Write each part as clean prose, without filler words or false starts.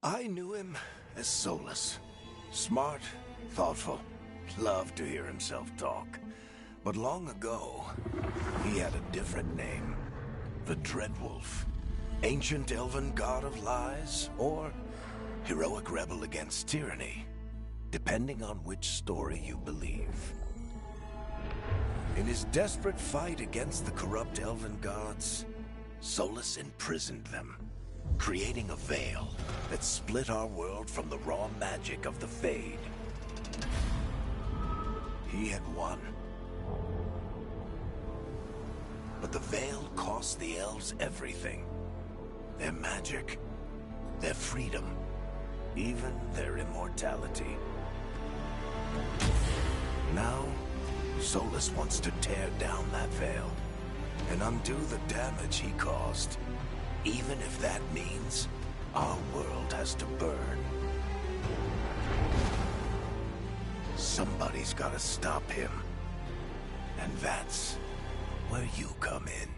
I knew him as Solus. Smart, thoughtful, loved to hear himself talk. But long ago, he had a different name. The Dreadwolf. Ancient elven god of lies, or heroic rebel against tyranny, depending on which story you believe. In his desperate fight against the corrupt elven gods, Solus imprisoned them, creating a veil that split our world from the raw magic of the Fade. He had won. But the veil cost the elves everything. Their magic, their freedom, even their immortality. Now, Solus wants to tear down that veil and undo the damage he caused, even if that means our world has to burn. Somebody's gotta stop him. And that's where you come in.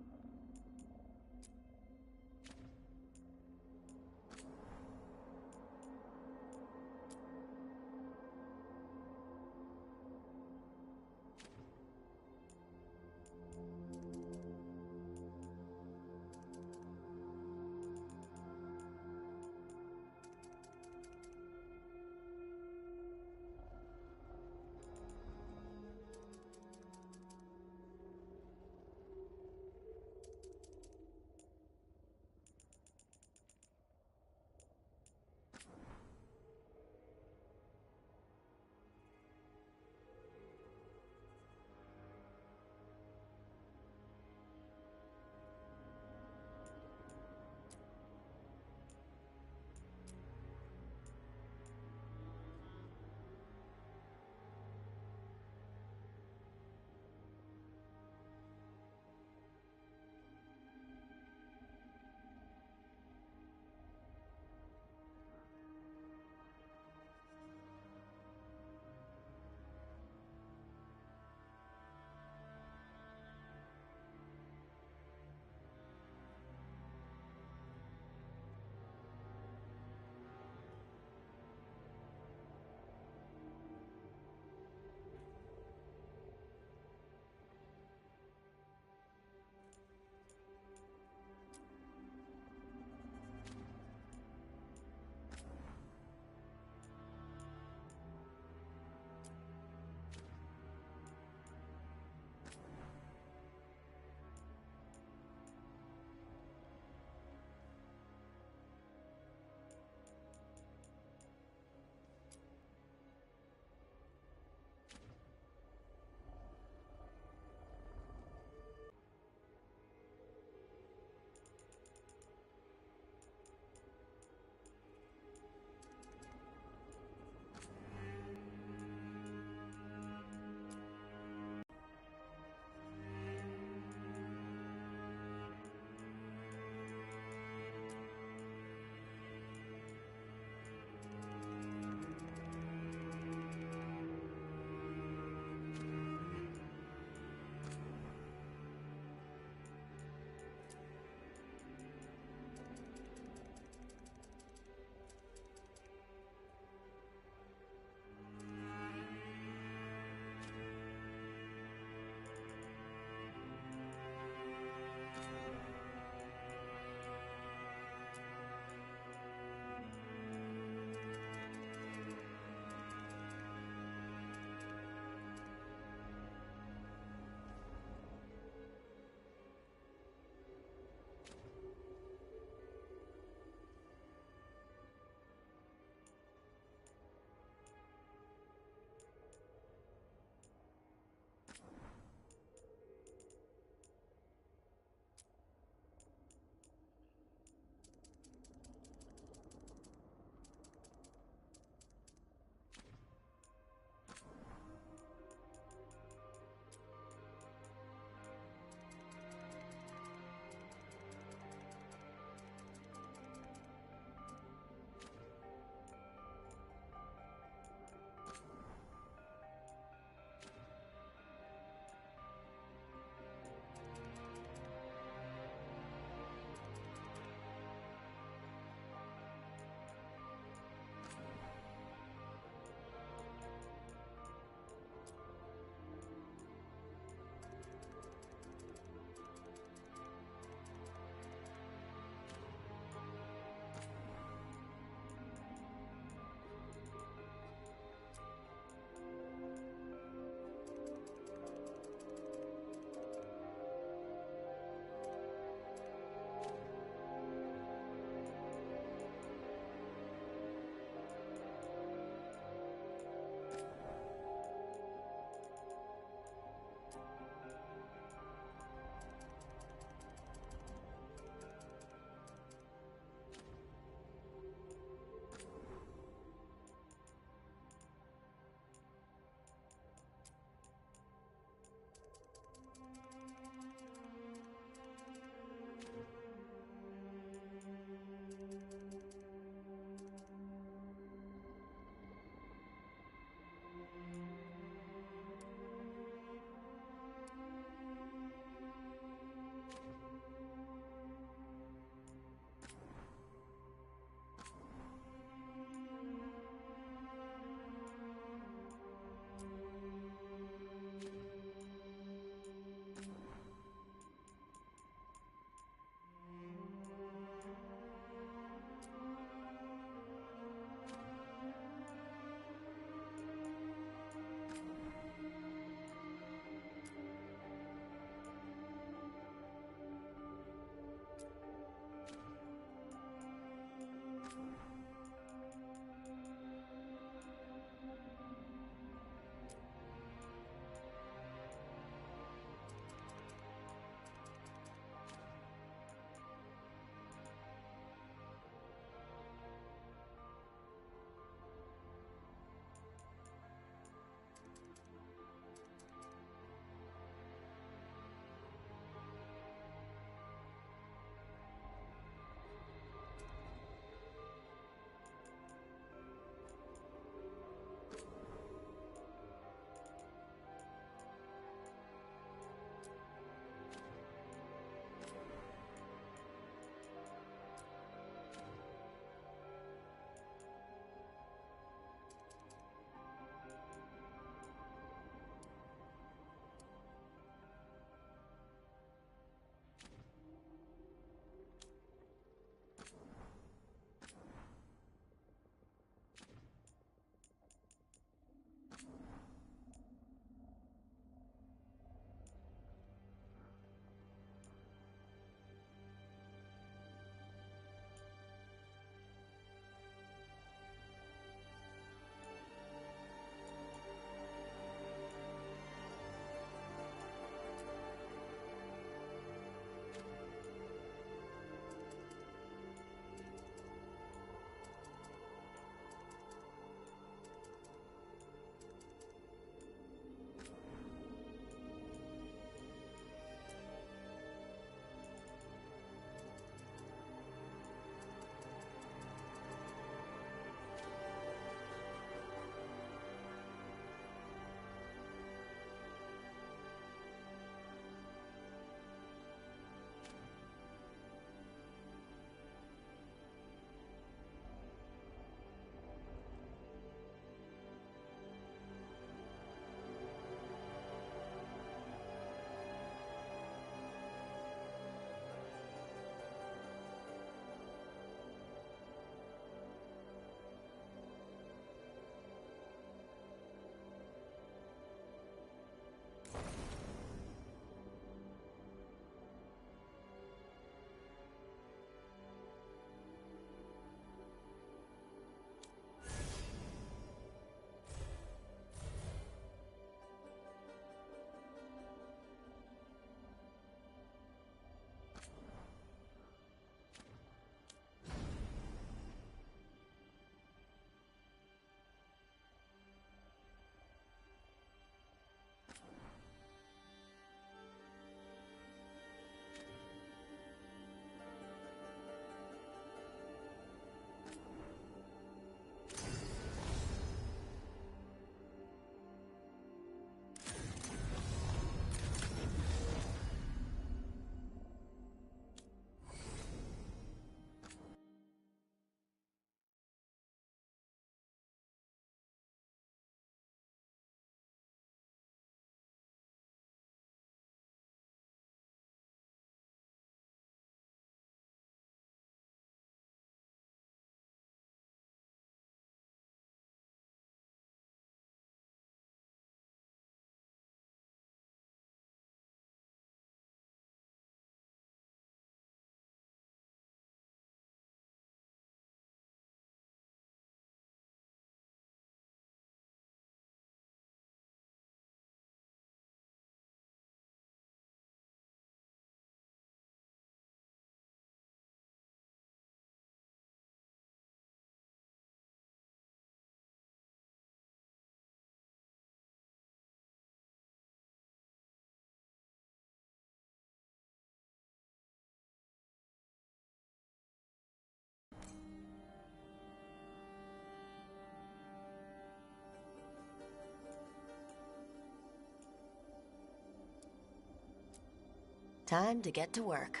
Time to get to work.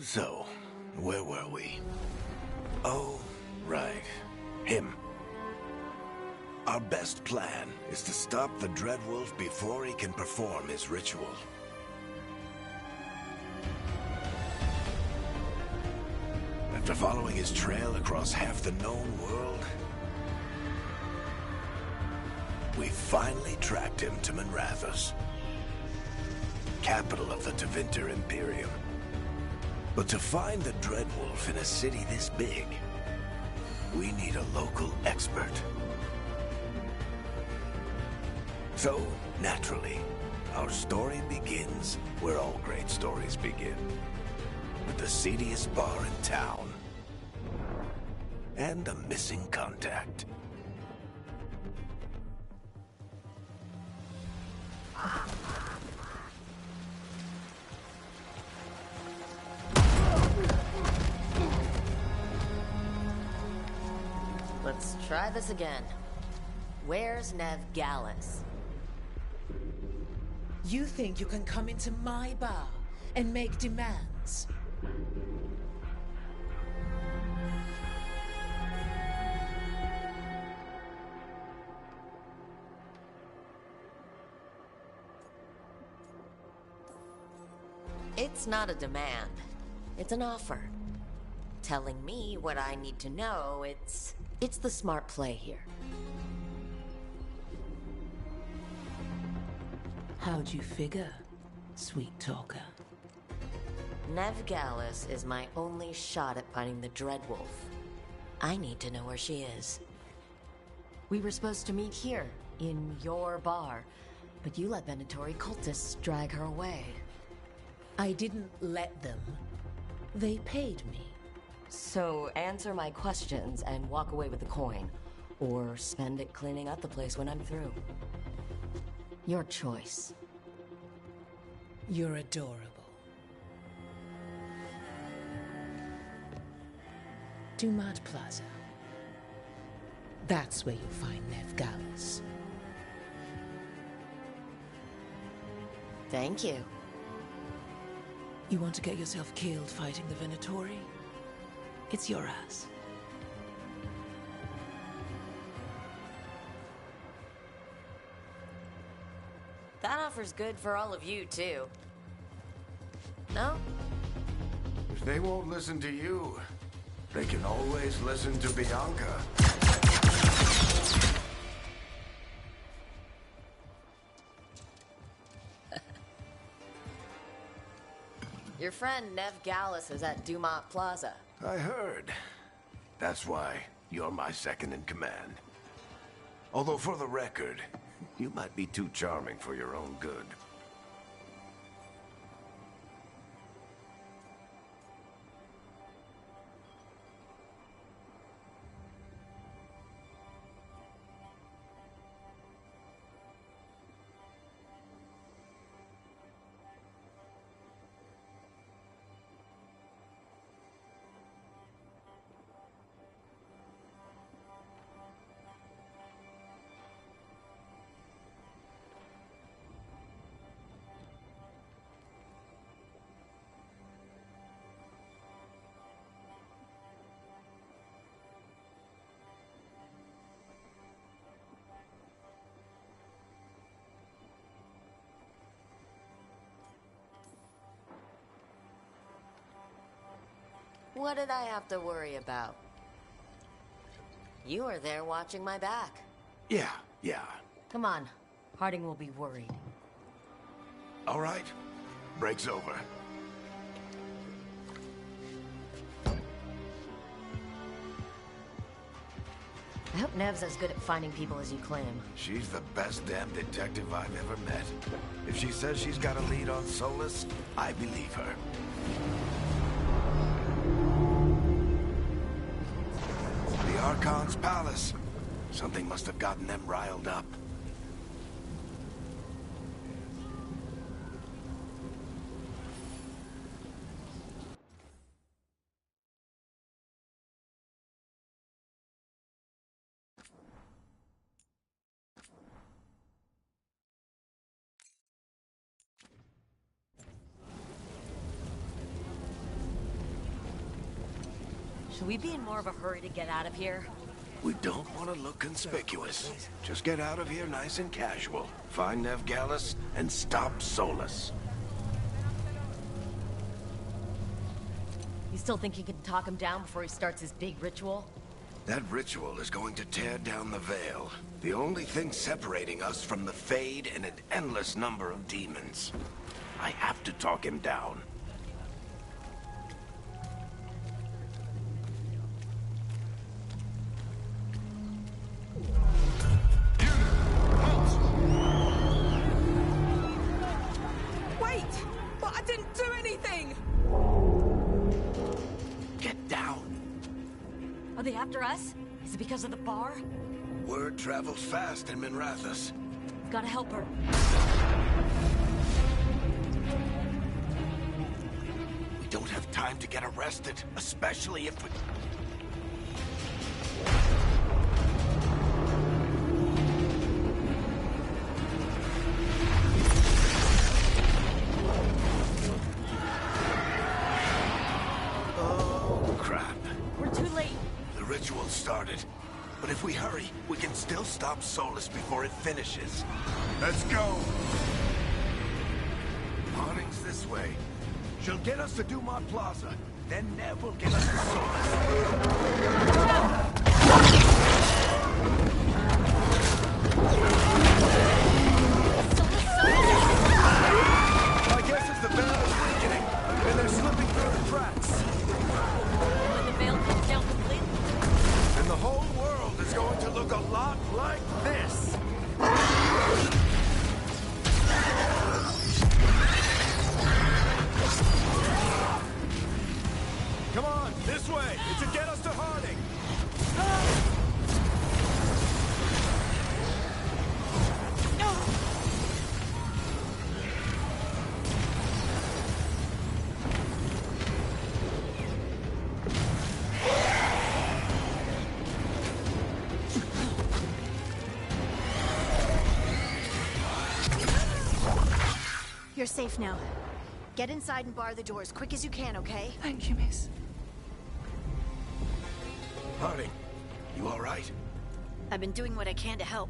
So, where were we? Oh, right. Him. Our best plan is to stop the Dreadwolf before he can perform his ritual. After following his trail across half the known world, we finally tracked him to Minrathous, capital of the Tevinter Imperium. But to find the Dreadwolf in a city this big, we need a local expert. So, naturally, our story begins where all great stories begin. With the seediest bar in town. And a missing contact. Let's try this again. Where's Nev Gallus? You think you can come into my bar and make demands? It's not a demand. It's an offer. Telling me what I need to know, it's the smart play here. How'd you figure, sweet talker? Nev Gallus is my only shot at finding the Dreadwolf. I need to know where she is. We were supposed to meet here, in your bar, but you let Venatori cultists drag her away. I didn't let them. They paid me. So answer my questions and walk away with the coin. Or spend it cleaning up the place when I'm through. Your choice. You're adorable. Dumat Plaza. That's where you'll find Nev Gallus. Thank you. You want to get yourself killed fighting the Venatori? It's your ass. That offer's good for all of you, too. No? If they won't listen to you, they can always listen to Bianca. Your friend Nev Gallus is at Dumat Plaza. I heard. That's why you're my second in command. Although for the record, you might be too charming for your own good. What did I have to worry about? You were there watching my back. Yeah. Come on. Harding will be worried. All right. Break's over. I hope Nev's as good at finding people as you claim. She's the best damn detective I've ever met. If she says she's got a lead on Solus, I believe her. The Archon's palace. Something must have gotten them riled up. Should we be in more of a hurry to get out of here? We don't want to look conspicuous. Just get out of here nice and casual. Find Nev Gallus and stop Solus. You still think you can talk him down before he starts his big ritual? That ritual is going to tear down the Veil. The only thing separating us from the Fade and an endless number of demons. I have to talk him down. Wait! But I didn't do anything! Get down. Are they after us? Is it because of the bar? Word travels fast in Minrathous. We've gotta help her. We don't have time to get arrested, especially if we... Oh, crap. We're too late. The ritual started. But if we hurry, we can still stop Solus before it finishes. Let's go! Harding's this way. She'll get us to Dumont Plaza. Then Nev will get us to Solus. My guess is the Veil is weakening, and they're slipping through the cracks. When the veil comes down completely, And the whole world is going to look a lot like this. Come on, this way. It should get us to Harding. You're safe now. Get inside and bar the doors quick as you can, okay? Thank you, miss. Harding, you all right? I've been doing what I can to help.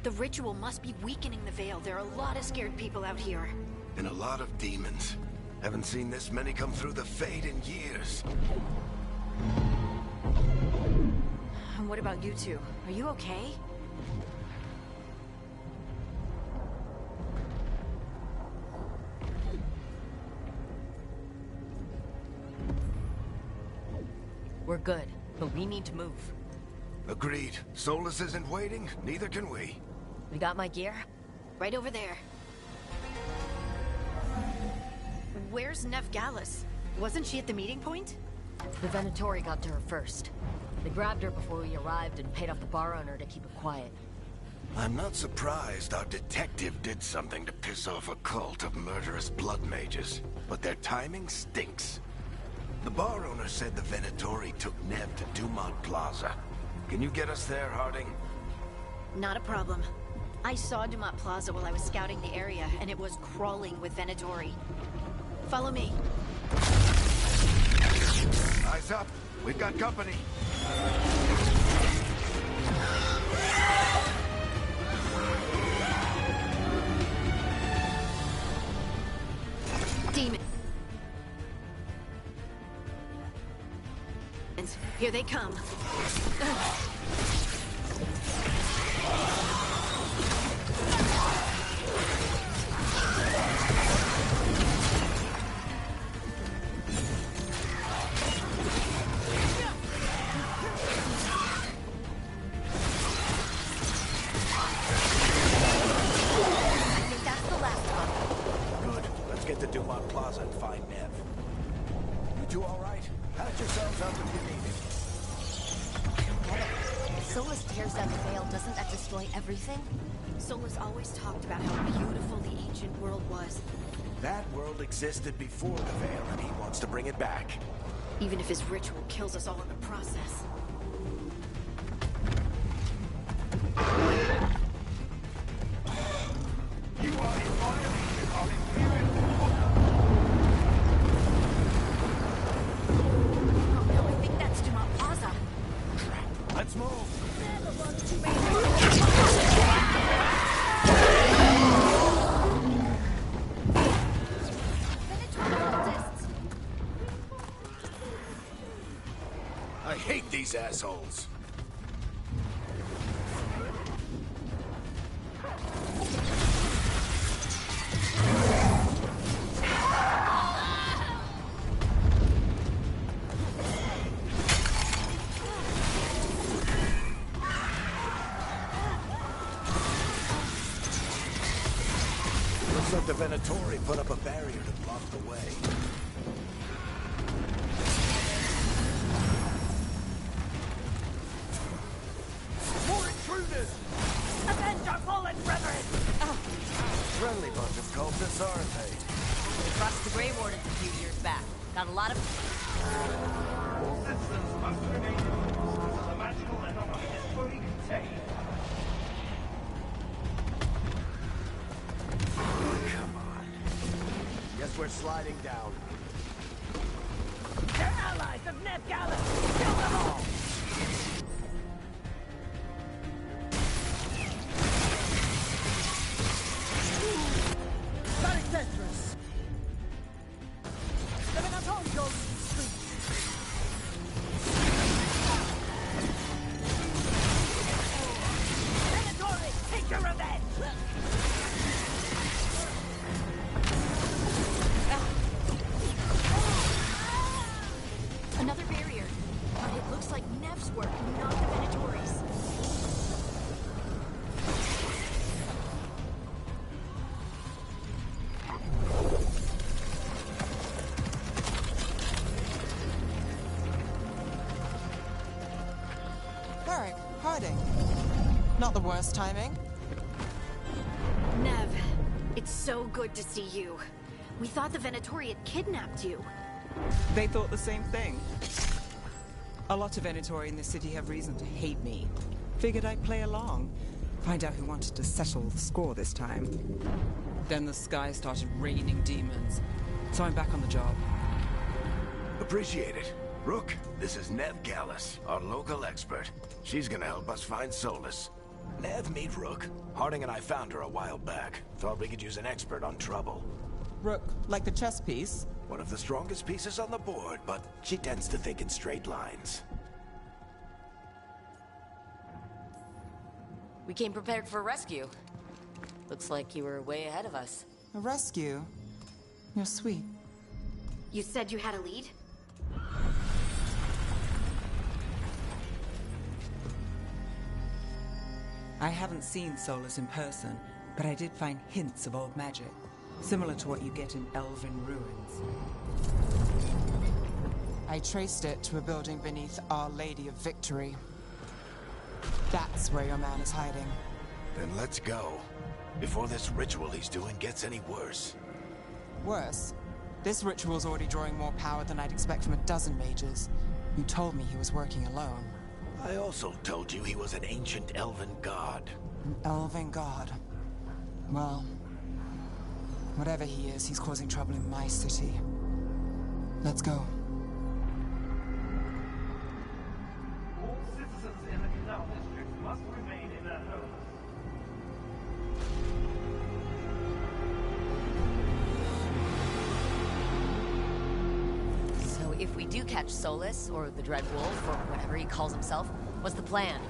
The ritual must be weakening the Veil. There are a lot of scared people out here. And a lot of demons. Haven't seen this many come through the Fade in years. And what about you two? Are you okay? we're good. But we need to move. Agreed. Solus isn't waiting, neither can we. We got my gear? Right over there. Where's Nev Gallus? Wasn't she at the meeting point? The Venatori got to her first. They grabbed her before we arrived and paid off the bar owner to keep her quiet. I'm not surprised our detective did something to piss off a cult of murderous blood mages, but their timing stinks. The bar owner said the Venatori took Nev to Dumont Plaza. Can you get us there, Harding? Not a problem. I saw Dumont Plaza while I was scouting the area, and it was crawling with Venatori. Follow me. Eyes up. We've got company. Demons. Here they come. Get to Dumont Plaza and find Nev. You two all right? Patch yourselves up if you need it. If Solus tears down the veil, doesn't that destroy everything? Solus always talked about how beautiful the ancient world was. That world existed before the Veil, and he wants to bring it back. Even if his ritual kills us all in the process. You are in violation of Imperial law. Oh no, I think that these assholes. Looks like the Venatori put up a barrier to block the way. More intruders! Avenge our fallen brethren! Friendly bunch of cultists, aren't they? We crossed the Grey Wardens a few years back. Got a lot of... All citizens must remain indoors until the magical anomaly is fully contained. Come on. Guess we're sliding down. They're allies of Ned Gallus! Kill them all! Tetris! The Venatori goes to the street! Venatori, take your revenge! Another barrier. But it looks like Nev's work, not the Venatori's. Varric, Harding. Not the worst timing. Nev, it's so good to see you. We thought the Venatori had kidnapped you. They thought the same thing. A lot of Venatori in this city have reason to hate me. Figured I'd play along. Find out who wanted to settle the score this time. Then the sky started raining demons. So I'm back on the job. Appreciate it. Rook, this is Nev Gallus, our local expert. She's gonna help us find Solus. Nev, meet Rook. Harding and I found her a while back. Thought we could use an expert on trouble. Rook, like the chess piece? One of the strongest pieces on the board, but she tends to think in straight lines. We came prepared for a rescue. Looks like you were way ahead of us. A rescue? You're sweet. You said you had a lead? I haven't seen Solus in person, but I did find hints of old magic. Similar to what you get in Elven ruins. I traced it to a building beneath Our Lady of Victory. That's where your man is hiding. Then let's go. Before this ritual he's doing gets any worse. Worse, this ritual's already drawing more power than I'd expect from a dozen mages. You told me he was working alone. I also told you he was an ancient elven god. An elven god. Well, whatever he is, he's causing trouble in my city. Let's go. All citizens in the Canal District must remain in their homes. So if we do catch Solus, or the Dread Wolf, or whatever he calls himself, what's the plan?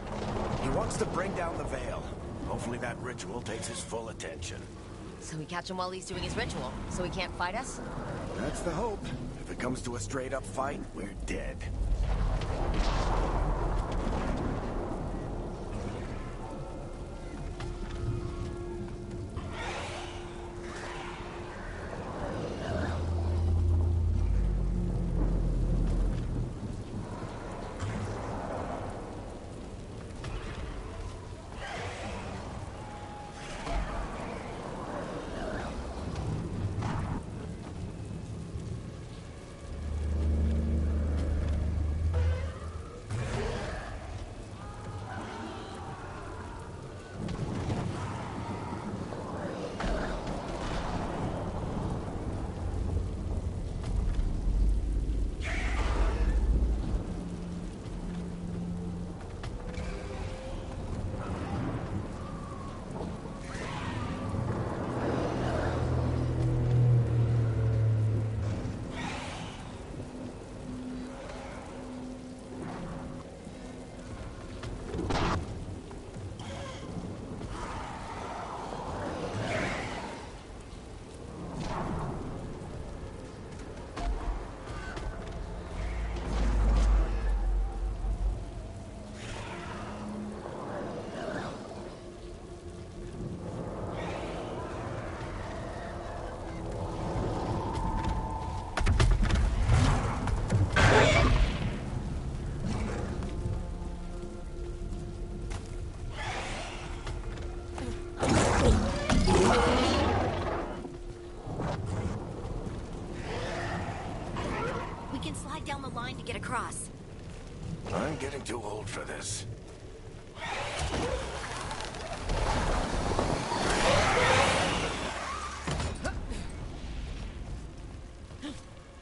He wants to bring down the veil. Hopefully that ritual takes his full attention. So we catch him while he's doing his ritual, so he can't fight us? That's the hope. If it comes to a straight-up fight, we're dead. line to get across. I'm getting too old for this.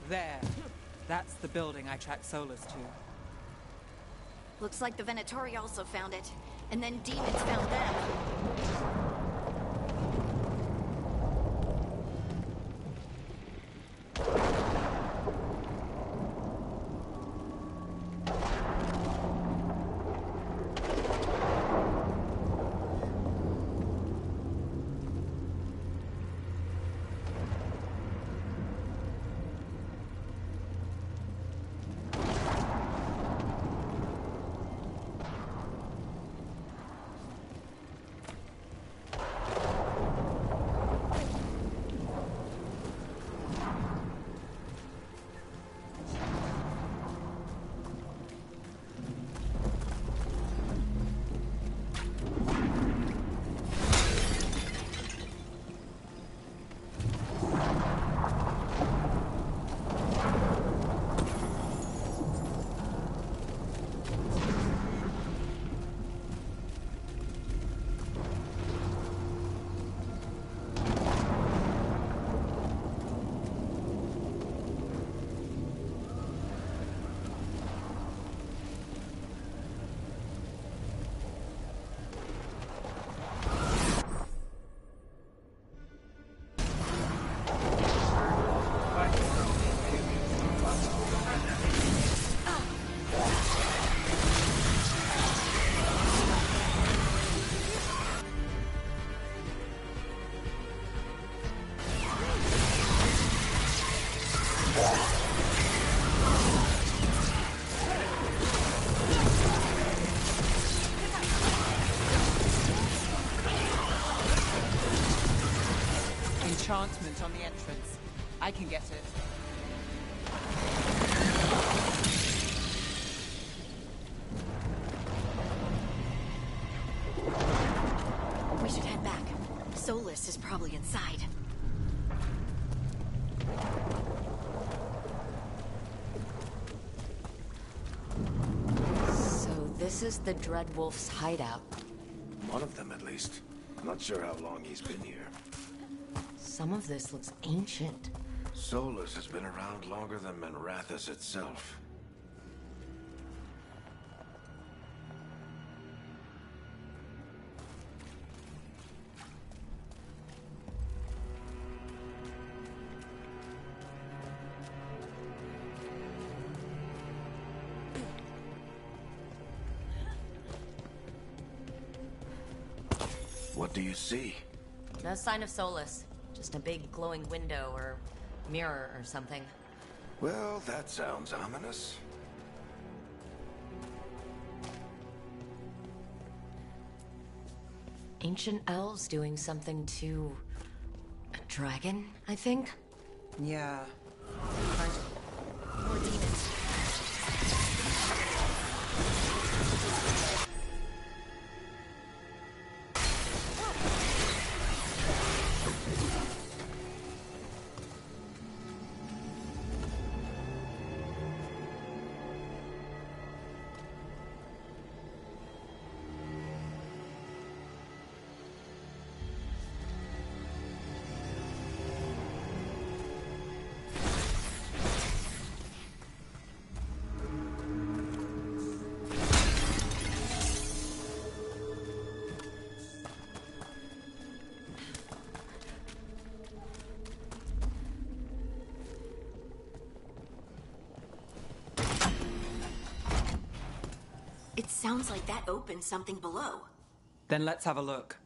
There. That's the building I tracked Solus to. Looks like the Venatori also found it. And then demons found them. Enchantment on the entrance. I can get it. We should head back. Solus is probably inside. So this is the Dreadwolf's hideout. One of them, at least. Not sure how long he's been here. Some of this looks ancient. Solus has been around longer than Manrathus itself. What do you see? No sign of Solus. Just a big glowing window or mirror or something. Well, that sounds ominous. Ancient elves doing something to a dragon, I think? Yeah. More demons. It sounds like that opened something below. Then let's have a look.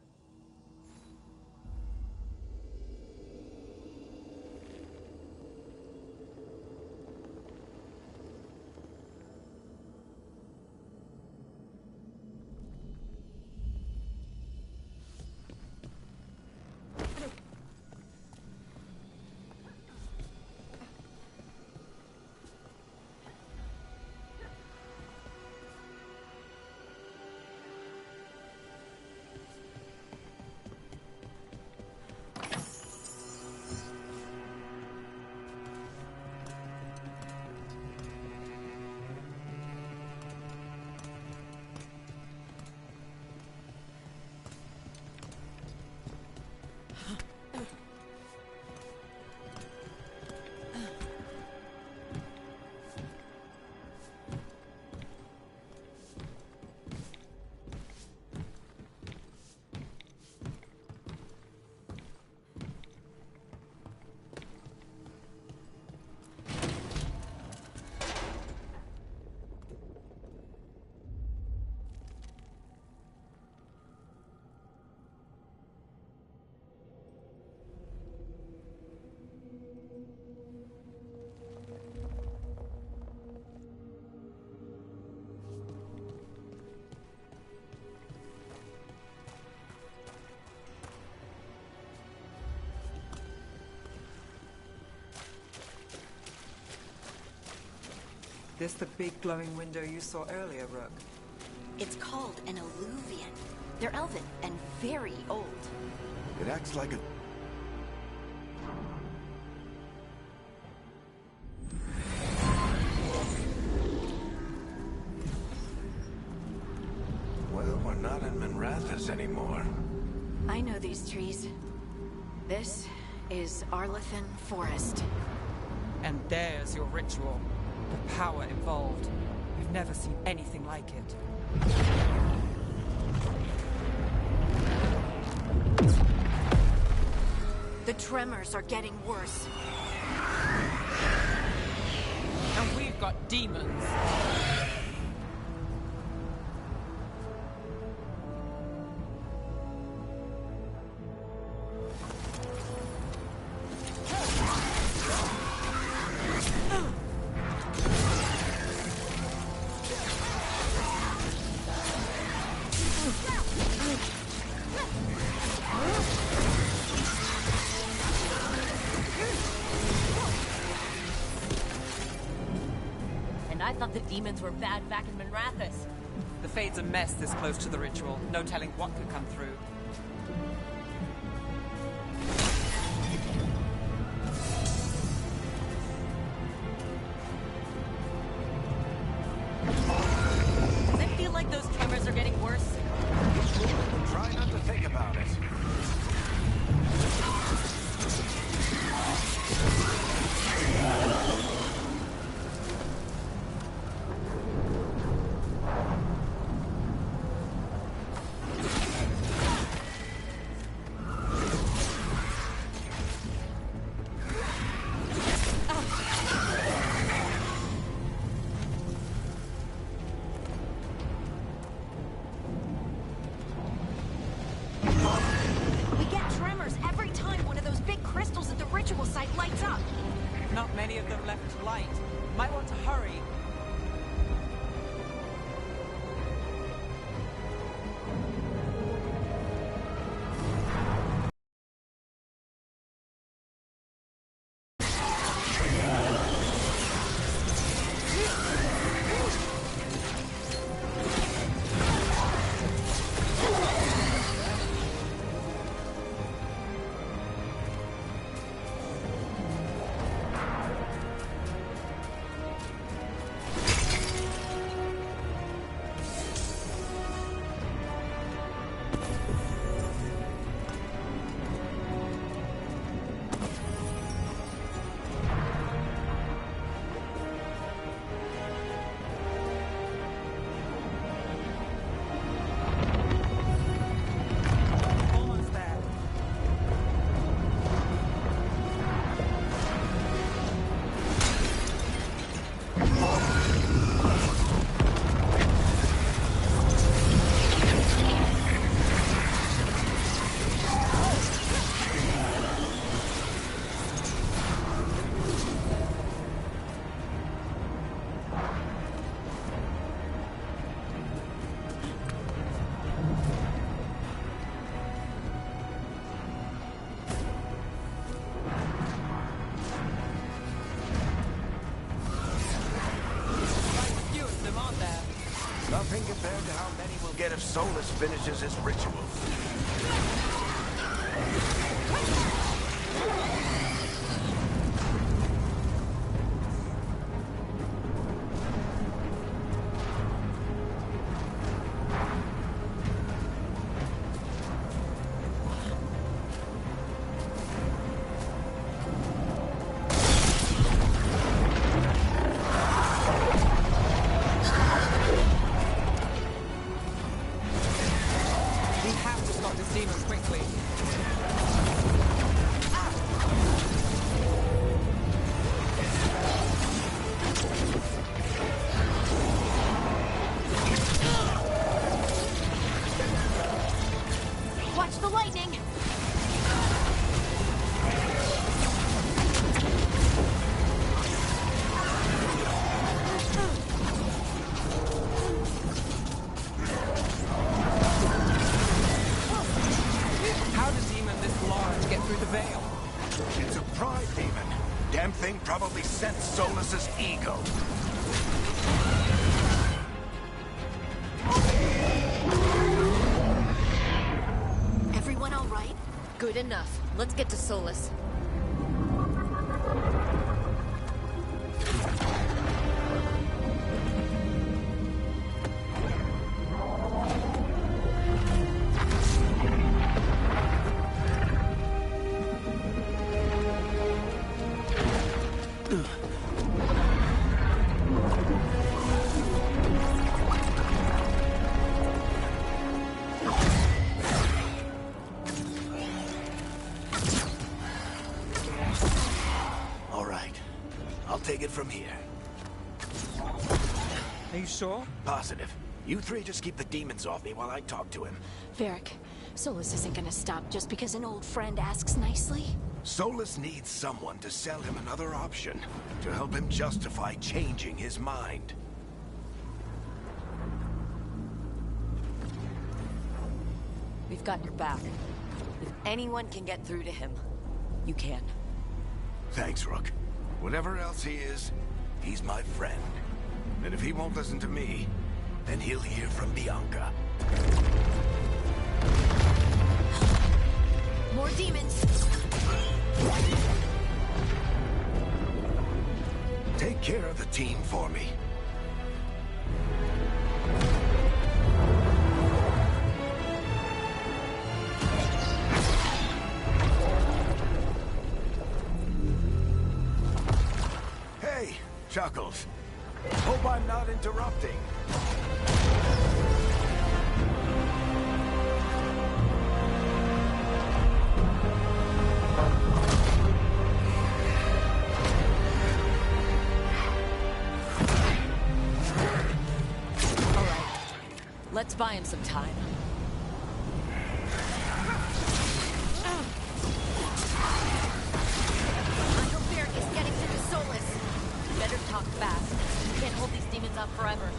This the big glowing window you saw earlier, Rook? It's called an Eluvian. They're elven and very old. It acts like a... Well, we're not in Minrathous anymore. I know these trees. This is Arlathan Forest. And there's your ritual. The power involved. We've never seen anything like it. The tremors are getting worse. And we've got demons. I thought the demons were bad back in Minrathous. The Fade's a mess this close to the ritual. No telling what could come through. Does it feel like those tremors are getting worse? Try not to think about it. We get tremors every time one of those big crystals at the ritual site lights up. Not many of them left to light. Might want to hurry. Almost there. Few of them, aren't there? Nothing compared to how many we'll get if Solus finishes his ritual. We have to stop this demon quickly. Watch the lightning! How does demon this large get through the veil? It's a pride demon. Damn thing probably sensed Solus's ego. Everyone all right? Good enough. Let's get to Solus. All right. I'll take it from here. Are you sure? Positive. You three just keep the demons off me while I talk to him. Varric, Solus isn't gonna stop just because an old friend asks nicely. Solus needs someone to sell him another option, to help him justify changing his mind. We've got your back. If anyone can get through to him, you can. Thanks, Rook. Whatever else he is, he's my friend. And if he won't listen to me, then he'll hear from Bianca. More demons! Take care of the team for me. Hey, Chuckles. Hope I'm not interrupting. All right. Let's buy him some time. I hope Varric is getting through to Solus. Better talk fast. We can't hold these demons out forever.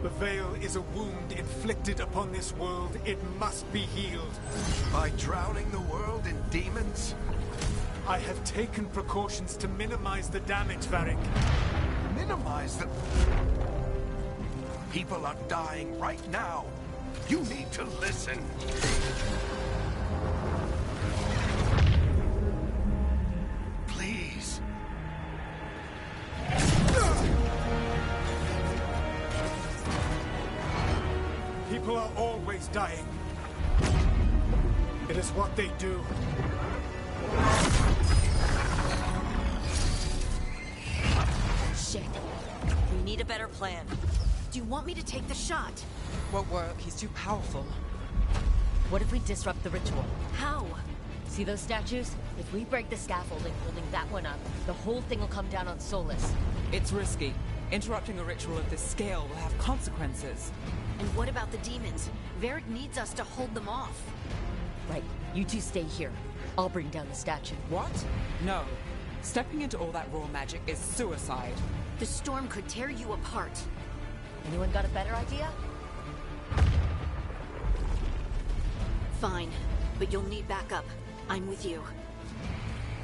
The Veil is a wound inflicted upon this world. It must be healed. By drowning the world in demons? I have taken precautions to minimize the damage, Varric. Minimize the... People are dying right now. You need to listen. Please. People are always dying. It is what they do. Shit. We need a better plan. Do you want me to take the shot? Won't work. He's too powerful. What if we disrupt the ritual? How? See those statues? If we break the scaffolding holding that one up, the whole thing will come down on Solus. It's risky. Interrupting a ritual of this scale will have consequences. And what about the demons? Varric needs us to hold them off. Right. You two stay here. I'll bring down the statue. What? No. Stepping into all that raw magic is suicide. The storm could tear you apart. Anyone got a better idea? Fine, but you'll need backup. I'm with you.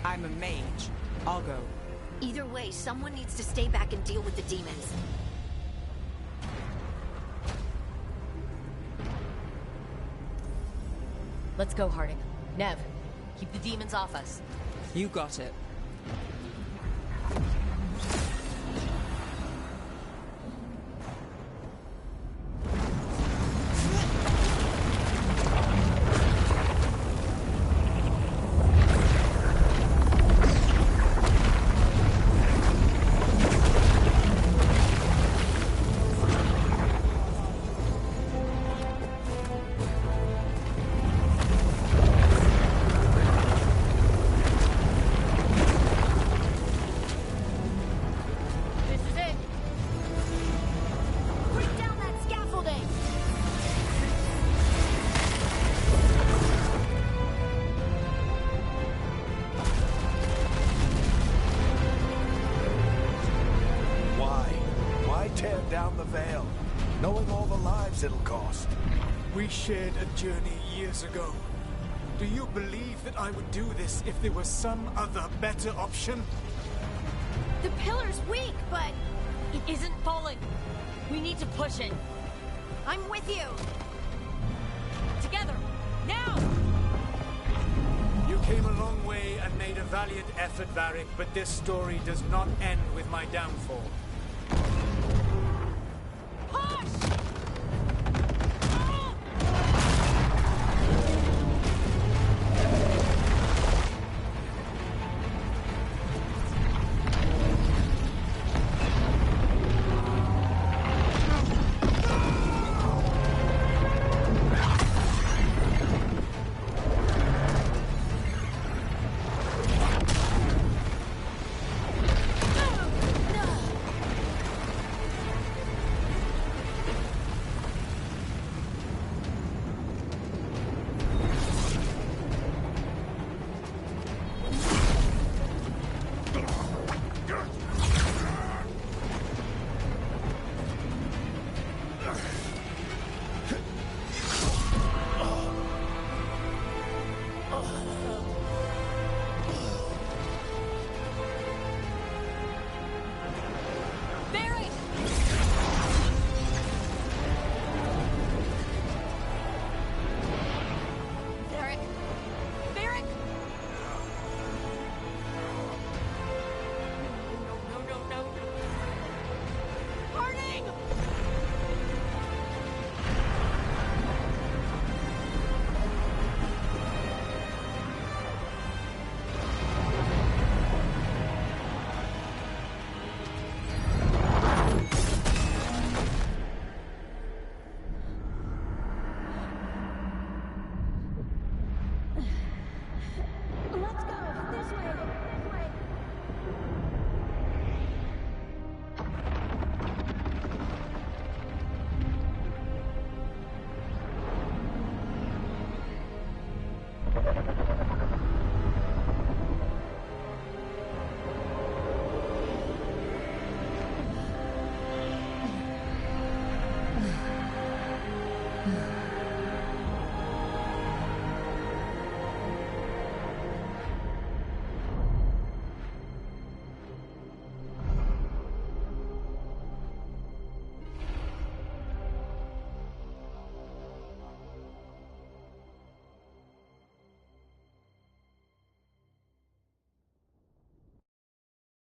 I'm a mage. I'll go. Either way, someone needs to stay back and deal with the demons. Let's go, Harding. Nev, keep the demons off us. You got it. This is it. Break down that scaffolding! Why? Why tear down the veil? knowing all the lives it'll cost. We shared a journey years ago. Do you believe that I would do this if there was some other better option? The pillar's weak, but It isn't falling. We need to push it. I'm with you. Together. Now! You came a long way and made a valiant effort, Varric, but this story does not end with my downfall. Push!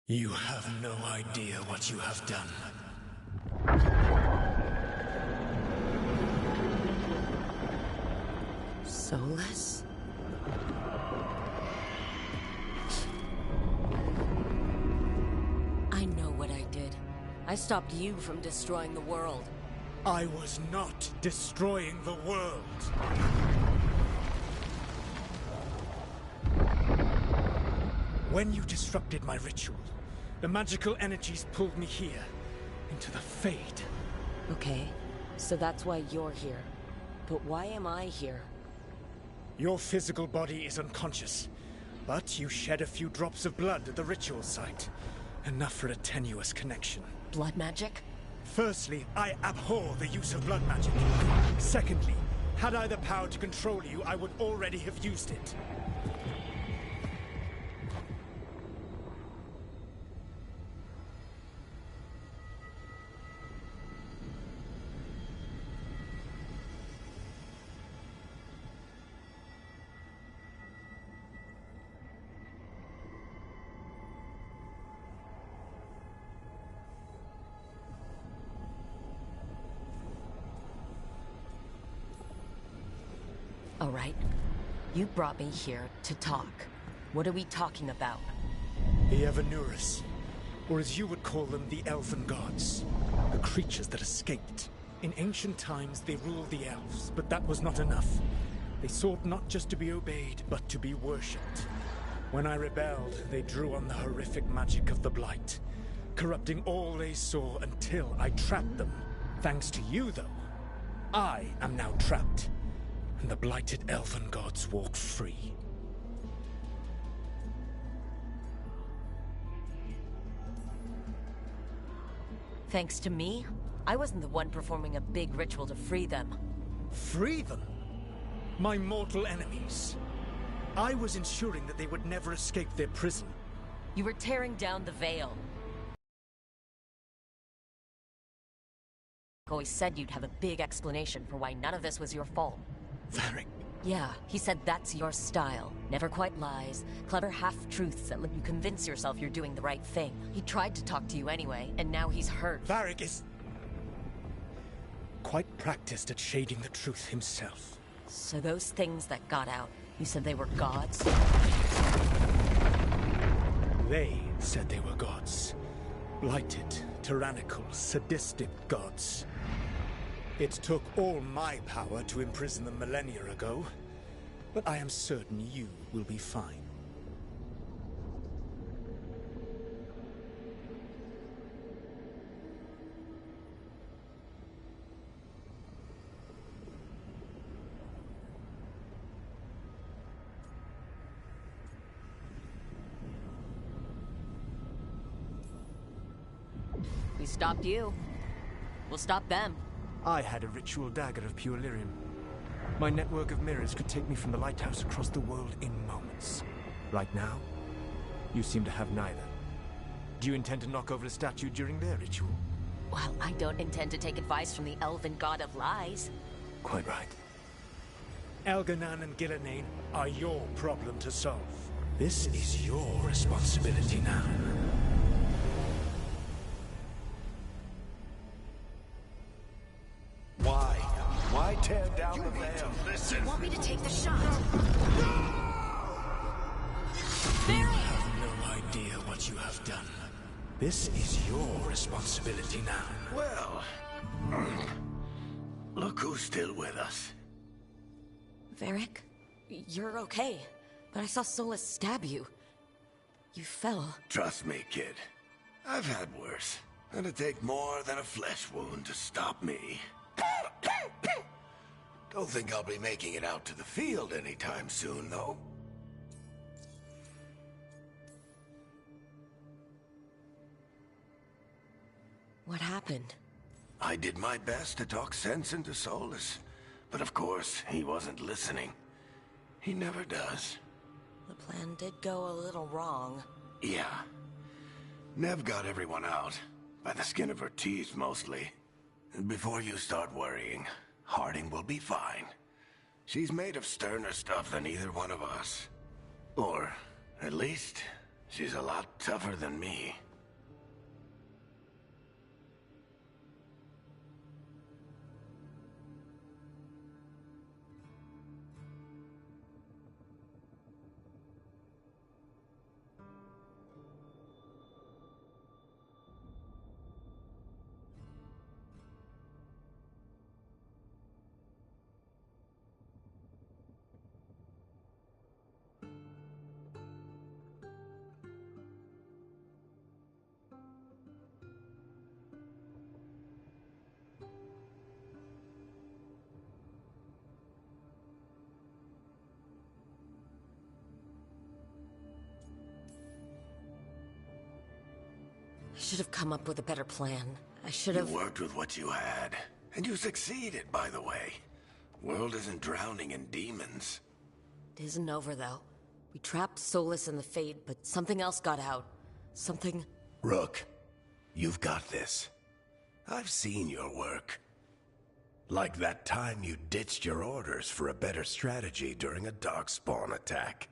You have no idea what you have done. Solus? I know what I did. I stopped you from destroying the world. I was not destroying the world. When you disrupted my ritual, the magical energies pulled me here, into the Fade. Okay, so that's why you're here. But why am I here? Your physical body is unconscious, but you shed a few drops of blood at the ritual site. Enough for a tenuous connection. Blood magic? Firstly, I abhor the use of blood magic. Secondly, had I the power to control you, I would already have used it. All right. You brought me here to talk. What are we talking about? The Evanurus, or as you would call them, the Elven Gods. The creatures that escaped. In ancient times, they ruled the elves, but that was not enough. They sought not just to be obeyed, but to be worshipped. When I rebelled, they drew on the horrific magic of the Blight, corrupting all they saw until I trapped them. Thanks to you, though, I am now trapped, and the blighted Elven Gods walk free. Thanks to me? I wasn't the one performing a big ritual to free them. Free them? My mortal enemies. I was ensuring that they would never escape their prison. You were tearing down the veil. Always said you'd have a big explanation for why none of this was your fault. Varric. Yeah, he said that's your style. Never quite lies, clever half-truths that let you convince yourself you're doing the right thing. He tried to talk to you anyway, and now he's hurt. Varric is quite practiced at shading the truth himself. So those things that got out, you said they were gods? They said they were gods. Blighted, tyrannical, sadistic gods. It took all my power to imprison them millennia ago, but I am certain you will be fine. We stopped you. We'll stop them. I had a ritual dagger of pure lyrium. My network of mirrors could take me from the lighthouse across the world in moments. Right now, you seem to have neither. Do you intend to knock over a statue during their ritual? Well, I don't intend to take advice from the elven god of lies. Quite right. Elganan and Gillenane are your problem to solve. This is your responsibility now. Why? Why tear down the veil? Do you want me to take the shot? You have no idea what you have done. This is your responsibility now. Well, look who's still with us. Varric, you're okay. But I saw Solus stab you. You fell. Trust me, kid. I've had worse. It'd take more than a flesh wound to stop me. Don't think I'll be making it out to the field anytime soon, though. What happened? I did my best to talk sense into Solus, but of course, he wasn't listening. He never does. The plan did go a little wrong. Yeah. Nev got everyone out, by the skin of her teeth mostly. Before you start worrying, Harding will be fine. She's made of sterner stuff than either one of us. Or, at least, she's a lot tougher than me. I should have come up with a better plan. I should have... You worked with what you had, and you succeeded, by the way. World isn't drowning in demons. It isn't over, though. We trapped Solus and the Fade, but something else got out. Something... Rook, you've got this. I've seen your work. Like that time you ditched your orders for a better strategy during a Darkspawn attack.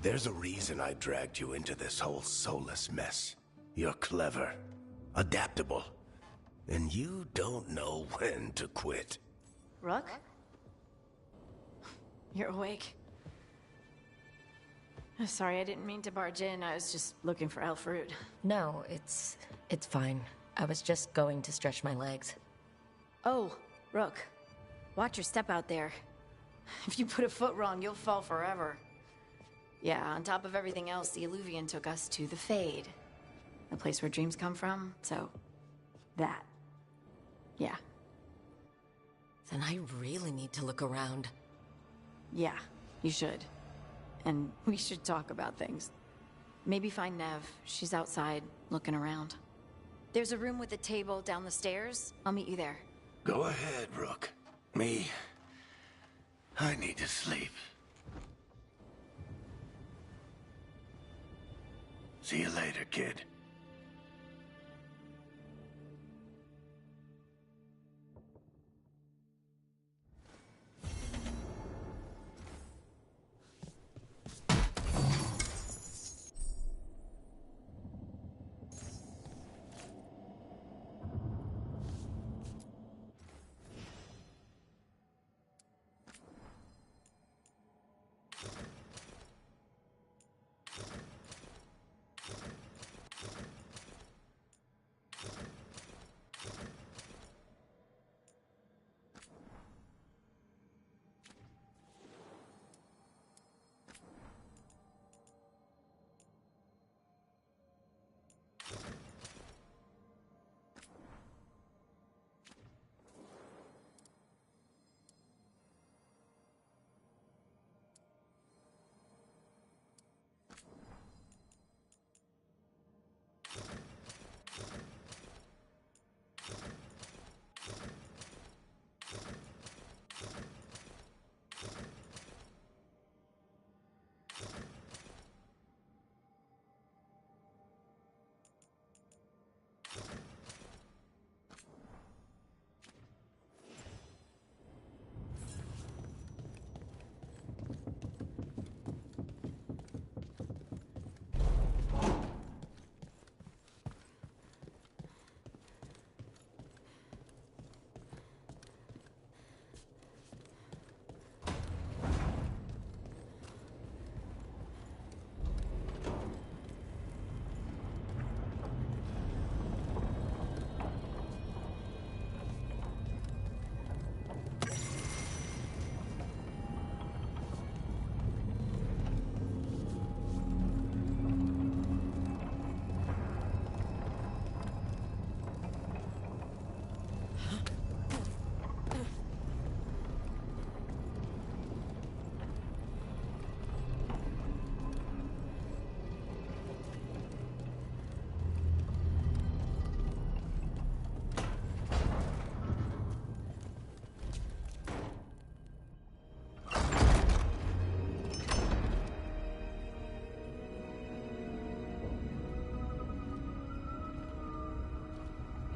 There's a reason I dragged you into this whole Solus mess. You're clever, adaptable, and you don't know when to quit. Rook? You're awake. Sorry, I didn't mean to barge in. I was just looking for Elfroot. No, it's fine. I was just going to stretch my legs. Oh, Rook. Watch your step out there. If you put a foot wrong, you'll fall forever. Yeah, on top of everything else, the Illuvian took us to the Fade. The place where dreams come from, so... that. Yeah. Then I really need to look around. Yeah, you should. And we should talk about things. Maybe find Nev. She's outside, looking around. There's a room with a table down the stairs. I'll meet you there. Go ahead, Rook. Me, I need to sleep. See you later, kid.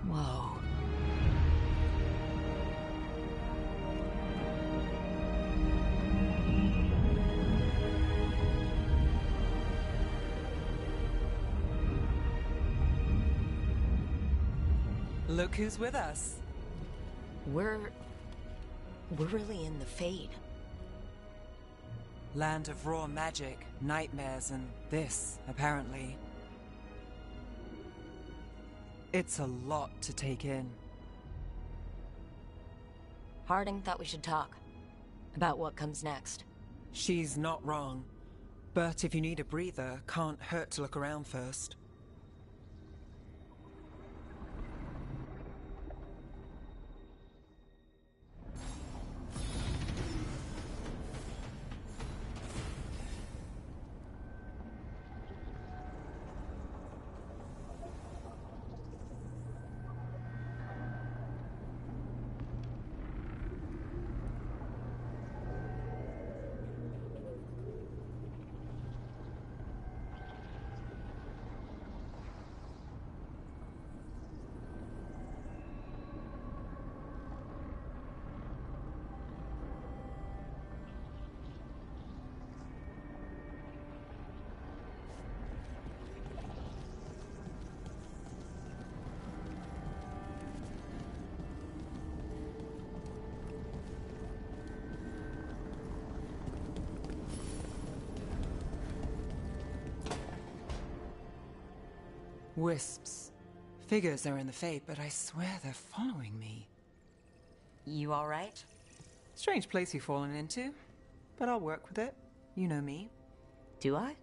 Whoa. Look who's with us. We're really in the Fade. Land of raw magic, nightmares, and this, apparently. It's a lot to take in. Harding thought we should talk about what comes next. She's not wrong. But if you need a breather, can't hurt to look around first. Wisps. Figures are in the Fade, but I swear they're following me. You all right? Strange place you've fallen into, but I'll work with it. You know me. Do I?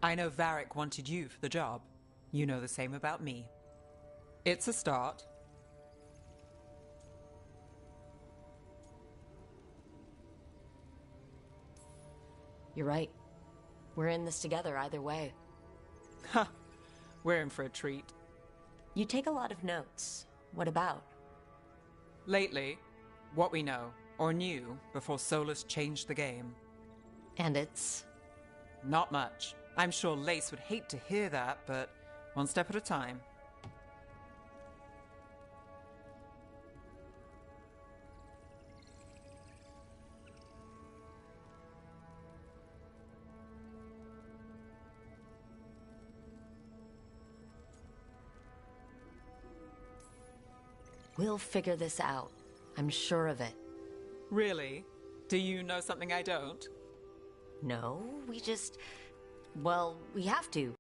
I know Varric wanted you for the job. You know the same about me. It's a start. You're right. We're in this together either way. Ha! We're in for a treat. You take a lot of notes. What about? Lately, what we know, or knew, before Solus changed the game. And it's... Not much. I'm sure Lace would hate to hear that, but one step at a time. We'll figure this out. I'm sure of it. Really? Do you know something I don't? No, we just... Well, we have to.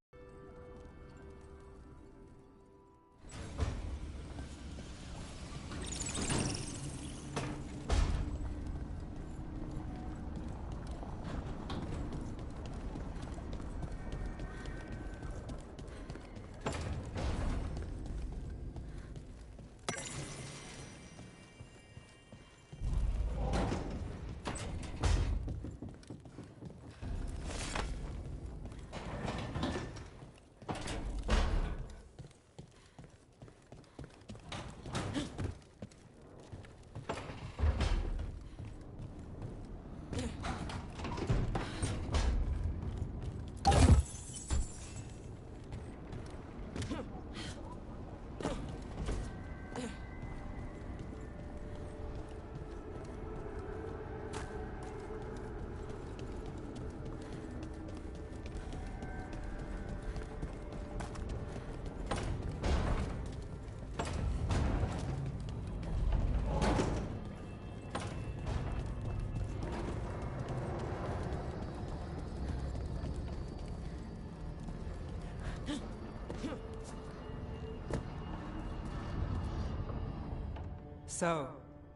So,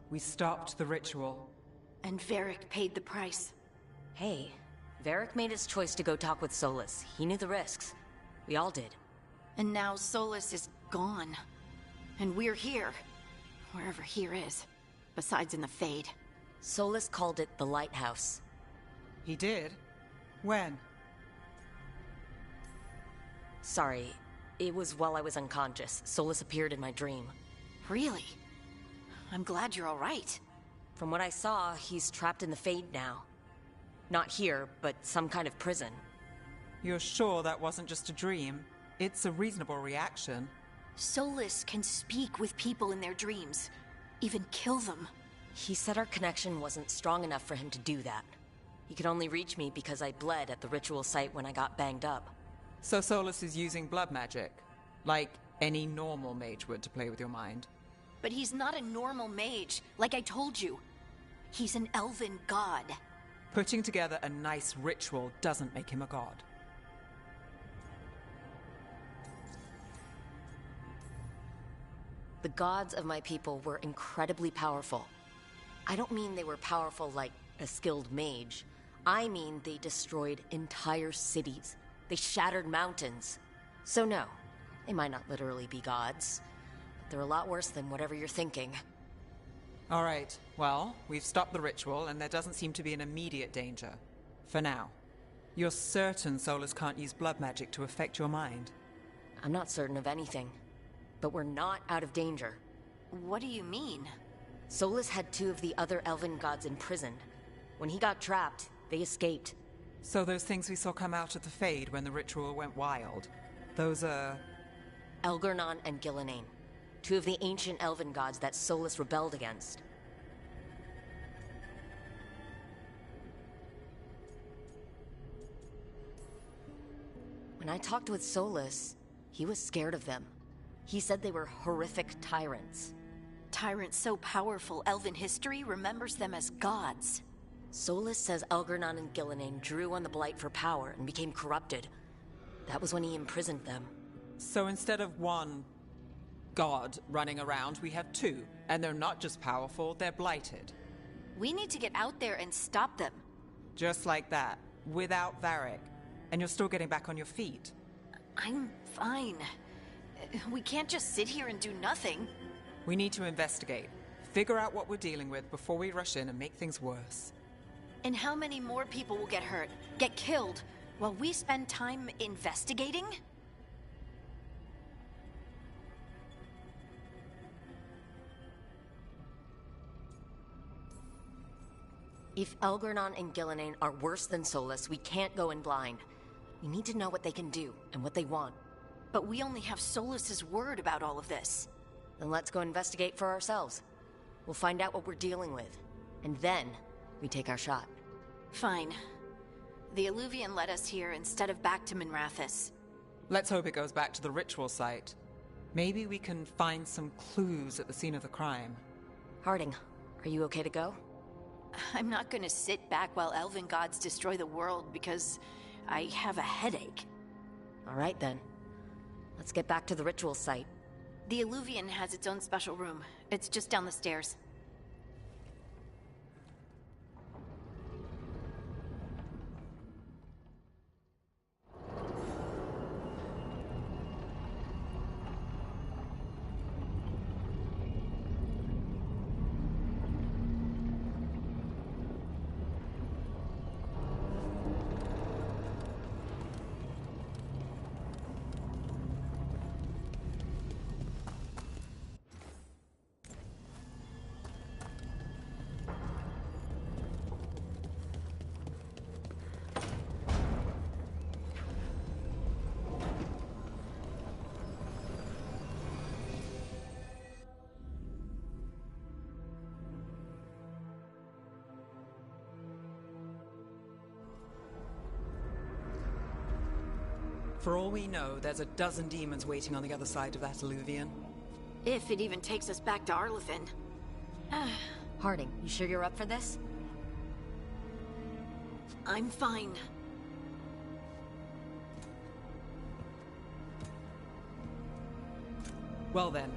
we stopped the ritual. And Varric paid the price. Hey, Varric made his choice to go talk with Solus. He knew the risks. We all did. And now Solus is gone. And we're here. Wherever here is. Besides in the Fade. Solus called it the Lighthouse. He did? When? Sorry, it was while I was unconscious. Solus appeared in my dream. Really? I'm glad you're all right. From what I saw, he's trapped in the Fade now. Not here, but some kind of prison. You're sure that wasn't just a dream? It's a reasonable reaction. Solus can speak with people in their dreams. Even kill them. He said our connection wasn't strong enough for him to do that. He could only reach me because I bled at the ritual site when I got banged up. So Solus is using blood magic? Like any normal mage would to play with your mind? But he's not a normal mage, like I told you. He's an elven god. Putting together a nice ritual doesn't make him a god. The gods of my people were incredibly powerful. I don't mean they were powerful like a skilled mage. I mean they destroyed entire cities. They shattered mountains. So no, they might not literally be gods. They're a lot worse than whatever you're thinking. All right, well, we've stopped the ritual, and there doesn't seem to be an immediate danger. For now. You're certain Solus can't use blood magic to affect your mind? I'm not certain of anything. But we're not out of danger. What do you mean? Solus had 2 of the other elven gods imprisoned. When he got trapped, they escaped. So those things we saw come out of the Fade when the ritual went wild, those are... Elgornon and Gillenane. 2 of the ancient elven gods that Solus rebelled against. When I talked with Solus, he was scared of them. He said they were horrific tyrants. Tyrants so powerful, elven history remembers them as gods. Solus says Elgornon and Gillenane drew on the Blight for power and became corrupted. That was when he imprisoned them. So instead of one god running around, we have 2. And they're not just powerful, they're blighted. We need to get out there and stop them. Just like that, without Varric. And you're still getting back on your feet. I'm fine. We can't just sit here and do nothing. We need to investigate. Figure out what we're dealing with before we rush in and make things worse. And how many more people will get hurt, get killed, while we spend time investigating? If Elgernon and Gillenane are worse than Solus, we can't go in blind. We need to know what they can do, and what they want. But we only have Solus's word about all of this. Then let's go investigate for ourselves. We'll find out what we're dealing with. And then, we take our shot. Fine. The Illuvian led us here instead of back to Minrathous. Let's hope it goes back to the ritual site. Maybe we can find some clues at the scene of the crime. Harding, are you okay to go? I'm not gonna sit back while elven gods destroy the world because I have a headache. All right then. Let's get back to the ritual site. The Illuvian has its own special room. It's just down the stairs. For all we know, there's a dozen demons waiting on the other side of that Illuvian. If it even takes us back to Arlathan. Harding, you sure you're up for this? I'm fine. Well then.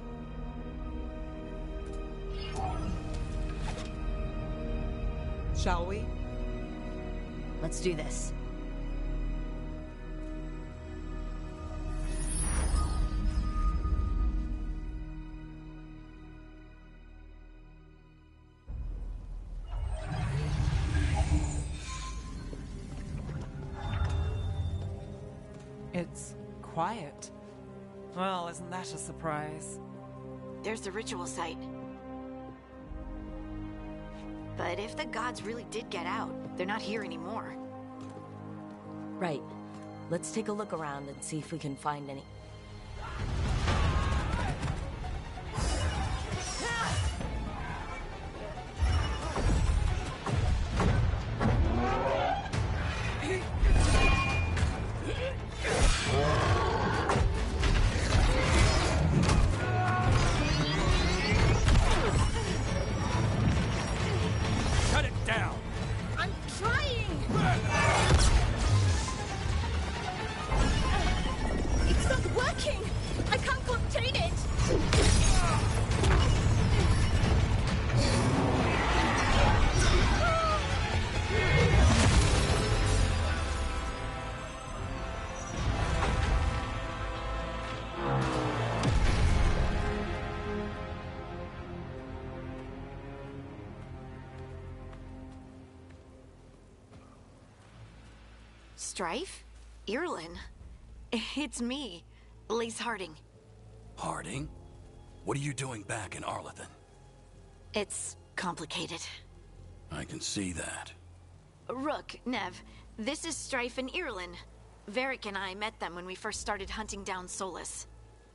Shall we? Let's do this. It's quiet. Well, isn't that a surprise? There's the ritual site. But if the gods really did get out, they're not here anymore. Right. Let's take a look around and see if we can find any... Cut it down! I'm trying! It's not working! I can't contain it! Strife? Irulan? It's me, Lace Harding. Harding? What are you doing back in Arlathan? It's complicated. I can see that. Rook, Nev, this is Strife and Irulan. Varric and I met them when we first started hunting down Solus.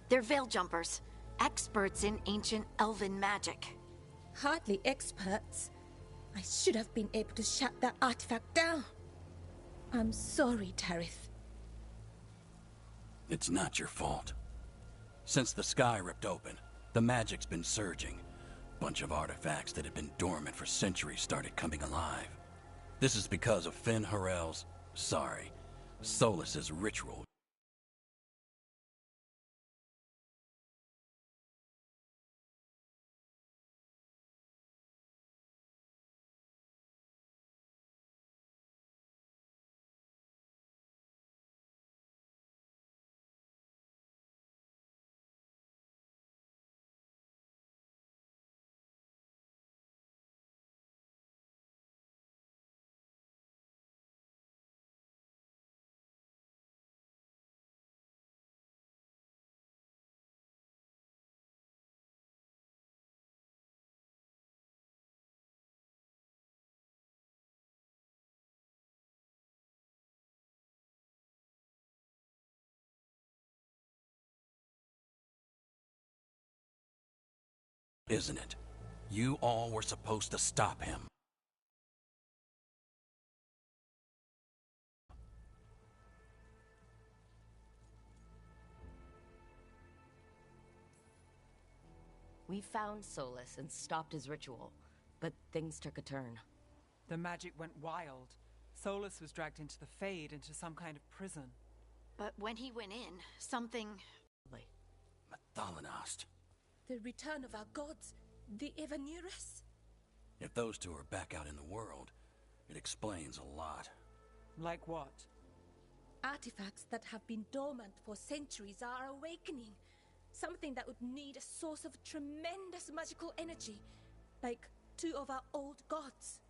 They're Veil Jumpers, experts in ancient elven magic. Hardly experts. I should have been able to shut that artifact down. I'm sorry, Tarith. It's not your fault. Since the sky ripped open, the magic's been surging. Bunch of artifacts that had been dormant for centuries started coming alive. This is because of Finn Harel's, Solus's ritual isn't it? You all were supposed to stop him. We found Solus and stopped his ritual, but things took a turn. The magic went wild. Solus was dragged into the Fade, into some kind of prison. But when he went in, something... Mathalanost. The return of our gods, the Evanurus. If those two are back out in the world, it explains a lot. Like what? Artifacts that have been dormant for centuries are awakening. Something that would need a source of tremendous magical energy, like two of our old gods.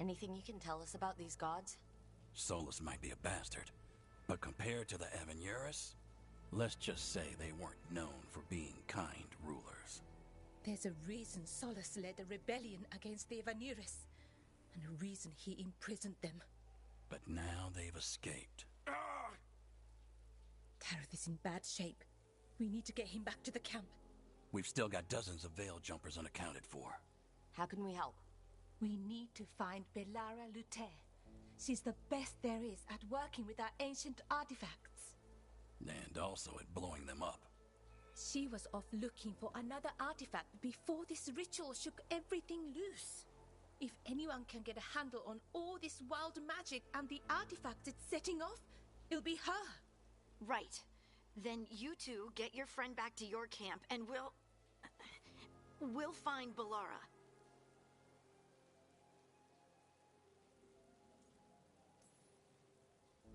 Anything you can tell us about these gods? Solus might be a bastard, but compared to the Evanurus, let's just say they weren't known for being kind rulers. There's a reason Solus led a rebellion against the Evanurus, and a reason he imprisoned them. But now they've escaped. Tareth is in bad shape. We need to get him back to the camp. We've still got dozens of Veil Jumpers unaccounted for. How can we help? We need to find Bellara Luther. She's the best there is at working with our ancient artifacts. And also at blowing them up. She was off looking for another artifact before this ritual shook everything loose. If anyone can get a handle on all this wild magic and the artifacts it's setting off, it'll be her. Right. Then you two get your friend back to your camp and we'll find Bellara.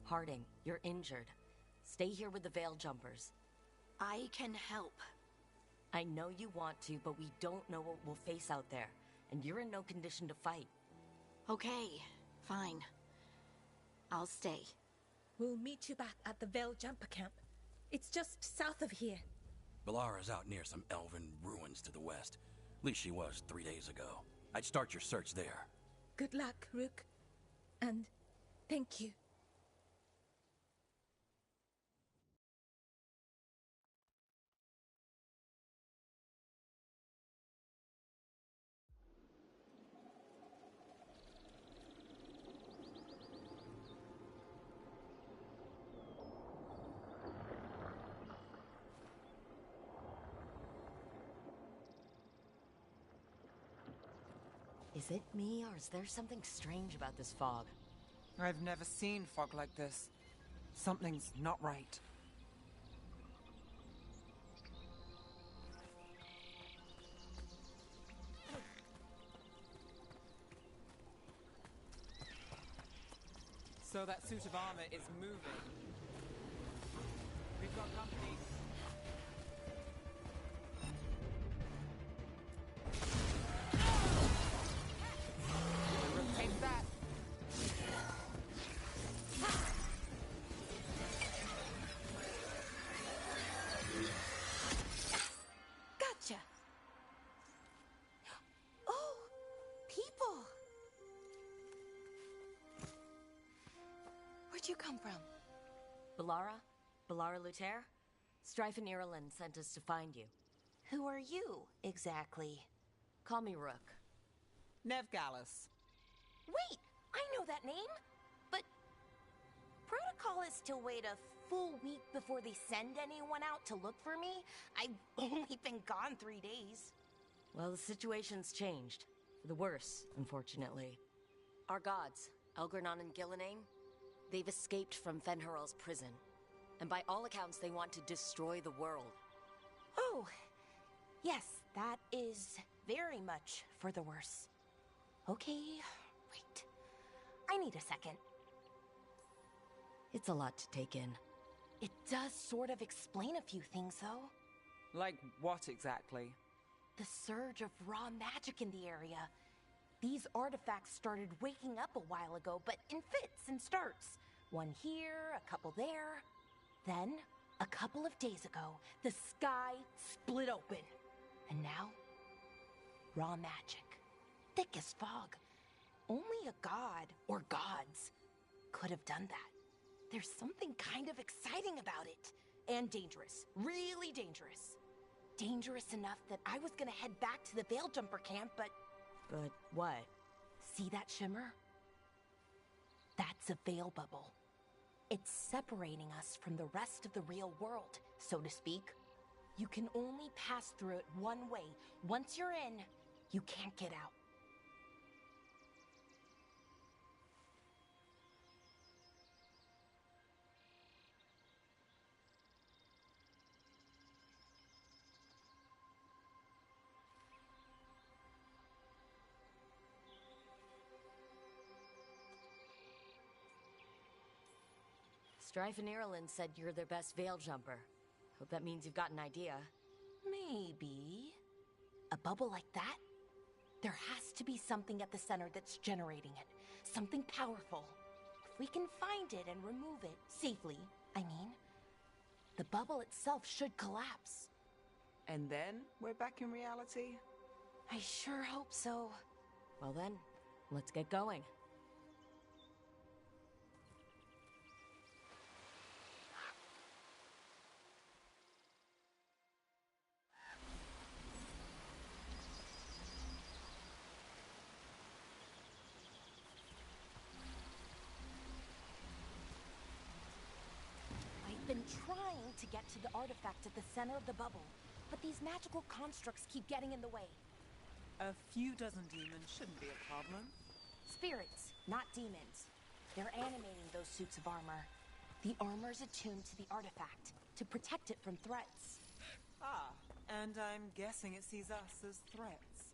Harding, you're injured. Stay here with the Veil Jumpers. I can help. I know you want to, but we don't know what we'll face out there, and you're in no condition to fight. Okay, fine. I'll stay. We'll meet you back at the Veil Jumper camp. It's just south of here. Bellara's out near some elven ruins to the west. At least she was 3 days ago. I'd start your search there. Good luck, Rook. And thank you. Is it me, or is there something strange about this fog? I've never seen fog like this. Something's not right. So that suit of armor is moving. We've got company. Take that. Gotcha. Oh, people. Where'd you come from? Bellara? Bellara Luther? Strife and Irulan sent us to find you. Who are you, exactly? Call me Rook. Nev Gallus. Wait! I know that name! But... Protocol is to wait a full week before they send anyone out to look for me? I've only been gone 3 days. Well, the situation's changed. For the worse, unfortunately. Our gods, Elgranon and Gillenane, they've escaped from Fen'Harel's prison. And by all accounts, they want to destroy the world. Oh, yes, that is very much for the worse. Okay, wait. I need a second. It's a lot to take in. It does sort of explain a few things, though. Like what exactly? The surge of raw magic in the area. These artifacts started waking up a while ago, but in fits and starts. One here, a couple there. Then, a couple of days ago, the sky split open. And now, raw magic. Thick as fog. Only a god, or gods, could have done that. There's something kind of exciting about it. And dangerous. Really dangerous. Dangerous enough that I was gonna head back to the Veil Jumper camp, but... But what? See that shimmer? That's a veil bubble. It's separating us from the rest of the real world, so to speak. You can only pass through it one way. Once you're in, you can't get out. Strife and Irulan said you're their best veil jumper. Hope that means you've got an idea. Maybe. A bubble like that? There has to be something at the center that's generating it. Something powerful. If we can find it and remove it, safely, I mean, the bubble itself should collapse. And then we're back in reality? I sure hope so. Well then, let's get going. I've been trying to get to the artifact at the center of the bubble, but these magical constructs keep getting in the way. A few dozen demons shouldn't be a problem. Spirits, not demons. They're animating those suits of armor. The armor's attuned to the artifact, to protect it from threats. Ah, and I'm guessing it sees us as threats.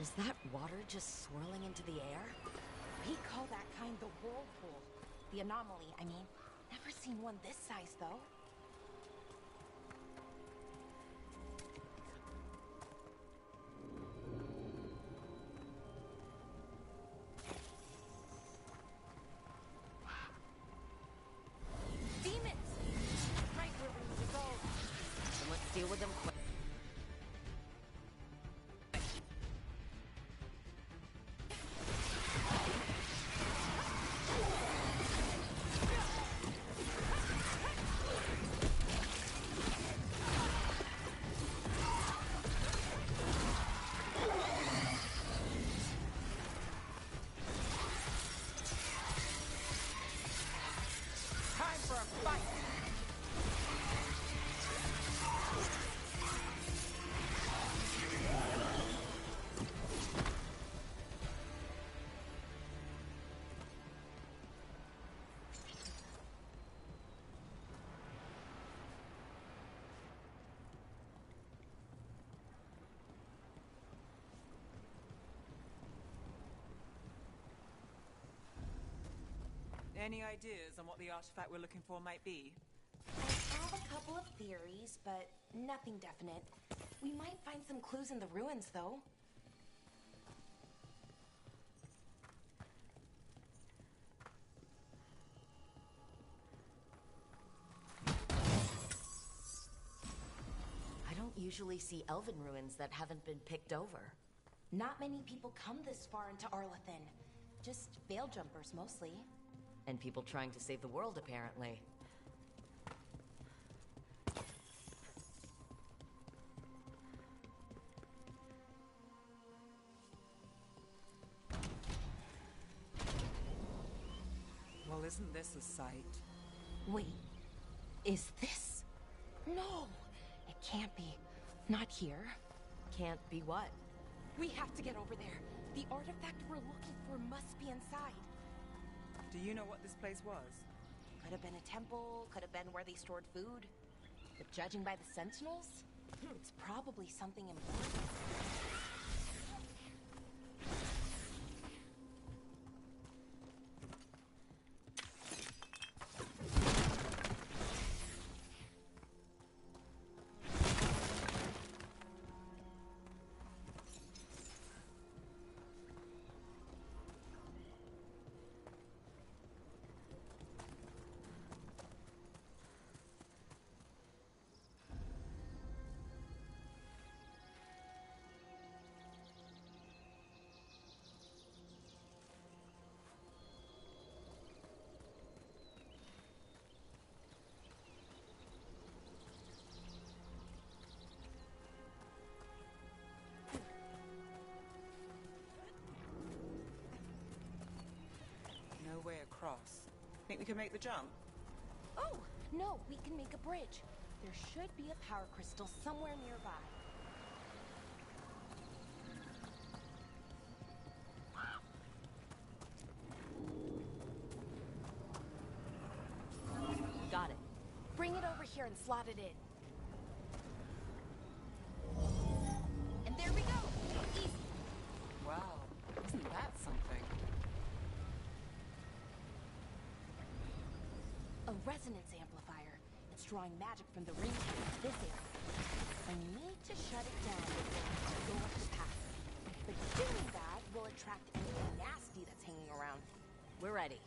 Is that water just swirling into the air? We call that kind the whirlpool. The anomaly, I mean. Never seen one this size, though. Demons! Right where we need to go. So let's deal with them quick. Any ideas on what the artifact we're looking for might be? I have a couple of theories, but nothing definite. We might find some clues in the ruins, though. I don't usually see elven ruins that haven't been picked over. Not many people come this far into Arlathan. Just veil jumpers, mostly. And people trying to save the world, apparently. Well, isn't this a sight? Wait, is this? No, it can't be. Not here. Can't be what? We have to get over there. The artifact we're looking for must be inside. Do you know what this place was? Could have been a temple, could have been where they stored food. But judging by the sentinels, it's probably something important. No way across. Think we can make the jump? Oh, no, we can make a bridge. There should be a power crystal somewhere nearby. Got it. Bring it over here and slot it in. And there we go! Easy! Wow, isn't that something? A resonance amplifier. It's drawing magic from the ring to this area. I need to shut it down before the door is past. But doing that will attract anything nasty that's hanging around. We're ready.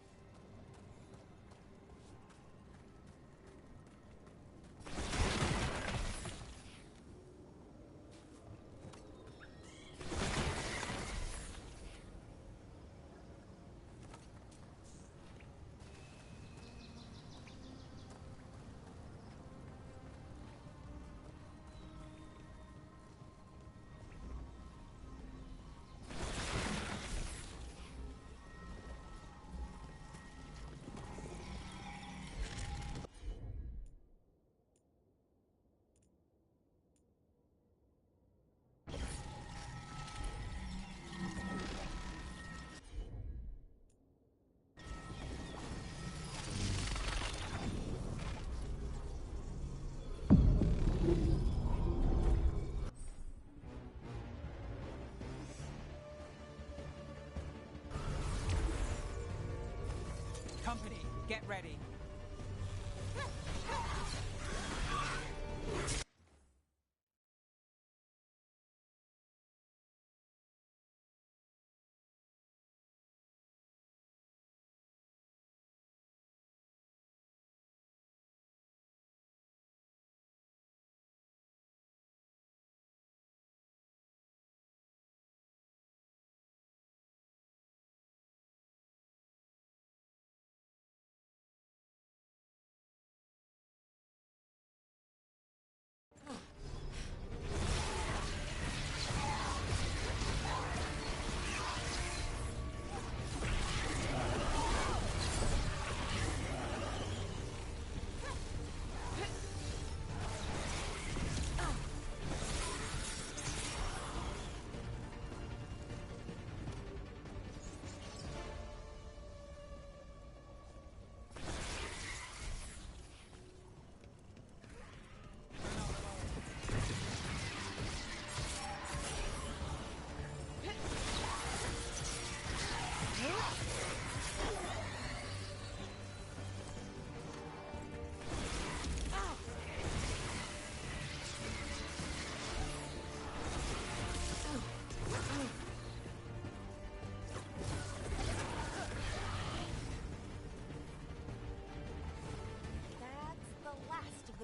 Company, get ready.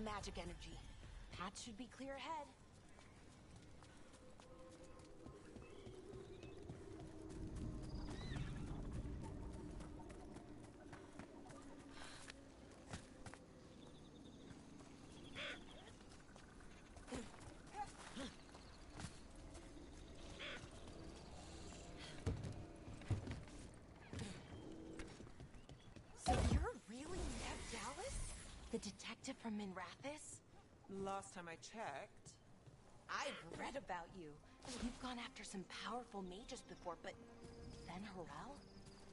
magic energy. Path should be clear ahead. So you're really Nev Dallas? The detective from Minrathous? Last time I checked. I've read about you. You've gone after some powerful mages before, but Fen Harel?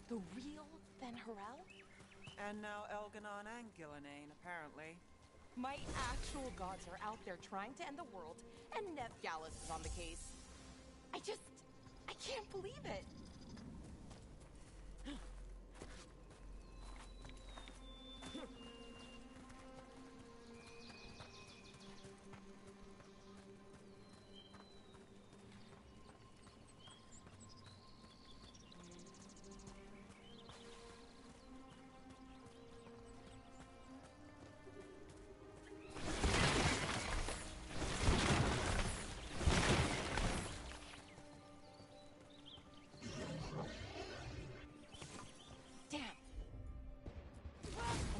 The real Fen Harel? And now Elganon and Gillenane, apparently. My actual gods are out there trying to end the world, and Nev Dallas is on the case. I can't believe it.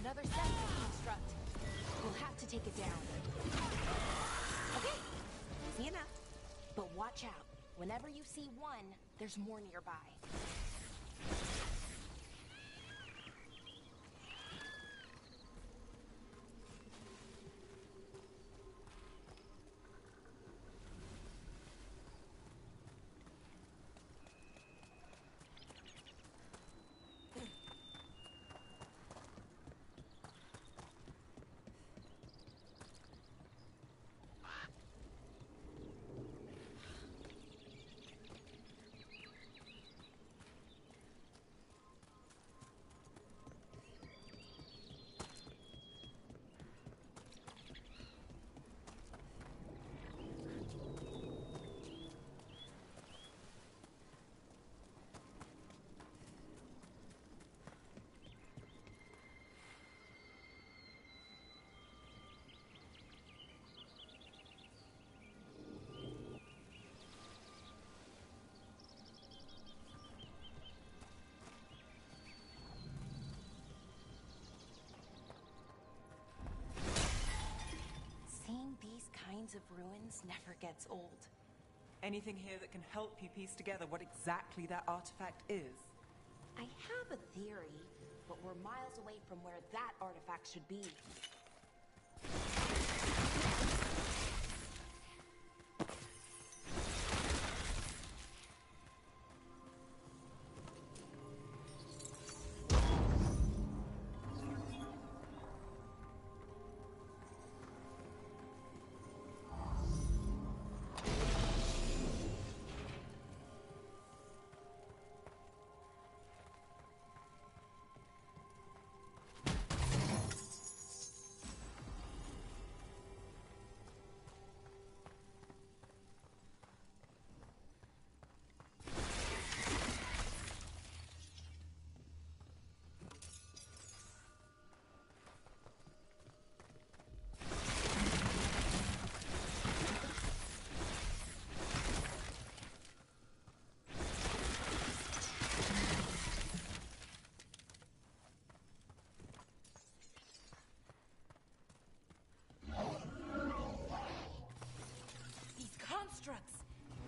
Another sensor construct. We'll have to take it down. Okay, easy enough. But watch out. Whenever you see one, there's more nearby. Seeing these kinds of ruins never gets old. Anything here that can help you piece together what exactly that artifact is? I have a theory, but we're miles away from where that artifact should be.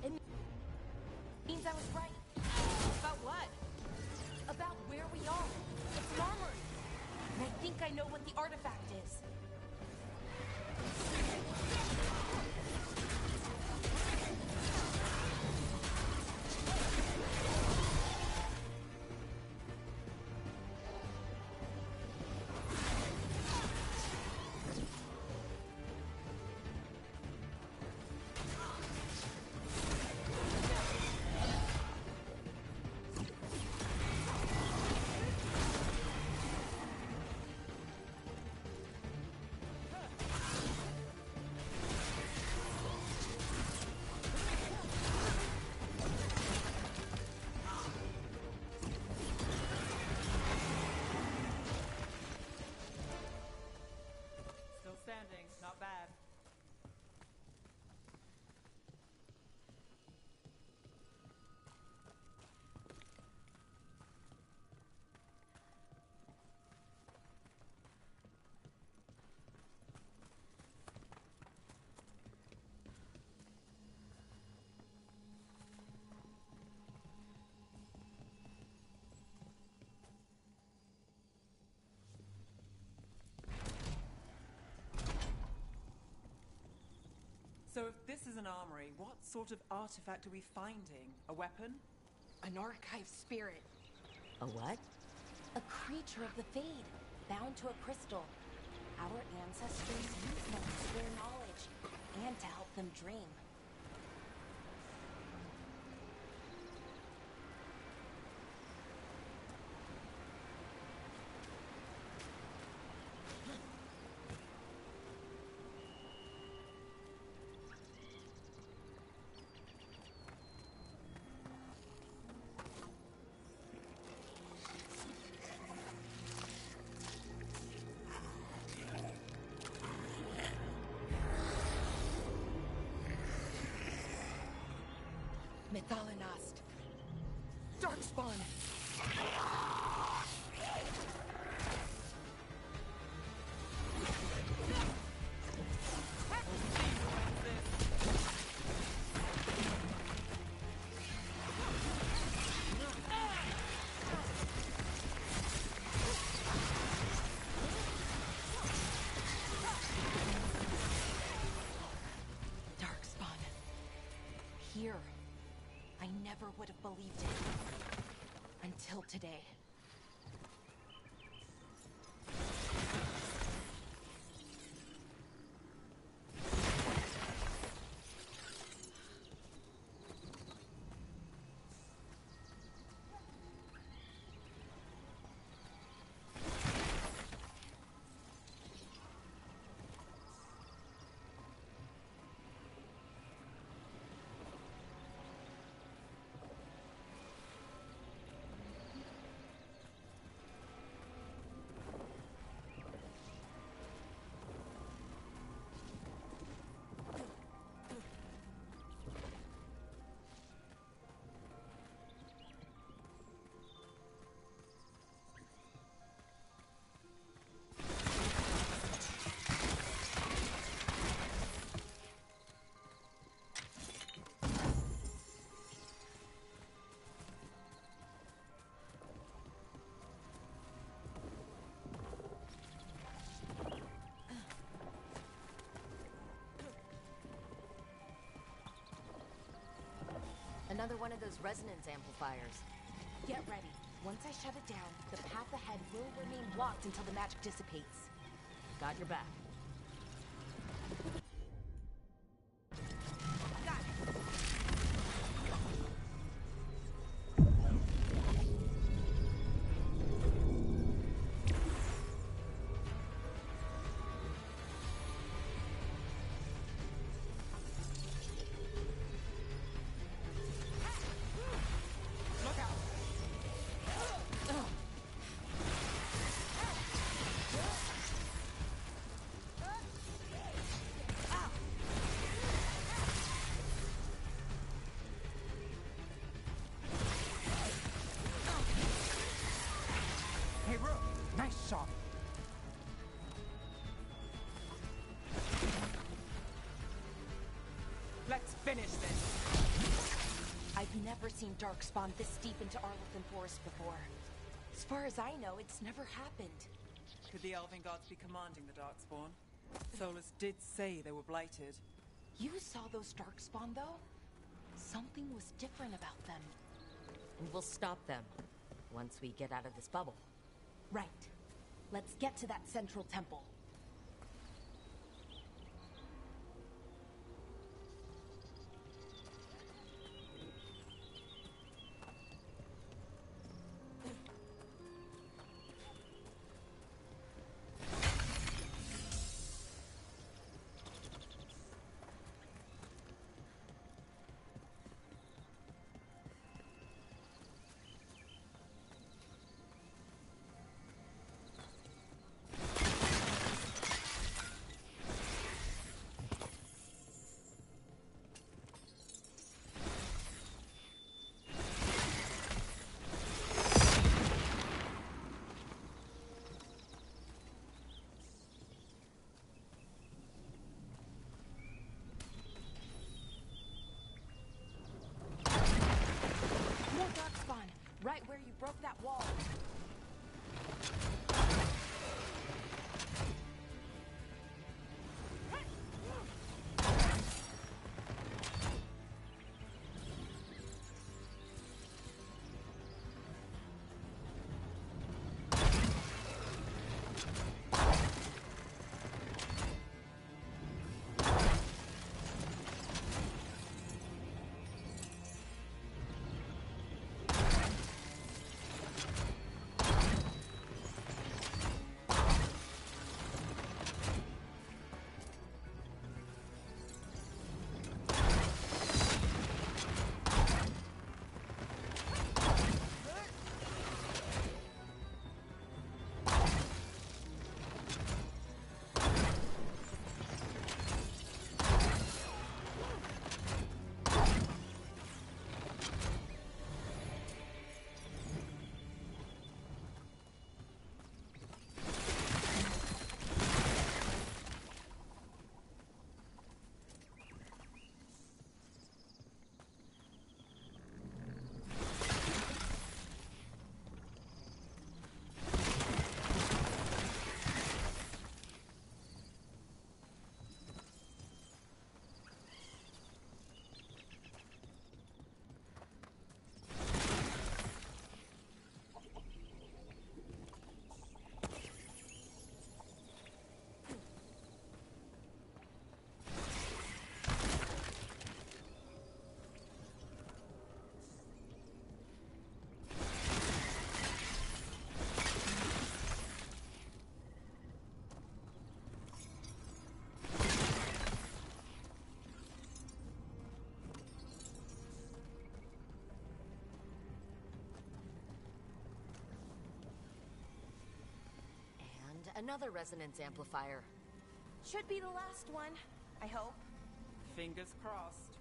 It means I was right. About what? About where we are. It's an armory. And I think I know what the artifact is. this is an armory, what sort of artifact are we finding? A weapon? An archive spirit. A what? A creature of the Fade, bound to a crystal. Our ancestors used them to share knowledge and to help them dream. Mythalinast. Darkspawn. Darkspawn. Here. I never would have believed it. Until today. Another one of those resonance amplifiers. Get ready. Once I shut it down, the path ahead will remain blocked until the magic dissipates. Got your back. Hey, Rook! Nice shot! Let's finish this! I've never seen Darkspawn this deep into Arlothan Forest before. As far as I know, it's never happened. Could the Elven gods be commanding the Darkspawn? Solus did say they were blighted. You saw those Darkspawn, though? Something was different about them. And we'll stop them once we get out of this bubble. Right. Let's get to that central temple. another resonance amplifier. Should be the last one, I hope. Fingers crossed.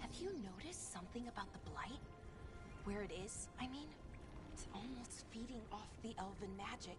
Have you noticed something about the Blight? Where it is, I mean? It's almost feeding off the elven magic.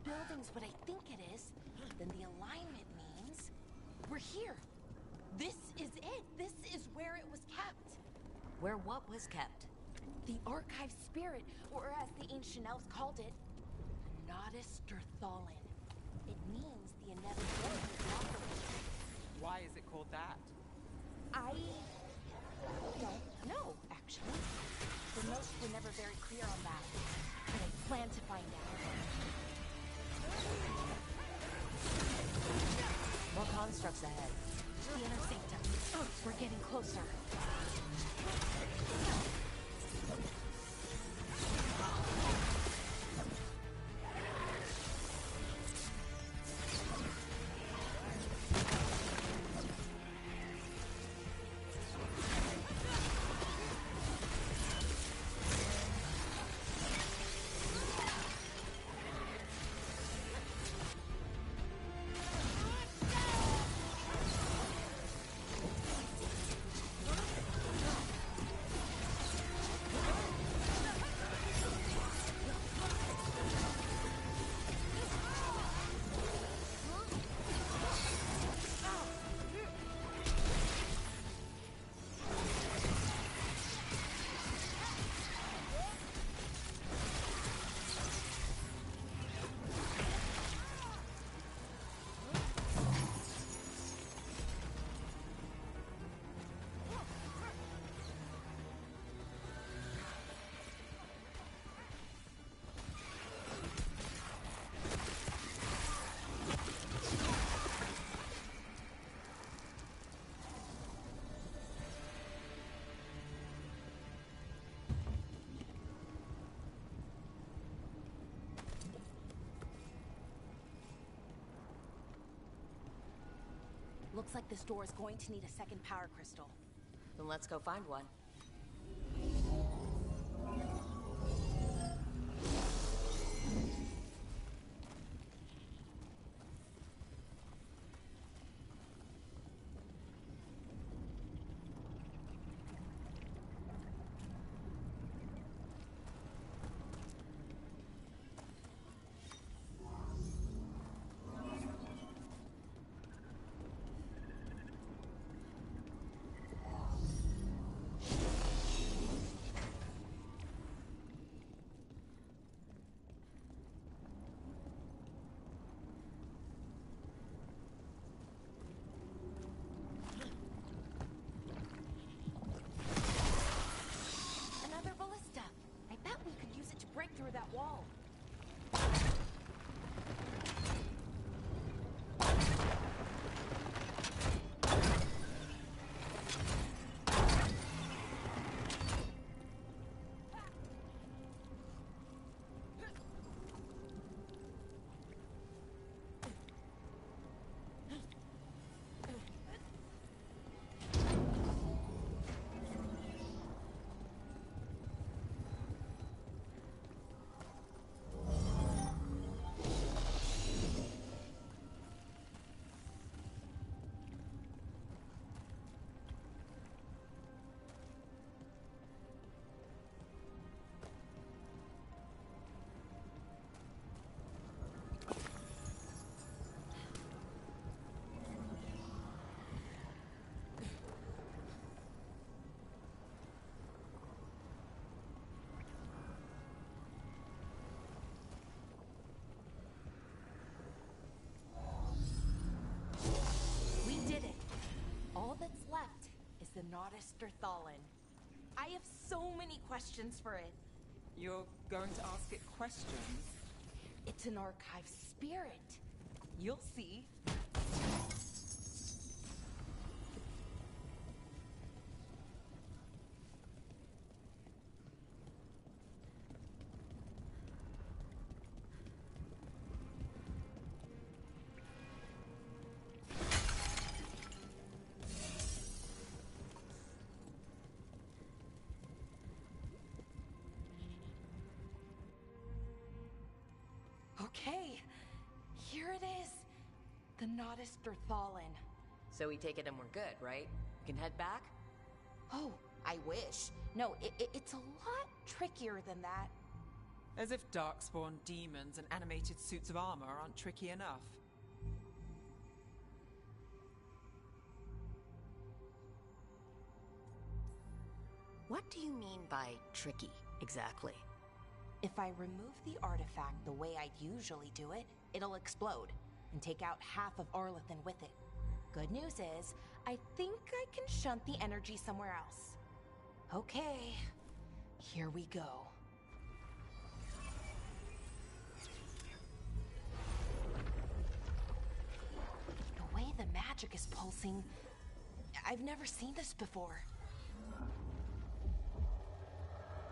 Building's what I think it is, then the alignment means we're here. This is it. This is where it was kept. Where what was kept? The Archive Spirit, or as the ancient elves called it, Nodus Derthalin. It means the inevitability of operation. Why is it called that? I don't know, actually. The notes were never very clear on that, but I plan to find out. More constructs ahead. The inner sanctum. Oh, we're getting closer. Looks like this door is going to need a second power crystal. Then let's go find one. Another ballista. I bet we could use it to break through that wall. We did it. All that's left is the Nodus Derthalin. I have so many questions for it. You're going to ask it questions? It's an archive spirit. You'll see. Okay, here it is. The Nodus Derthalin. So we take it and we're good, right? We can head back? Oh, I wish. No, it's a lot trickier than that. As if Darkspawn demons and animated suits of armor aren't tricky enough. What do you mean by tricky, exactly? If I remove the artifact the way I'd usually do it, it'll explode and take out half of Arlathan with it. Good news is, I think I can shunt the energy somewhere else. Okay, here we go. The way the magic is pulsing, I've never seen this before.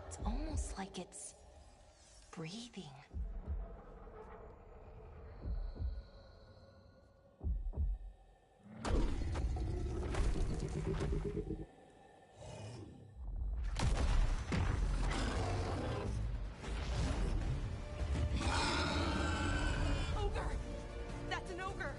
It's almost like it's breathing. Ogre! That's an ogre!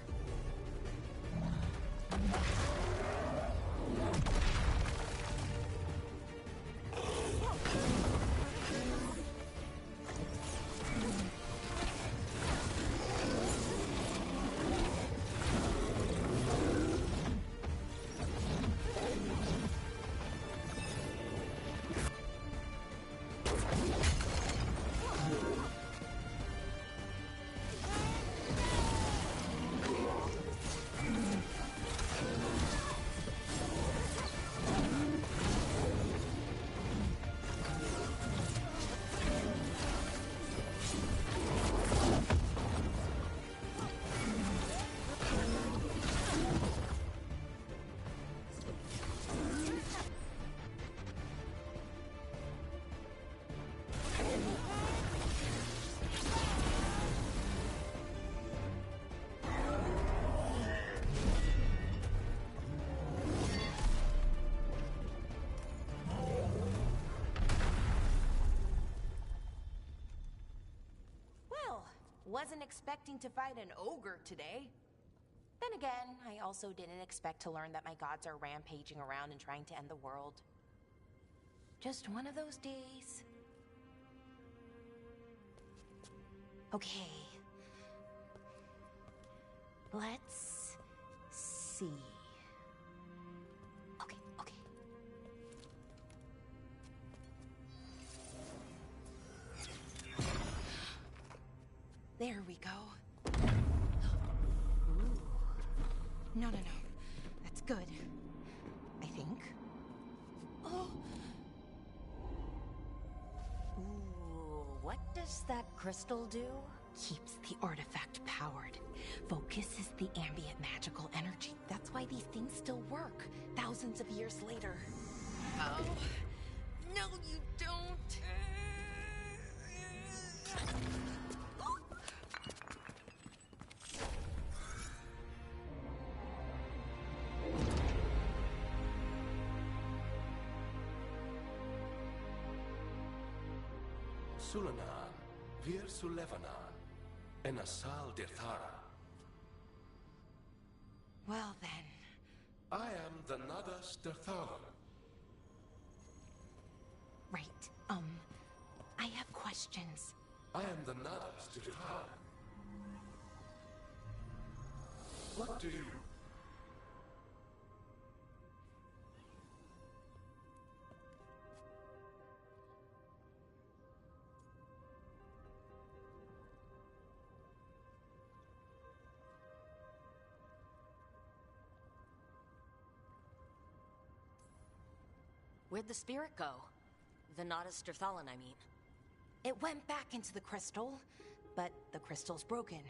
wasn't expecting to fight an ogre today. Then again, I also didn't expect to learn that my gods are rampaging around and trying to end the world. Just one of those days. Okay. Let's see. Okay. There we go. Ooh. No. That's good. I think. Oh. Ooh, what does that crystal do? Keeps the artifact powered. Focuses the ambient magical energy. That's why these things still work, thousands of years later. Oh. No, you don't. Sulanan, Vir Sulevanan, and Asal Dirthara. Well then. I am the Nadas Dirthalan. Right. I have questions. I am the Nadas Dirthalan. What do you... Where'd the spirit go? The Nadas Dirthalan, I mean. It went back into the crystal, but the crystal's broken.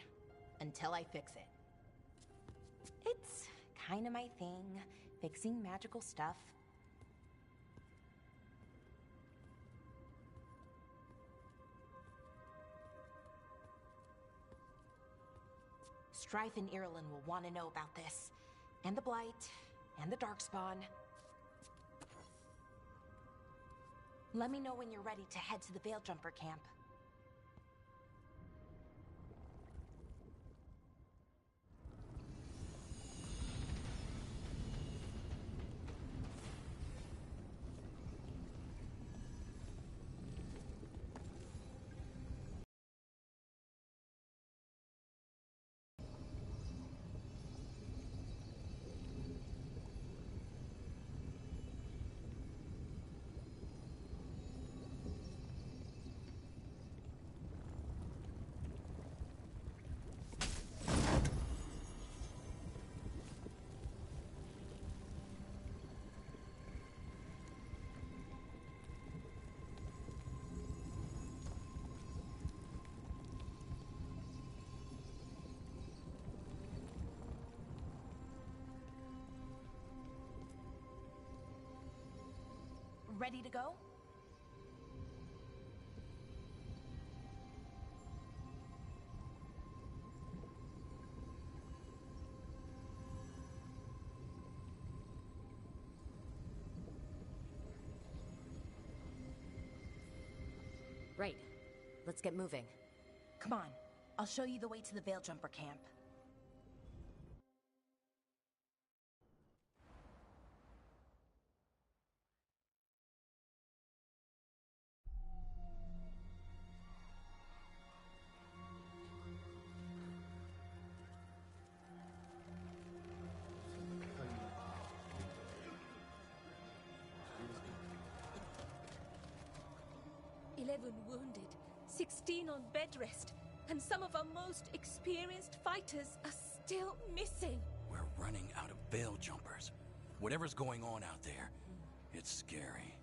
Until I fix it. It's kinda my thing, fixing magical stuff. Strife and Irulan will want to know about this. And the Blight, and the Darkspawn. Let me know when you're ready to head to the Veil Jumper camp. Ready to go? Right. Let's get moving. Come on. I'll show you the way to the Veil Jumper camp. Wounded, 16 on bed rest, and some of our most experienced fighters are still missing. We're running out of Veil Jumpers. Whatever's going on out there, it's scary.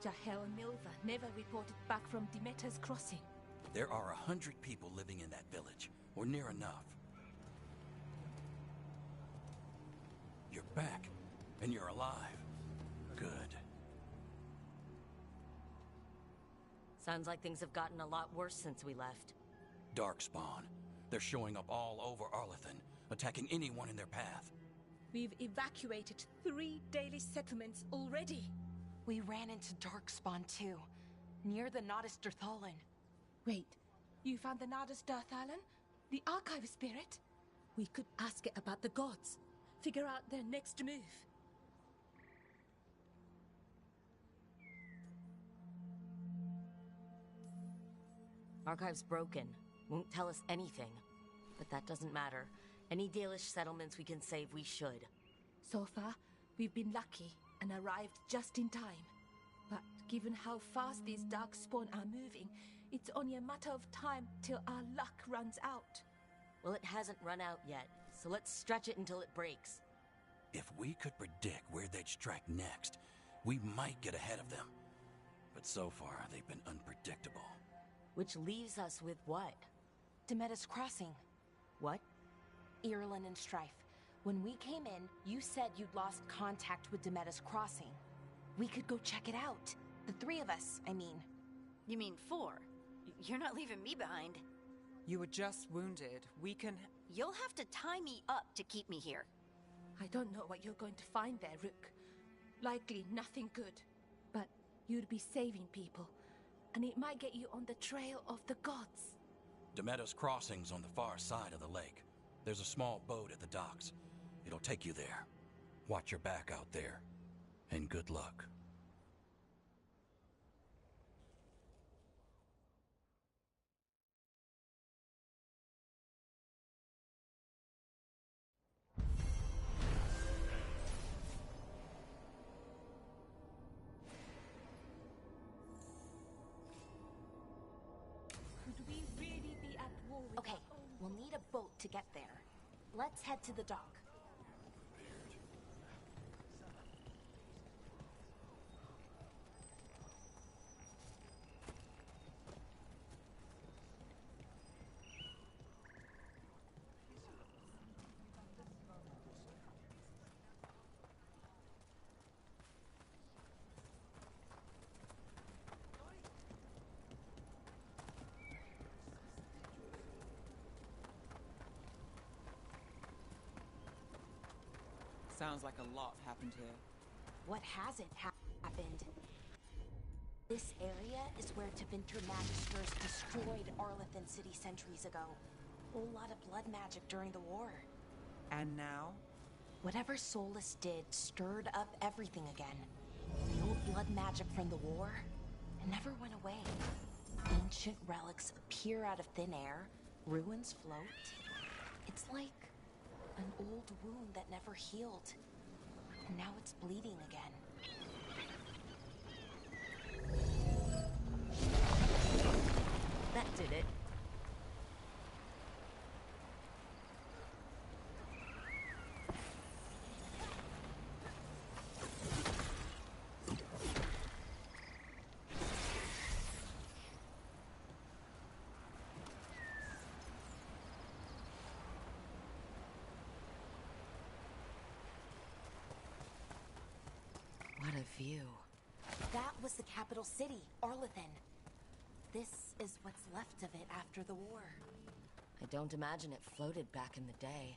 Jahel and Milva never reported back from Demeter's crossing. There are 100 people living in that village, or near enough. You're back. And you're alive. Good. Sounds like things have gotten a lot worse since we left. Darkspawn. They're showing up all over Arlathan, attacking anyone in their path. We've evacuated 3 daily settlements already. We ran into Darkspawn too, near the Nodus Dirthalin. Wait, you found the Nodus Dirthalin? The Archive Spirit? We could ask it about the gods. Figure out their next move. Archive's broken. Won't tell us anything. But that doesn't matter. Any Dalish settlements we can save, we should. So far, we've been lucky and arrived just in time. But given how fast these Darkspawn are moving, it's only a matter of time till our luck runs out. Well, it hasn't run out yet, so let's stretch it until it breaks. If we could predict where they'd strike next, we might get ahead of them. But so far, they've been unpredictable. Which leaves us with what? Demetus Crossing. What? Irulan and Strife. When we came in, you said you'd lost contact with Demetus Crossing. We could go check it out. The 3 of us, I mean. You mean 4? You're not leaving me behind. You were just wounded. We can... You'll have to tie me up to keep me here. I don't know what you're going to find there, Rook. Likely nothing good. But you'd be saving people. And it might get you on the trail of the gods. Demetus Crossing's on the far side of the lake. There's a small boat at the docks. It'll take you there. Watch your back out there. And good luck. Could we really be at war with Okay, we'll need a boat to get there. Let's head to the dock. Sounds like a lot happened here. What hasn't happened? This area is where Tevinter Magisters destroyed Arlathan City centuries ago. Whole lot of blood magic during the war. And now? Whatever Solus did stirred up everything again. The old blood magic from the war, it never went away. Ancient relics appear out of thin air, ruins float. It's like an old wound that never healed. And now it's bleeding again. That did it. What a view. That was the capital city, Arlathan. This is what's left of it after the war. I don't imagine it floated back in the day.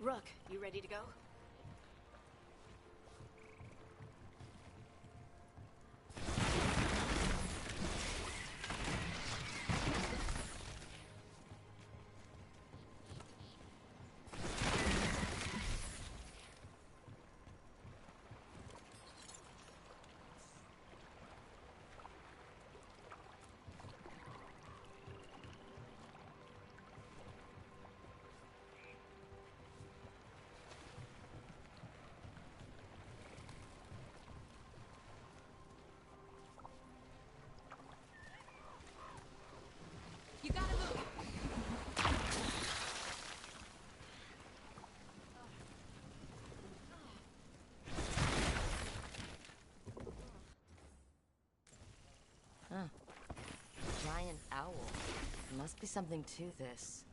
Rook, you ready to go? You gotta move. Huh. Giant owl. Must be something to this.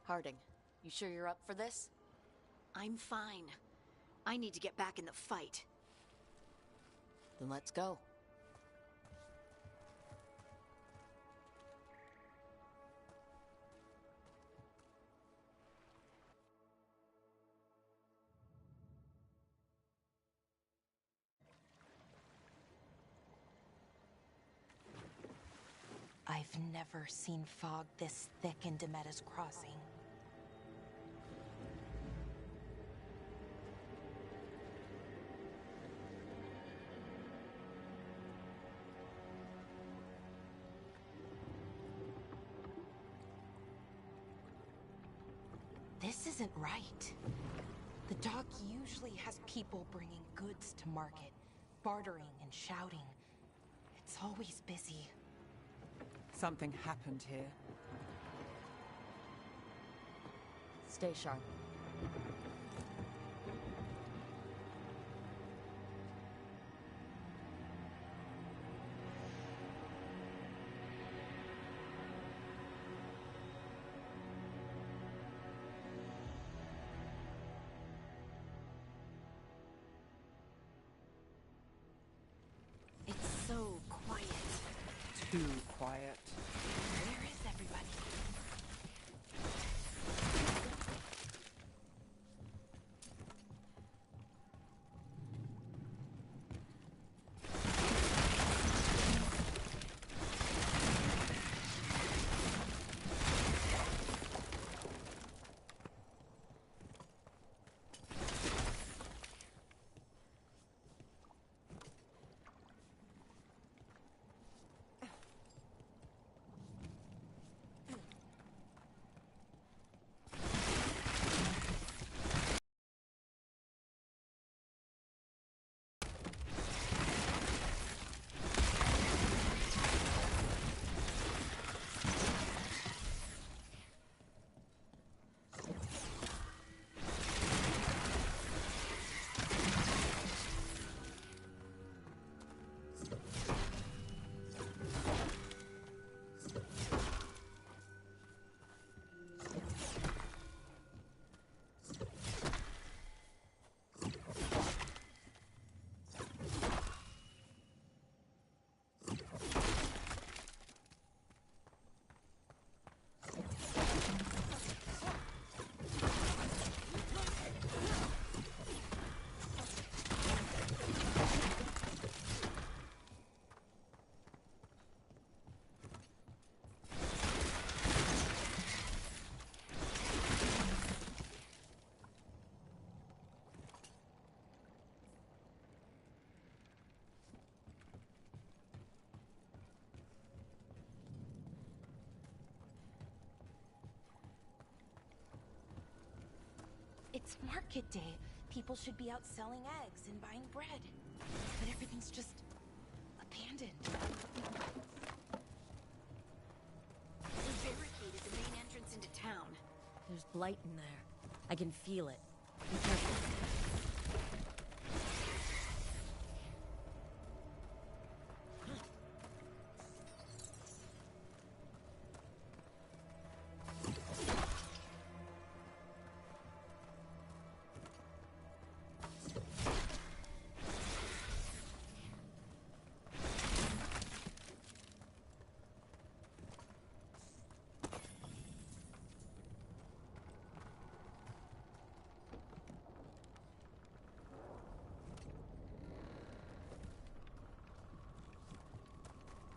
Harding, you sure you're up for this? I'm fine. I need to get back in the fight. Then let's go. I've never seen fog this thick in Demetta's Crossing. This isn't right. The dock usually has people bringing goods to market, bartering and shouting. It's always busy. Something happened here. Stay sharp. It's so quiet. Too quiet. Where is everybody? It's market day. People should be out selling eggs and buying bread. But everything's just abandoned. They barricaded the main entrance into town. There's blight in there. I can feel it. Be careful.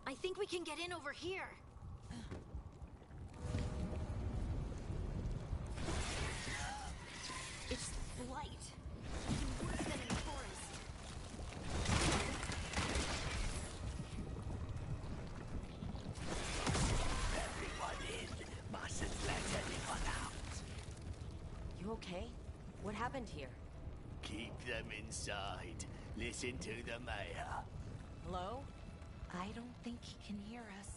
I think we can get in over here. It's blight. Even worse than in the forest. Everyone in. Mustn't let anyone out. You okay? What happened here? Keep them inside. Listen to the mayor. Hello? I don't think he can hear us.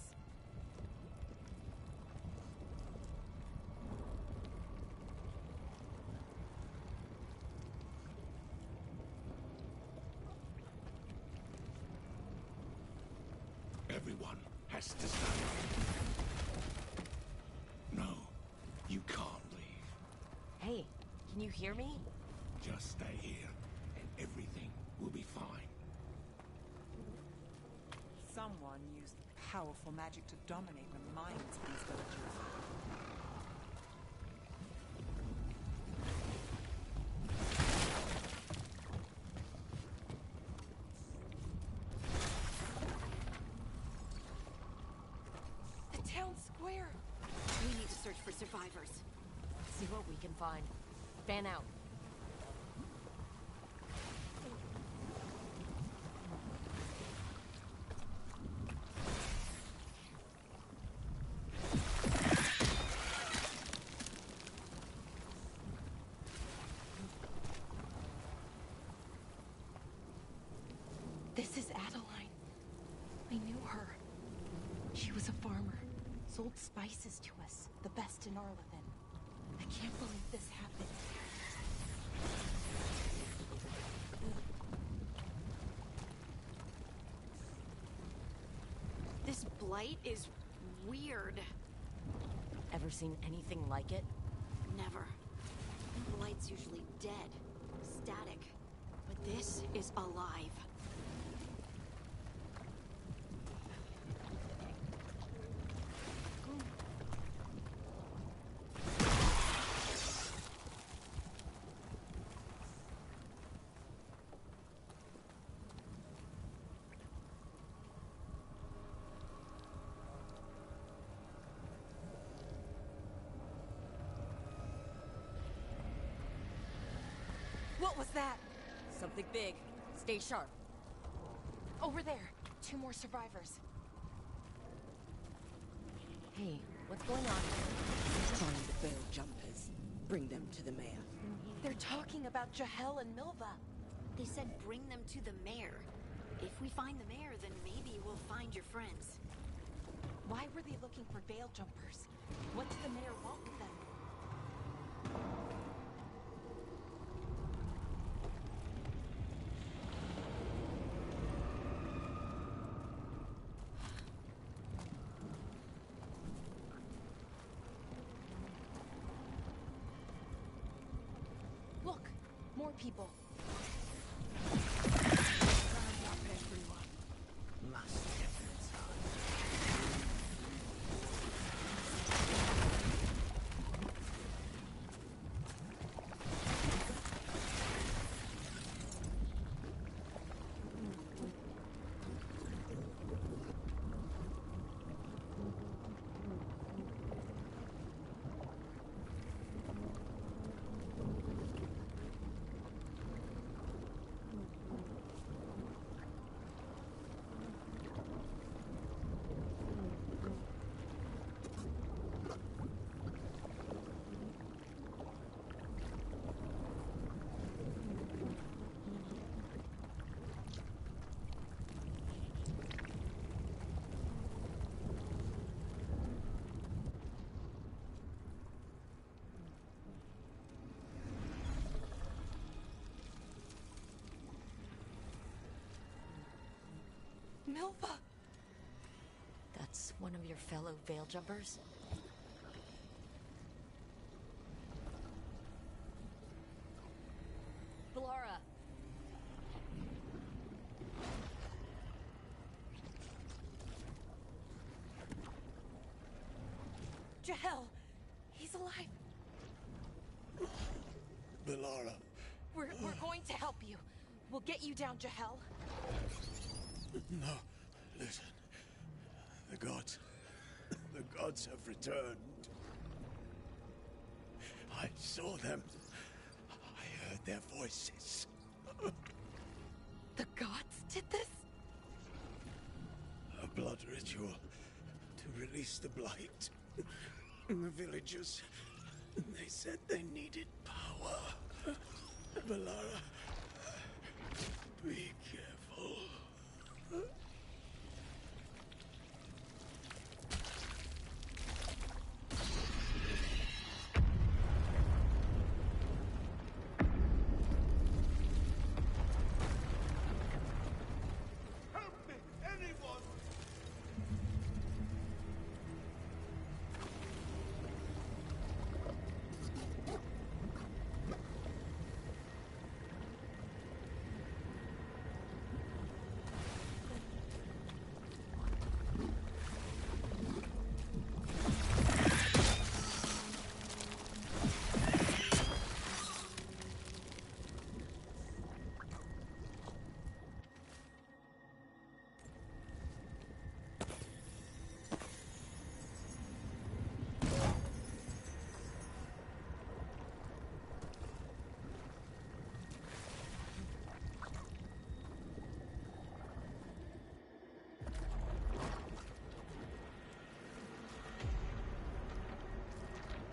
Everyone has to stand up. No, you can't leave. Hey, can you hear me? Just stay here, and everything will be fine. Someone used powerful magic to dominate the minds of these villagers. The town square! We need to search for survivors. See what we can find. Fan out. This is Adeline. I knew her. She was a farmer. Sold spices to us, the best in Arlathan. I can't believe this happened. This blight is weird. Ever seen anything like it? Never. Blight's usually dead, static. But this is alive. What was that? Something big. Stay sharp. Over there. 2 more survivors. Hey, what's going on? Find the Veil Jumpers. Bring them to the mayor. They're talking about Jahel and Milva. They said bring them to the mayor. If we find the mayor, then maybe we'll find your friends. Why were they looking for Veil Jumpers? What did the mayor want with them? Look! More people. Must get inside. Milva! That's one of your fellow Veil Jumpers? B'Elara! Jahel! He's alive! B'Elara. We're going to help you. We'll get you down, Jahel. No, listen. The gods have returned. I saw them. I heard their voices. The gods did this? A blood ritual to release the blight. The villagers, they said they needed power. B'Elara, be careful. Help me! Anyone!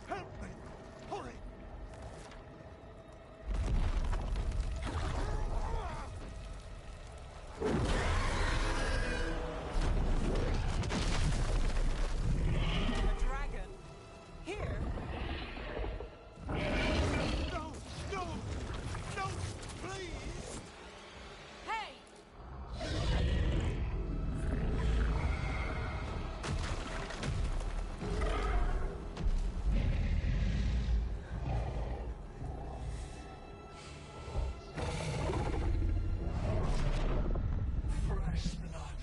Help me! Hurry! A dragon? Here? No! No! No! Please! Hey! Fresh blood,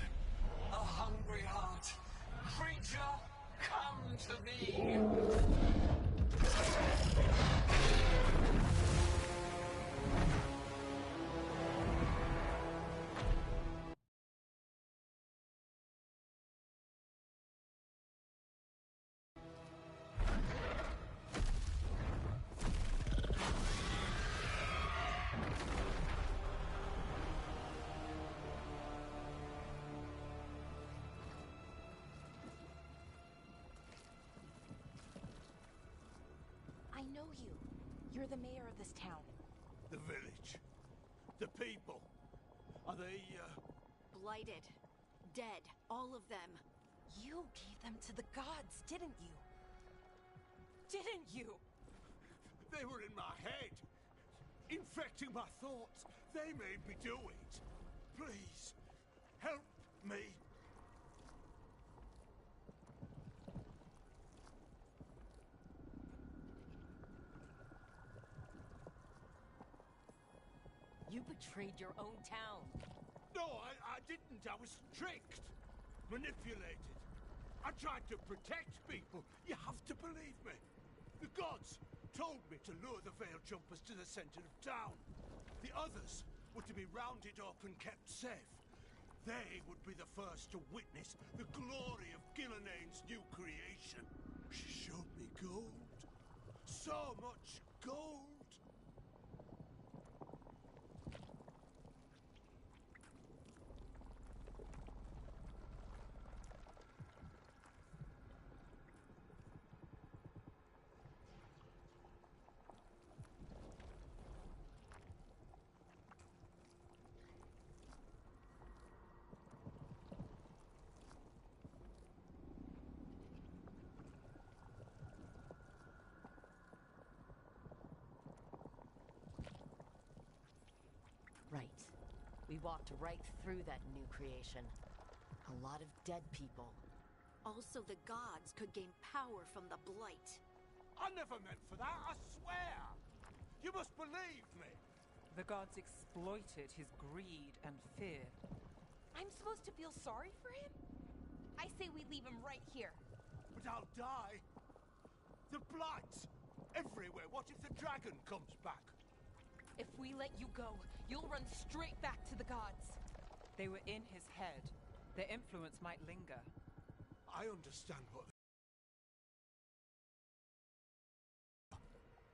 a hungry heart. Creature, come to me. I know you. You're the mayor of this town. The village. The people. Are they, Blighted. Dead. All of them. You gave them to the gods, didn't you? Didn't you? They were in my head. Infecting my thoughts. They made me do it. Please, help me. You betrayed your own town. No, I didn't. I was tricked. Manipulated. I tried to protect people. You have to believe me. The gods told me to lure the Veil Jumpers to the center of town. The others were to be rounded up and kept safe. They would be the first to witness the glory of Gilneain's new creation. She showed me gold. So much gold. Right. We walked right through that new creation. A lot of dead people. Also, the gods could gain power from the Blight. I never meant for that, I swear! You must believe me! The gods exploited his greed and fear. I'm supposed to feel sorry for him? I say we leave him right here. But I'll die. The Blight! Everywhere. What if the dragon comes back? If we let you go, you'll run straight back to the gods. They were in his head. Their influence might linger. I understand what...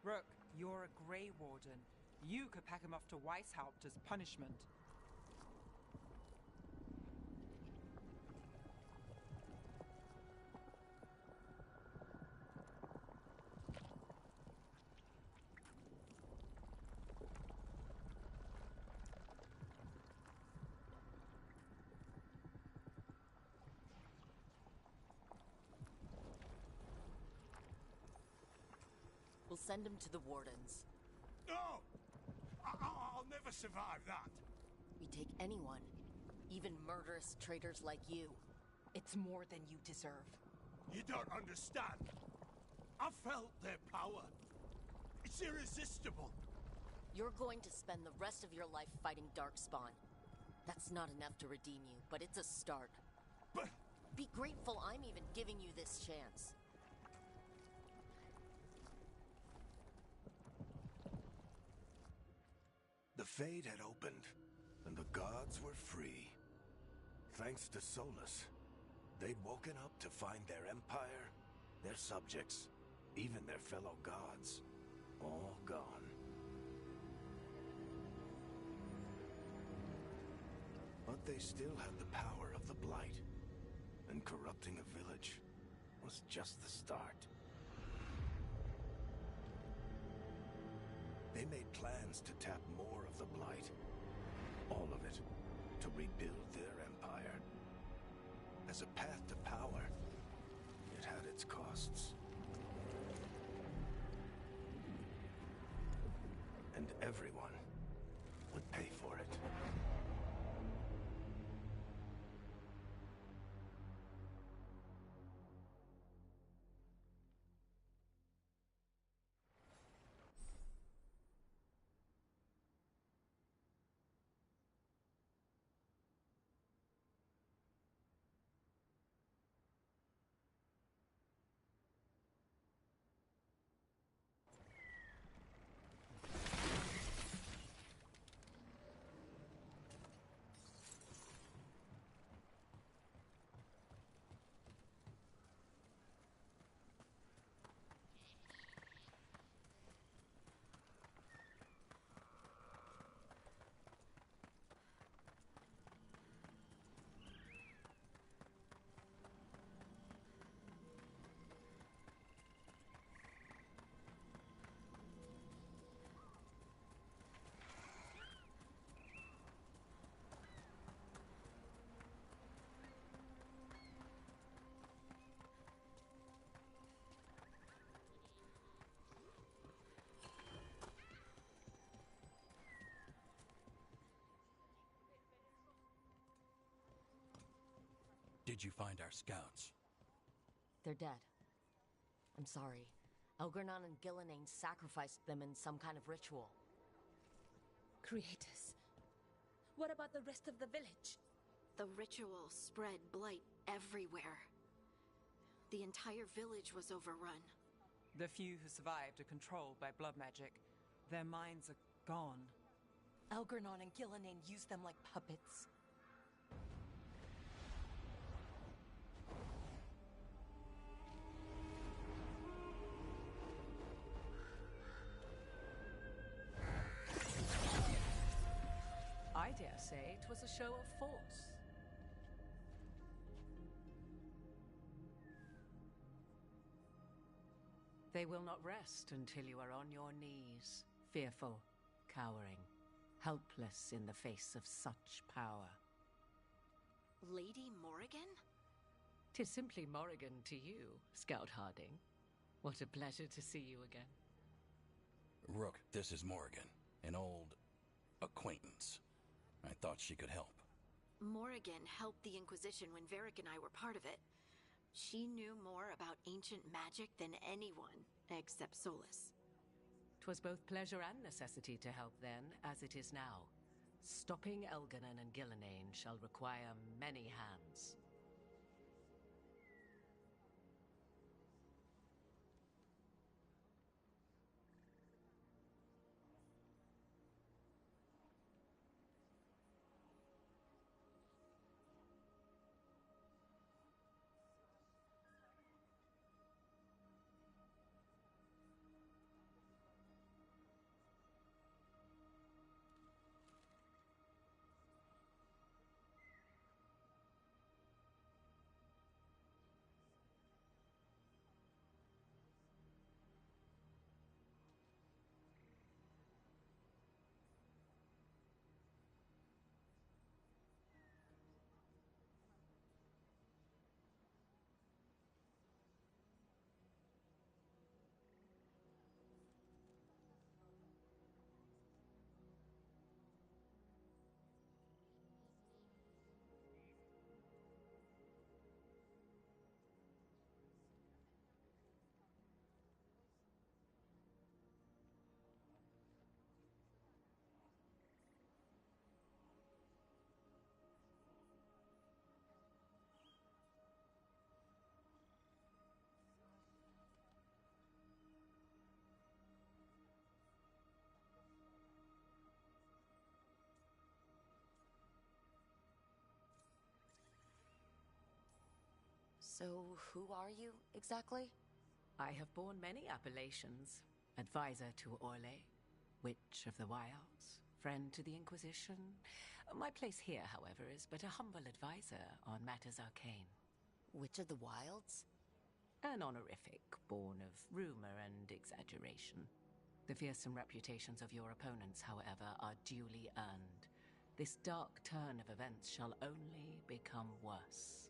Rook, you're a Grey Warden. You could pack him off to Weishaupt as punishment. We'll send him to the Wardens. No! I'll never survive that. We take anyone, even murderous traitors like you. It's more than you deserve. You don't understand. I felt their power. It's irresistible. You're going to spend the rest of your life fighting Darkspawn. That's not enough to redeem you, but it's a start. But... Be grateful I'm even giving you this chance. The Fade had opened, and the gods were free. Thanks to Solus, they'd woken up to find their empire, their subjects, even their fellow gods, all gone. But they still had the power of the Blight, and corrupting a village was just the start. They made plans to tap more of the Blight. All of it. To rebuild their empire. As a path to power, it had its costs. And everyone would pay for it. Did you find our scouts? They're dead. I'm sorry. Elgernon and Gillenane sacrificed them in some kind of ritual. Creators. What about the rest of the village? The ritual spread blight everywhere. The entire village was overrun. The few who survived are controlled by blood magic. Their minds are gone. Elgernon and Gillenane used them like puppets. I dare say it was a show of force. They will not rest until you are on your knees, fearful, cowering, helpless in the face of such power. Lady Morrigan? 'Tis simply Morrigan to you, Scout Harding. What a pleasure to see you again. Rook, this is Morrigan, an old acquaintance. I thought she could help. Morrigan helped the Inquisition when Varric and I were part of it. She knew more about ancient magic than anyone, except Solus. 'Twas both pleasure and necessity to help then, as it is now. Stopping Elganon and Gillenane shall require many hands. So, who are you, exactly? I have borne many appellations. Advisor to Orlais, Witch of the Wilds, friend to the Inquisition. My place here, however, is but a humble advisor on matters arcane. Witch of the Wilds? An honorific born of rumor and exaggeration. The fearsome reputations of your opponents, however, are duly earned. This dark turn of events shall only become worse.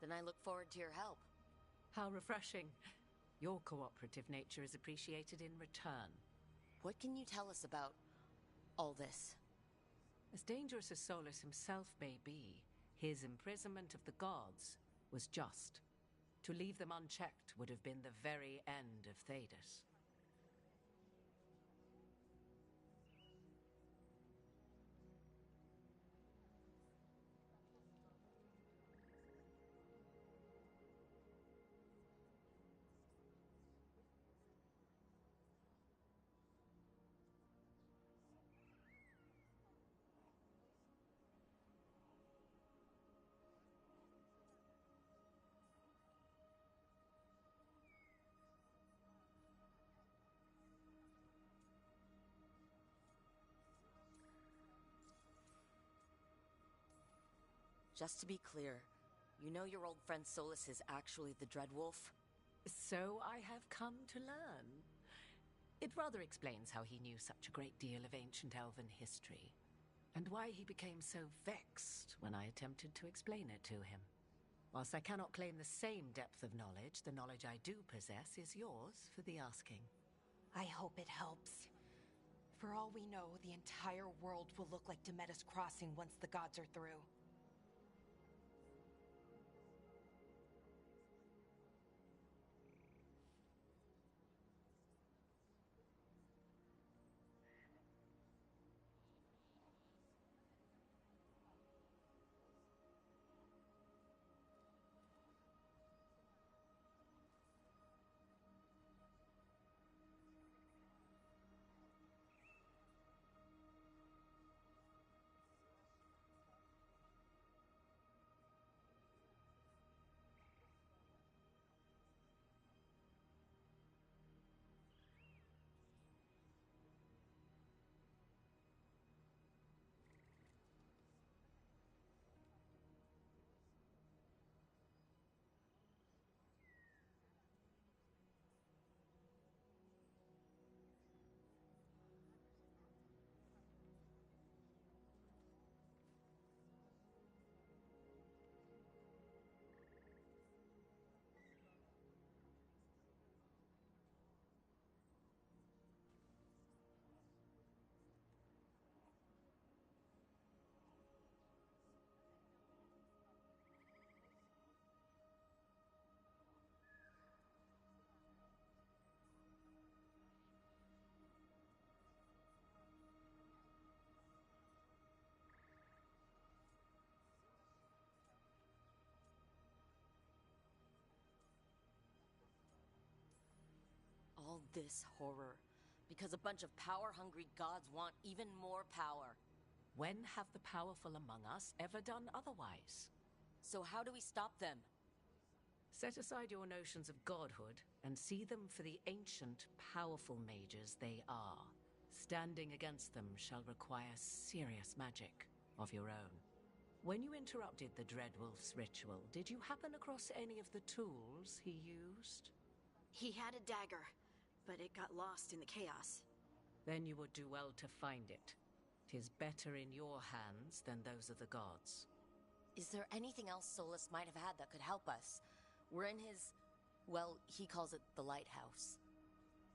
Then I look forward to your help. How refreshing. Your cooperative nature is appreciated in return. What can you tell us about all this? As dangerous as Solus himself may be, his imprisonment of the gods was just. To leave them unchecked would have been the very end of Thedas. Just to be clear, you know your old friend Solus is actually the Dreadwolf? So I have come to learn. It rather explains how he knew such a great deal of ancient elven history, and why he became so vexed when I attempted to explain it to him. Whilst I cannot claim the same depth of knowledge, the knowledge I do possess is yours for the asking. I hope it helps. For all we know, the entire world will look like Demetus Crossing once the gods are through. All this horror because a bunch of power-hungry gods want even more power. When have the powerful among us ever done otherwise? So how do we stop them? Set aside your notions of godhood and see them for the ancient, powerful mages they are. Standing against them shall require serious magic of your own. When you interrupted the Dreadwolf's ritual, did you happen across any of the tools he used? He had a dagger, but it got lost in the chaos. Then you would do well to find it. 'Tis better in your hands than those of the gods. Is there anything else Solus might have had that could help us? We're in his... well, he calls it the lighthouse.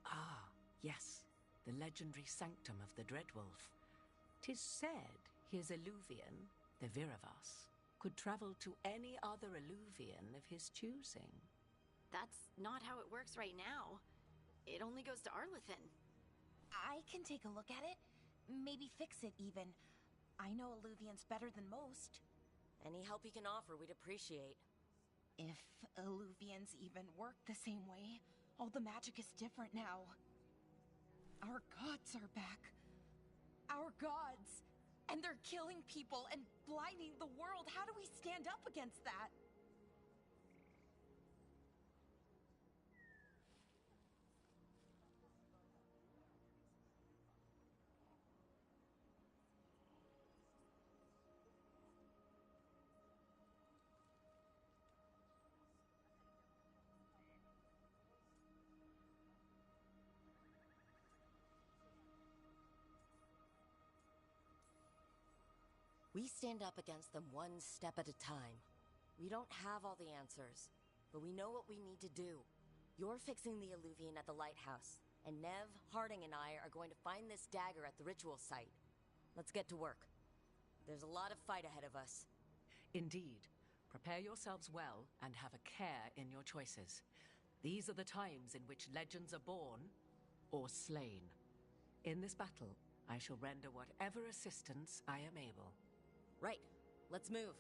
Ah, yes. The legendary sanctum of the Dreadwolf. 'Tis said his Eluvian, the Viravas, could travel to any other Eluvian of his choosing. That's not how it works right now. It only goes to Arlathan. I can take a look at it. Maybe fix it, even. I know Eluvians better than most. Any help you can offer, we'd appreciate. If Eluvians even work the same way, all the magic is different now. Our gods are back. Our gods! And they're killing people and blinding the world. How do we stand up against that? We stand up against them one step at a time. We don't have all the answers, but we know what we need to do. You're fixing the Eluvian at the lighthouse, and Nev, Harding, and I are going to find this dagger at the ritual site. Let's get to work. There's a lot of fight ahead of us. Indeed. Prepare yourselves well and have a care in your choices. These are the times in which legends are born or slain. In this battle, I shall render whatever assistance I am able. Right. Let's move.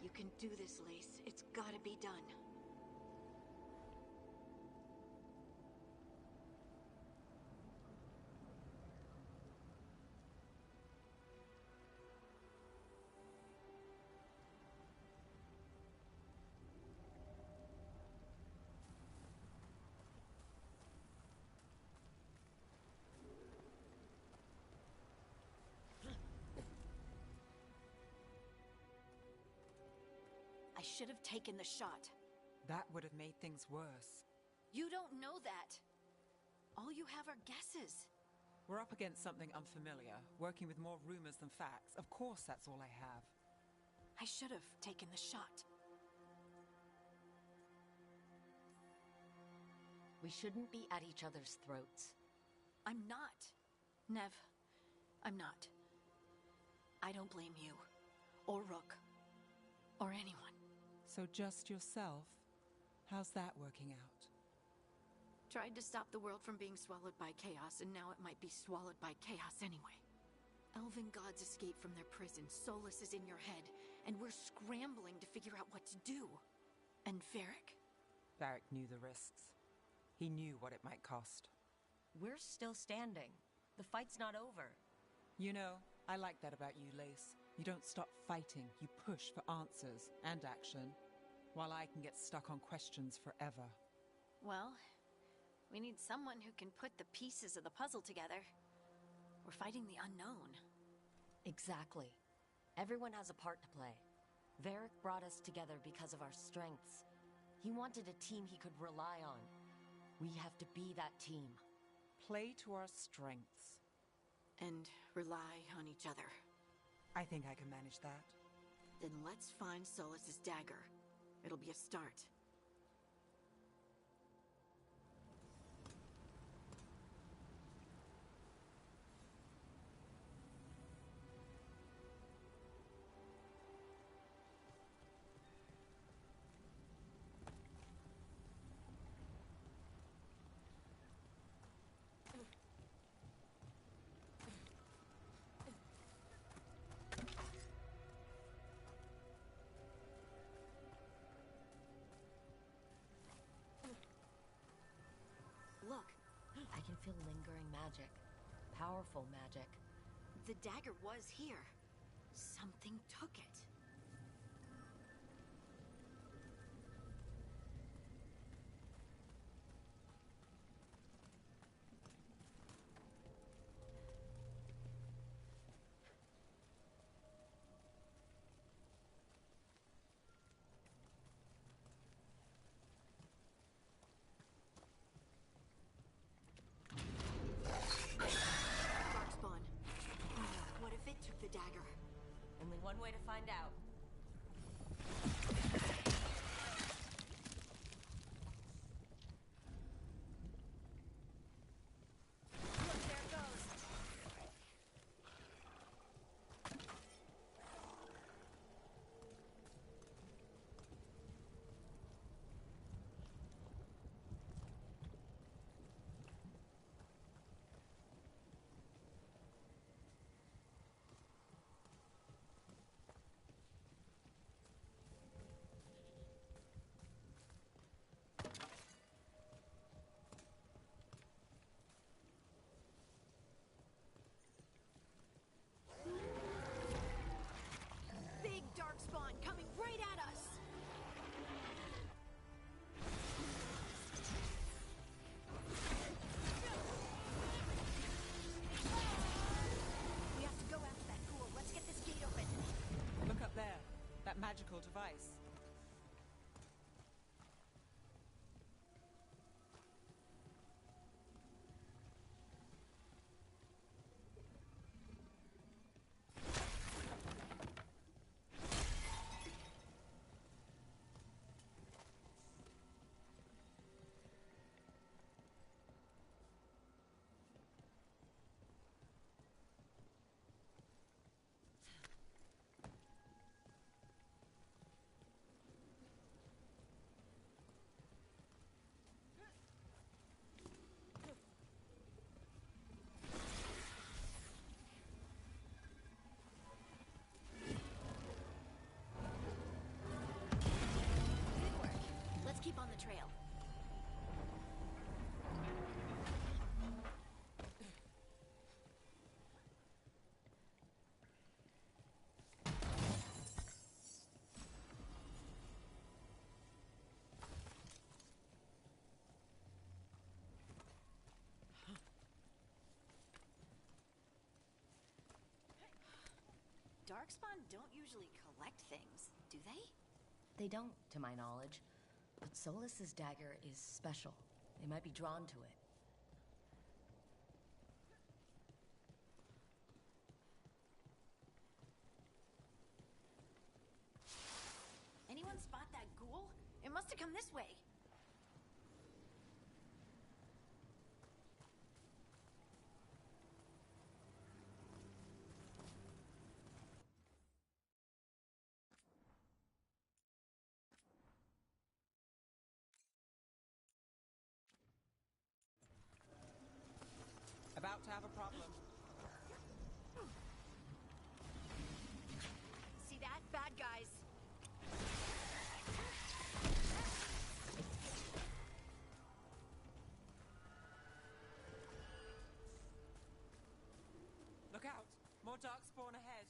You can do this, Lace. It's gotta be done. I should have taken the shot. That would have made things worse. You don't know that. All you have are guesses. We're up against something unfamiliar, working with more rumors than facts. Of course that's all I have. I should have taken the shot. We shouldn't be at each other's throats. I'm not. Nev, I'm not. I don't blame you, or Rook, or anyone. So just yourself? How's that working out? Tried to stop the world from being swallowed by chaos, and now it might be swallowed by chaos anyway. Elven gods escaped from their prison, Solus is in your head, and we're scrambling to figure out what to do. And Varric? Varric knew the risks. He knew what it might cost. We're still standing. The fight's not over. You know, I like that about you, Lace. You don't stop fighting, you push for answers and action, while I can get stuck on questions forever. Well, we need someone who can put the pieces of the puzzle together. We're fighting the unknown. Exactly. Everyone has a part to play. Varric brought us together because of our strengths. He wanted a team he could rely on. We have to be that team. Play to our strengths. And rely on each other. I think I can manage that. Then let's find Solas's dagger. It'll be a start. Look, I can feel lingering magic. Powerful magic. the dagger was here. Something took it. Darkspawn. What if it took the dagger? Only one way to find out. Look, there it goes. Big Darkspawn coming right at us! We have to go after that ghoul. Let's get this gate open. Look up there. That magical device. Good work. Let's keep on the trail. Darkspawn don't usually collect things, do they? They don't, to my knowledge. But Solas's dagger is special. They might be drawn to it. Anyone spot that ghoul? It must have come this way. About to have a problem. See that? Bad guys. Look out! More Darkspawn ahead.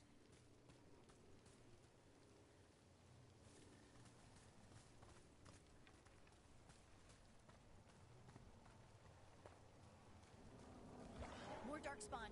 More Darkspawn.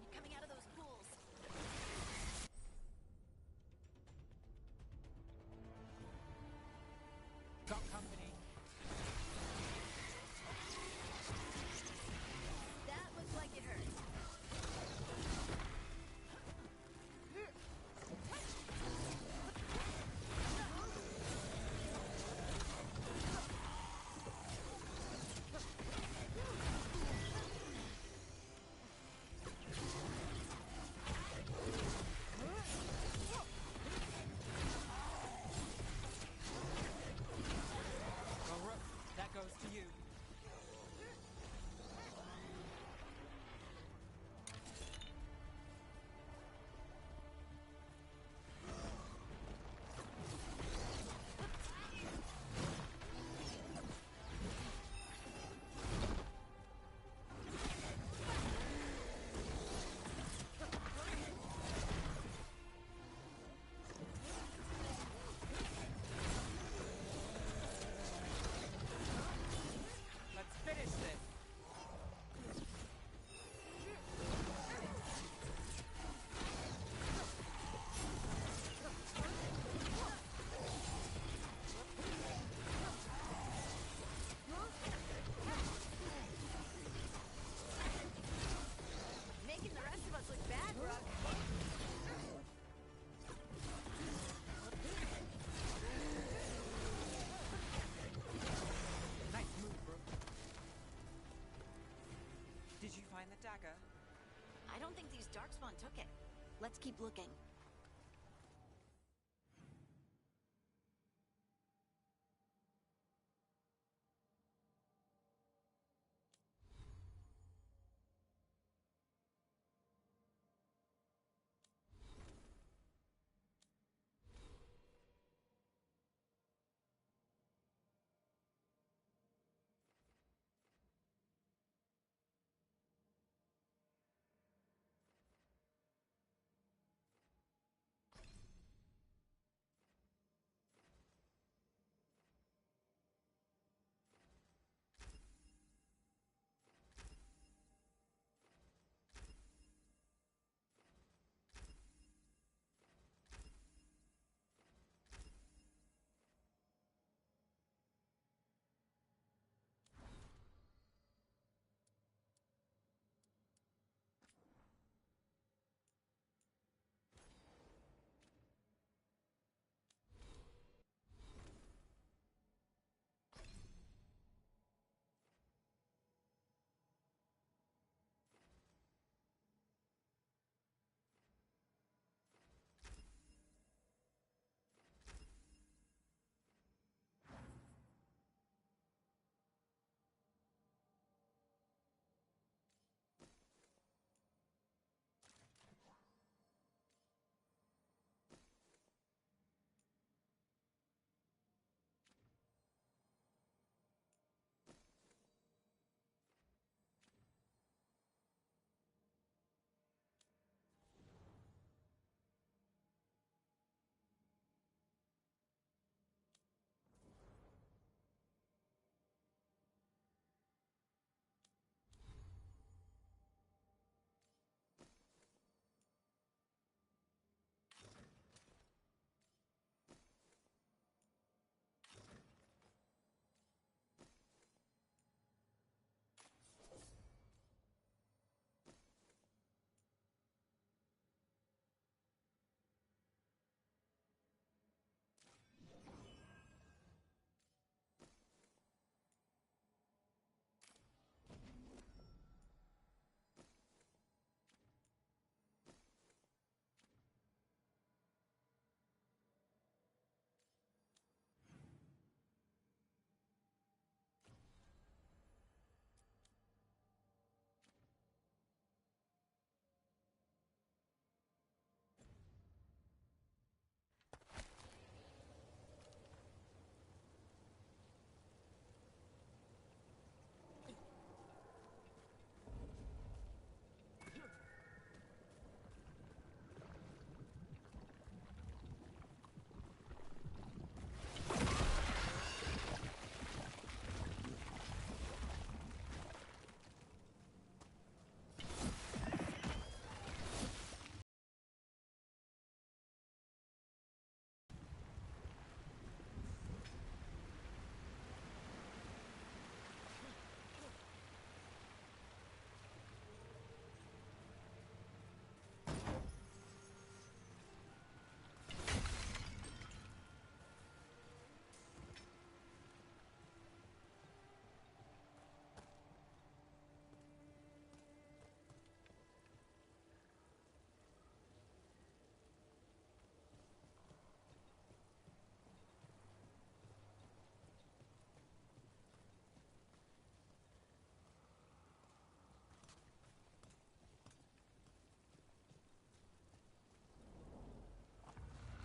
guess Darkspawn took it. Let's keep looking.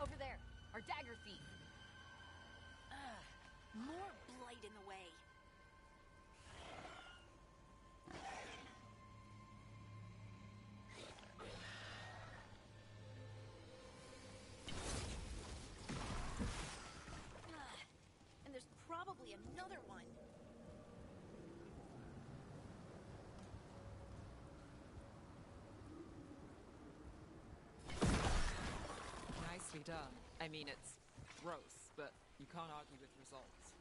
Over there, our dagger thief. More blight in the way. And there's probably another one. Nicely done. I mean, it's gross, but you can't argue with results.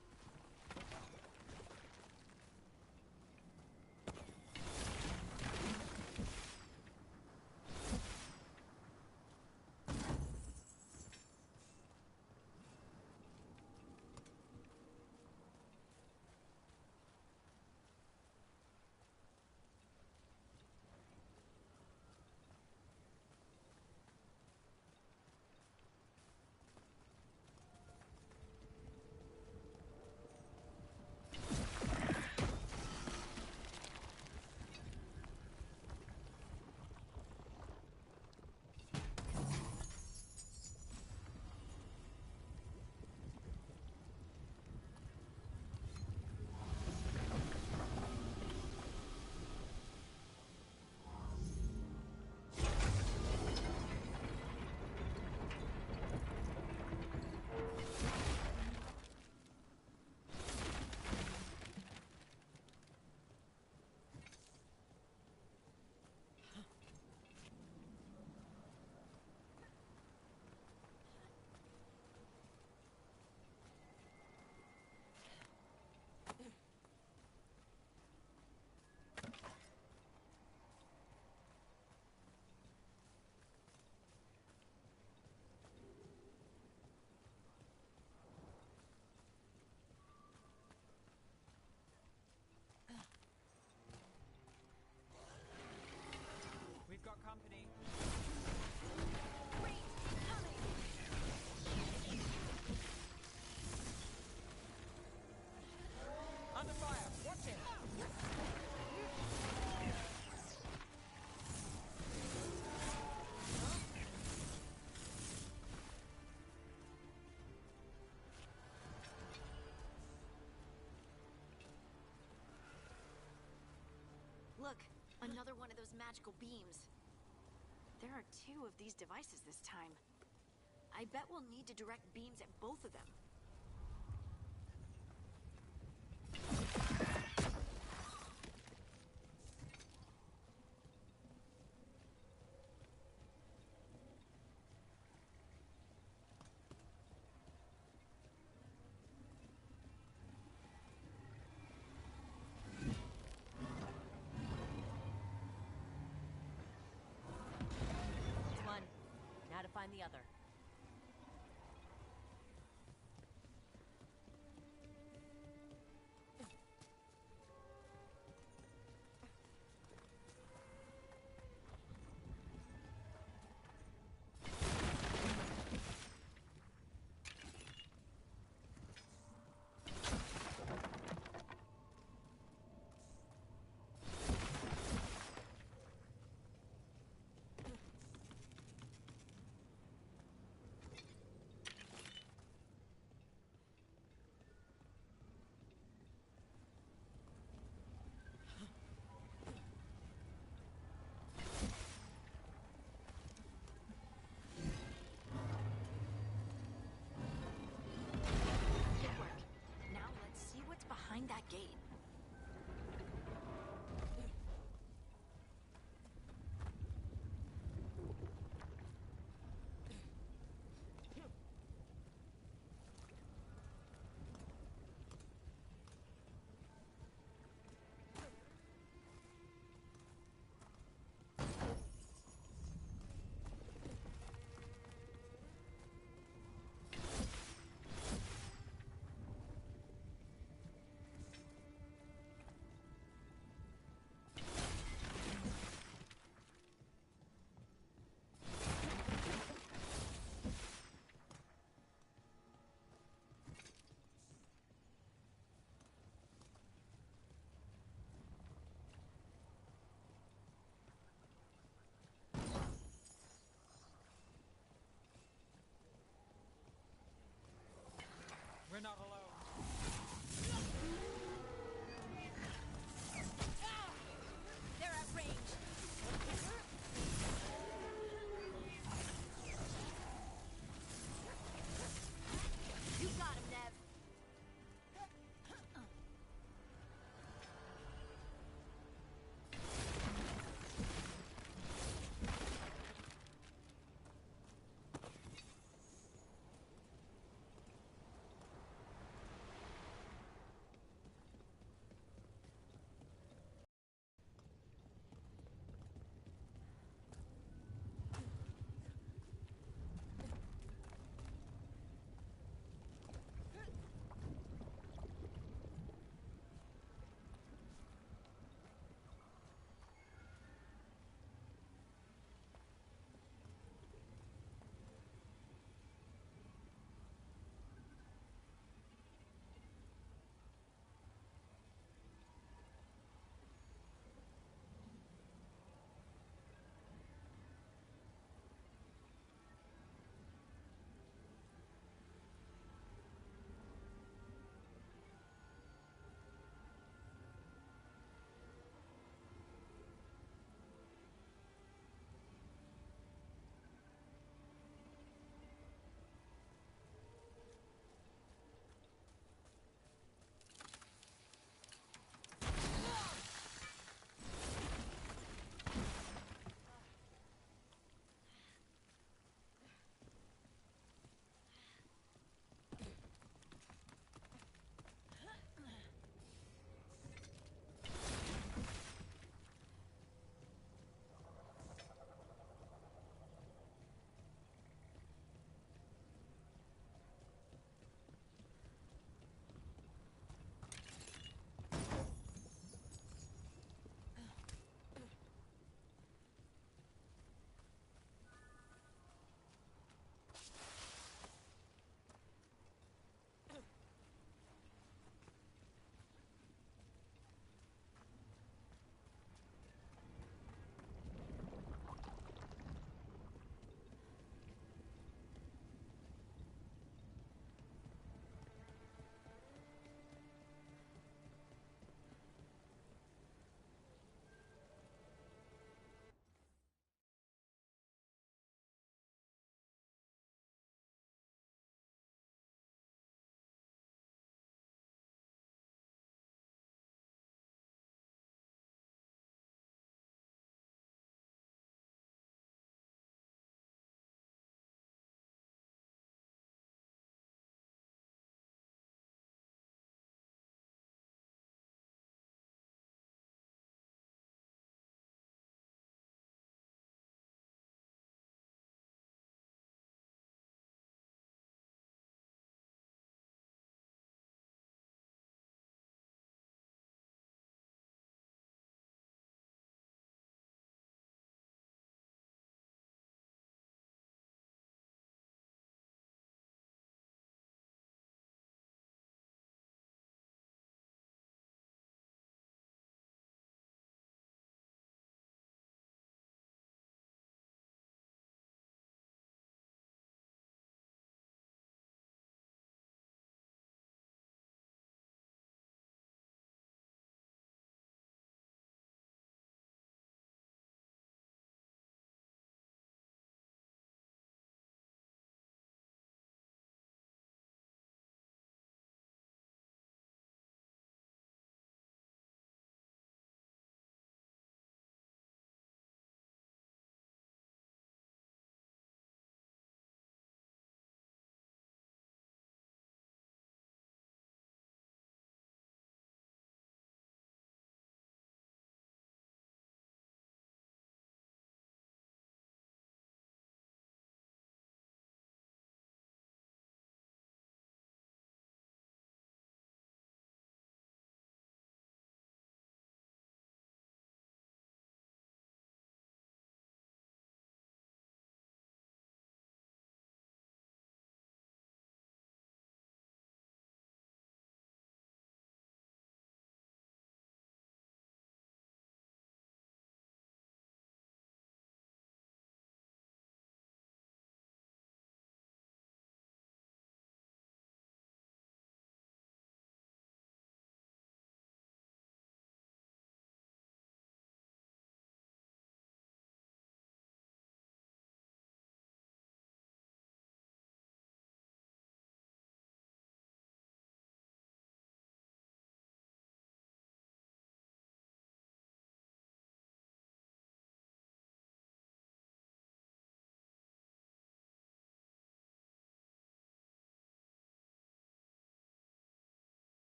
Another one of those magical beams. There are 2 of these devices this time. I bet we'll need to direct beams at both of them. One. Now to find the other.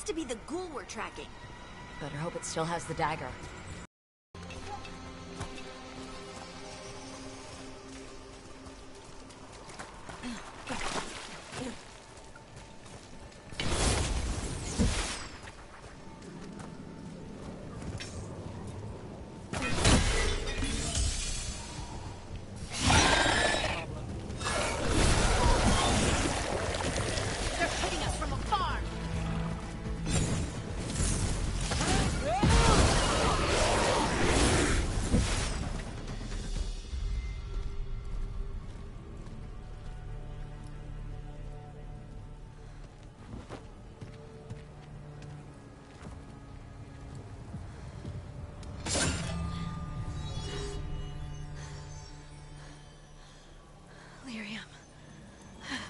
has to be the ghoul we're tracking. Better hope it still has the dagger.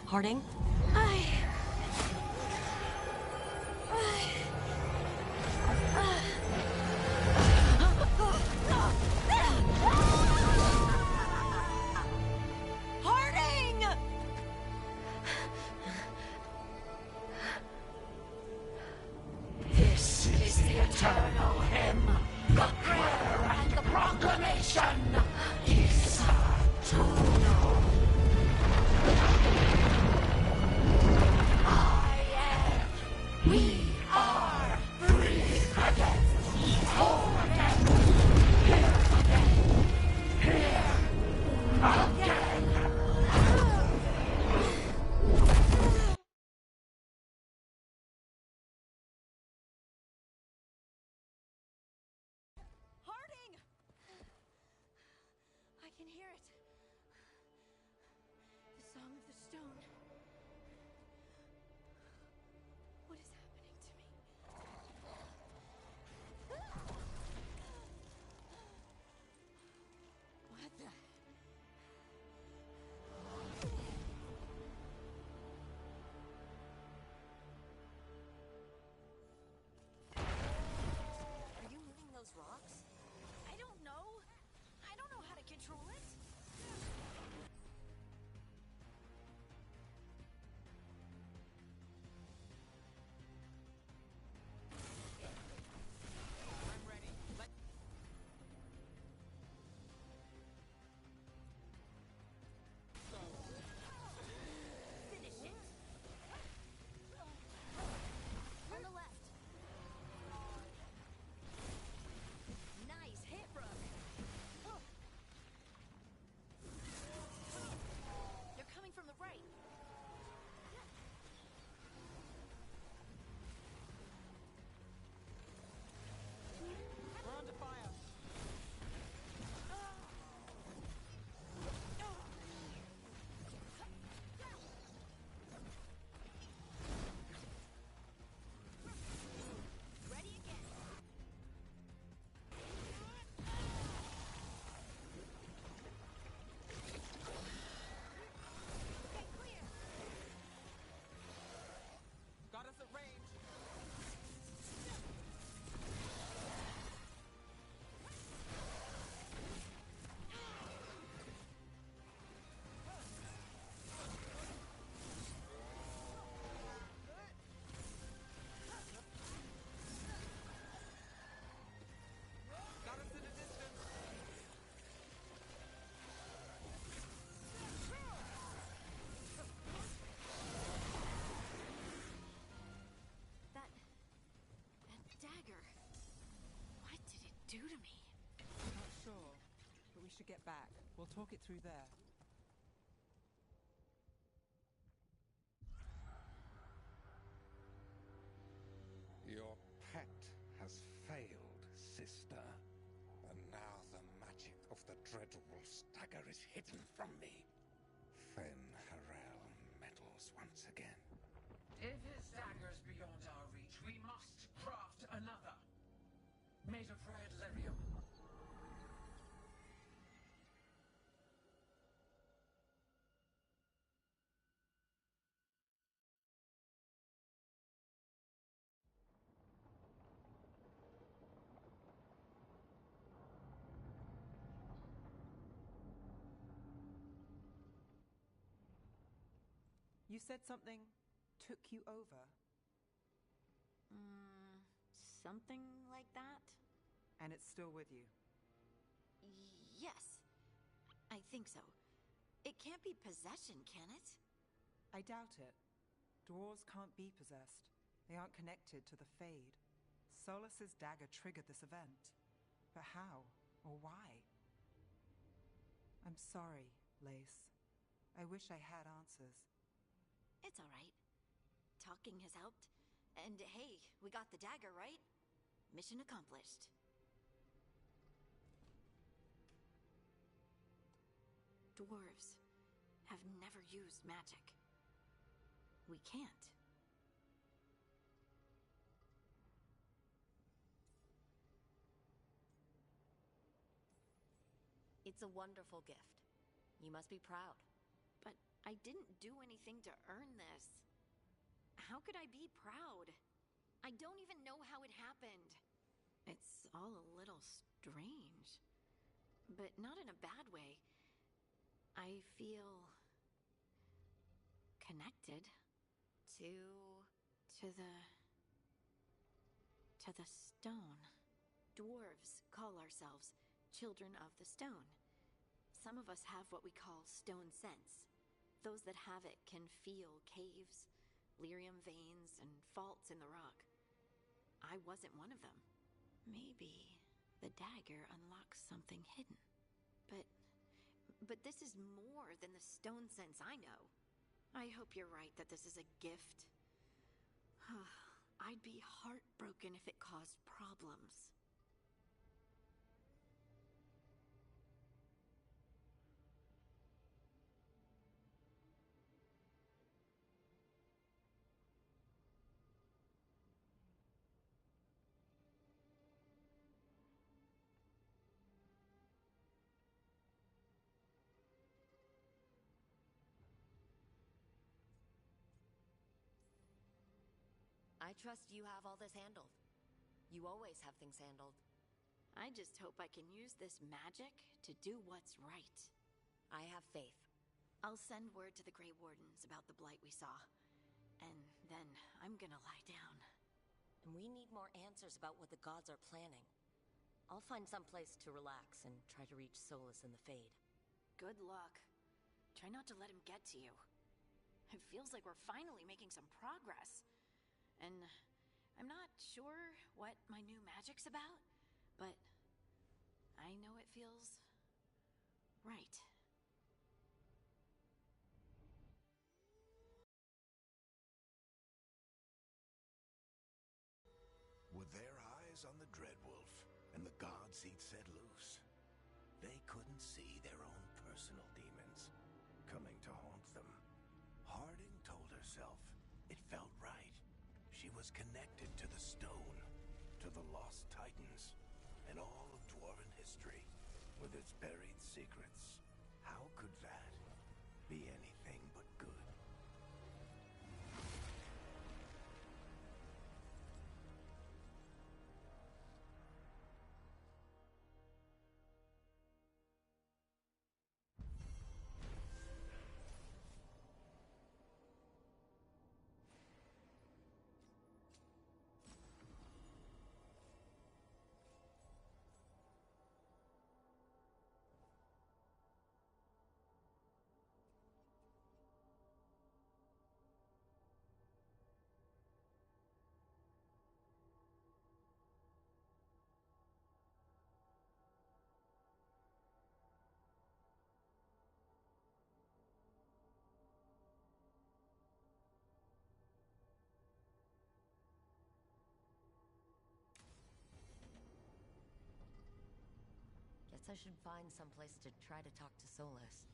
Harding? Harding! This is the eternal hymn, the prayer and the proclamation. Issa Tuno. We are free again, whole again, here again, here again. Harding! I can hear it. The Song of the Stone. What is happening to me? What the? Are you moving those rocks? I don't know. I don't know how to control it. On the left. Nice hit, Brooke. They're coming from the right. We're under fire. Ready again. Okay, clear. Got us at range. Got us at a distance. That dagger. What did it do to me? Not sure, but we should get back. We'll talk it through there. Your pet has failed, sister. And now the magic of the Dreadwolf's dagger is hidden from me. Fen Harel meddles once again. If his dagger's beyond our reach, we must craft another. Made of red lyrium. You said something took you over. Something like that? And it's still with you? Yes. I think so. It can't be possession, can it? I doubt it. Dwarves can't be possessed. They aren't connected to the Fade. Solas's dagger triggered this event. But how? Or why? I'm sorry, Lace. I wish I had answers. It's alright. Talking has helped. And hey, we got the dagger, right? Mission accomplished. Dwarves have never used magic. We can't. It's a wonderful gift. You must be proud. But I didn't do anything to earn this. How could I be proud? I don't even know how it happened. It's all a little strange. But not in a bad way. I feel... connected. To the stone. Dwarves call ourselves Children of the Stone. Some of us have what we call stone sense. Those that have it can feel caves, lyrium veins, and faults in the rock. I wasn't one of them. Maybe the dagger unlocks something hidden. But this is more than the stone sense I know. I hope you're right that this is a gift. I'd be heartbroken if it caused problems. I trust you have all this handled. You always have things handled. I just hope I can use this magic to do what's right. I have faith. I'll send word to the Grey Wardens about the blight we saw. And then I'm gonna lie down. And we need more answers about what the gods are planning. I'll find some place to relax and try to reach Solas in the Fade. Good luck. Try not to let him get to you. It feels like we're finally making some progress. And I'm not sure what my new magic's about, but I know it feels right. With their eyes on the Dreadwolf and the gods he'd set loose, they couldn't see their own personal demons coming to haunt them. Harding told herself it felt right. She was connected to the stone, to the lost titans, and all of Dwarven history, with its buried secrets. How could that be anything but good? Guess I should find some place to try to talk to Solas.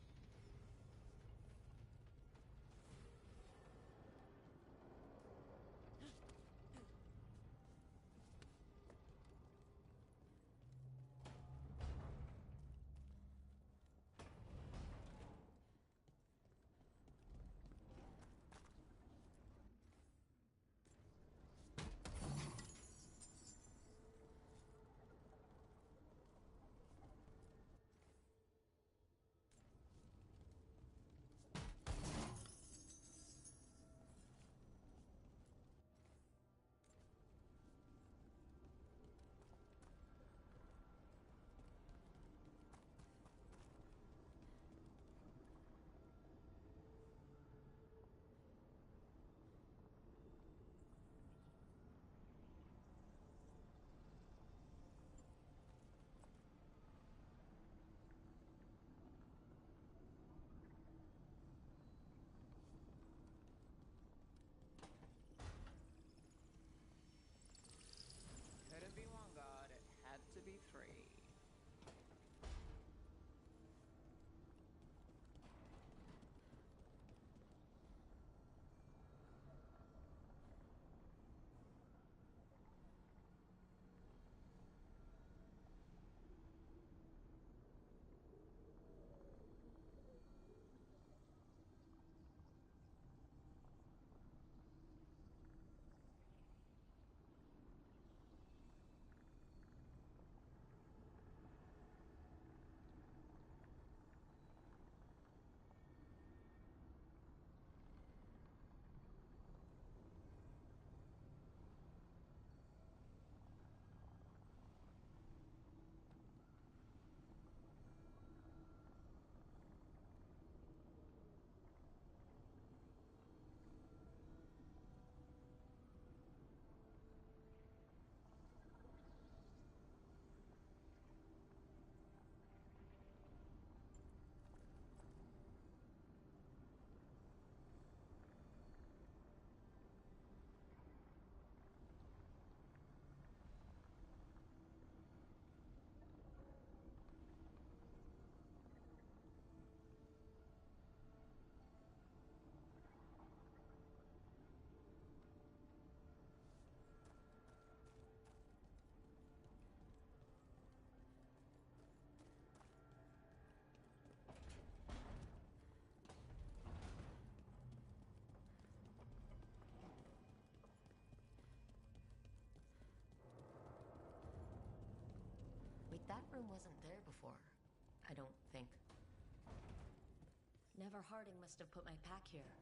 That room wasn't there before, I don't think. Never Harding must have put my pack here.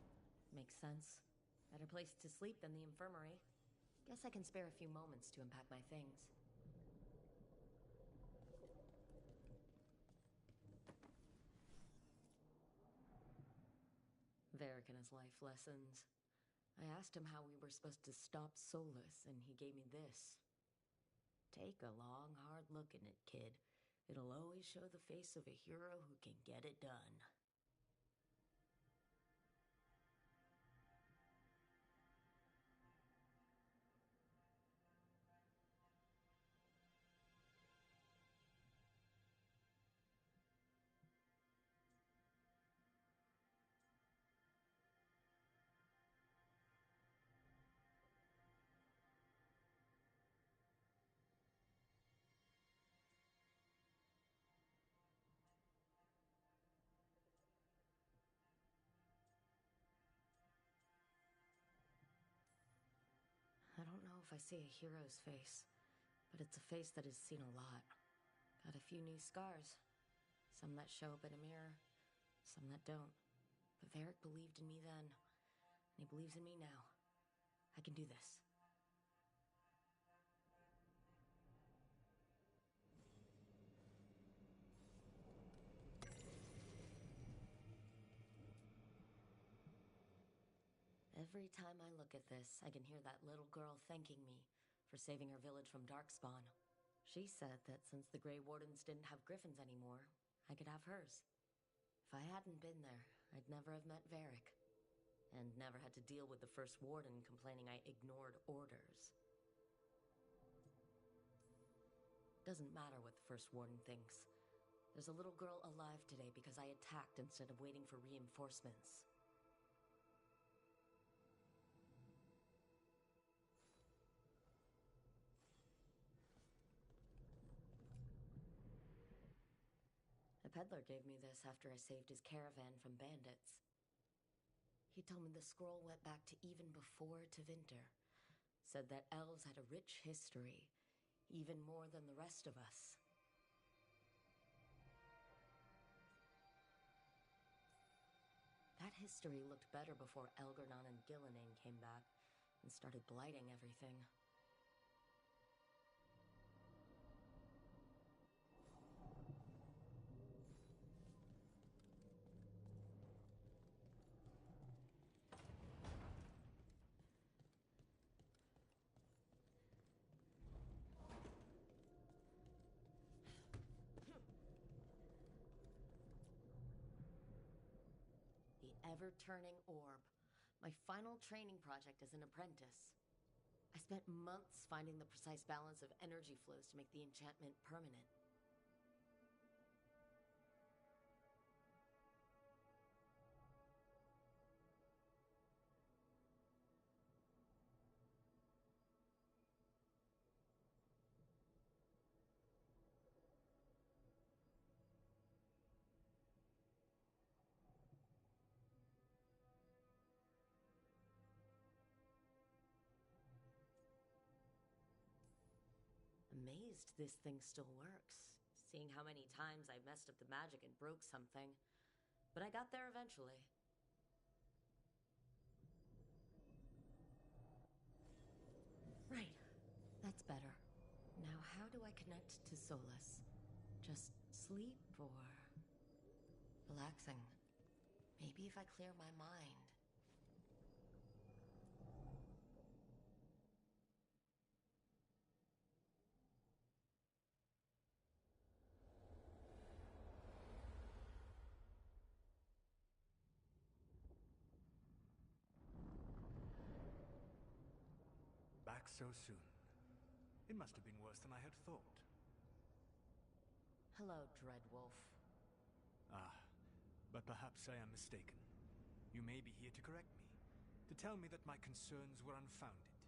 Makes sense. Better place to sleep than the infirmary. Guess I can spare a few moments to unpack my things. Varric and his life lessons. I asked him how we were supposed to stop Solus, and he gave me this. Take a long, hard look in it, kid. It'll always show the face of a hero who can get it done. I don't know if I see a hero's face, but it's a face that has seen a lot. Got a few new scars. Some that show up in a mirror, some that don't. But Varric believed in me then, and he believes in me now. I can do this. Every time I look at this, I can hear that little girl thanking me for saving her village from Darkspawn. She said that since the Grey Wardens didn't have griffins anymore, I could have hers. If I hadn't been there, I'd never have met Varric, and never had to deal with the First Warden complaining I ignored orders. Doesn't matter what the First Warden thinks. There's a little girl alive today because I attacked instead of waiting for reinforcements. A peddler gave me this after I saved his caravan from bandits. He told me the scroll went back to even before Tevinter. Said that elves had a rich history, even more than the rest of us. That history looked better before Elgar'nan and Gillinan came back and started blighting everything. Ever-turning orb. My final training project as an apprentice. I spent months finding the precise balance of energy flows to make the enchantment permanent. Amazed this thing still works, seeing how many times I messed up the magic and broke something. But I got there eventually. Right. That's better. Now how do I connect to Solus? Just sleep or relaxing? Maybe if I clear my mind. Back so soon. It must have been worse than I had thought. Hello, Dreadwolf. Ah, but perhaps I am mistaken. You may be here to correct me, to tell me that my concerns were unfounded.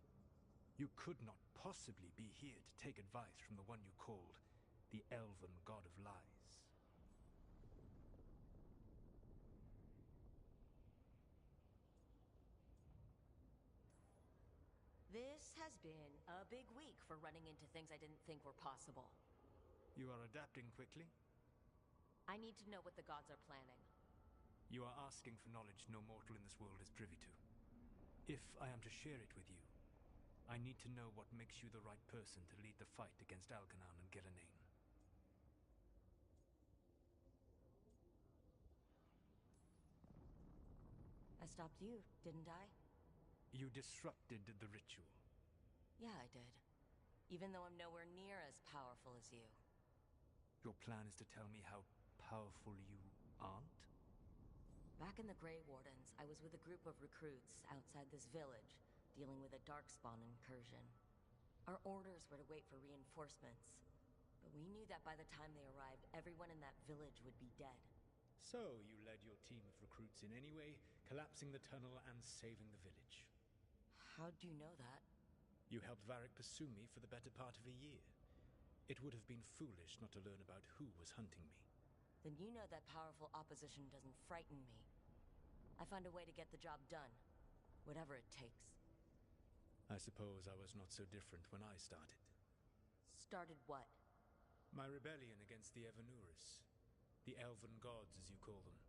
You could not possibly be here to take advice from the one you called the Elven God of Lies. This has been a big week for running into things I didn't think were possible. You are adapting quickly? I need to know what the gods are planning. You are asking for knowledge no mortal in this world is privy to. If I am to share it with you, I need to know what makes you the right person to lead the fight against Algernon and Gillenane. I stopped you, didn't I? You disrupted the ritual. Yeah, I did. Even though I'm nowhere near as powerful as you. Your plan is to tell me how powerful you aren't? Back in the Grey Wardens, I was with a group of recruits outside this village, dealing with a Darkspawn incursion. Our orders were to wait for reinforcements, but we knew that by the time they arrived, everyone in that village would be dead. So you led your team of recruits in any way, collapsing the tunnel and saving the village. How'd you know that? You helped Varric pursue me for the better part of a year. It would have been foolish not to learn about who was hunting me. Then you know that powerful opposition doesn't frighten me. I find a way to get the job done, whatever it takes. I suppose I was not so different when I started. Started what? My rebellion against the Evanuris. The Elven Gods, as you call them.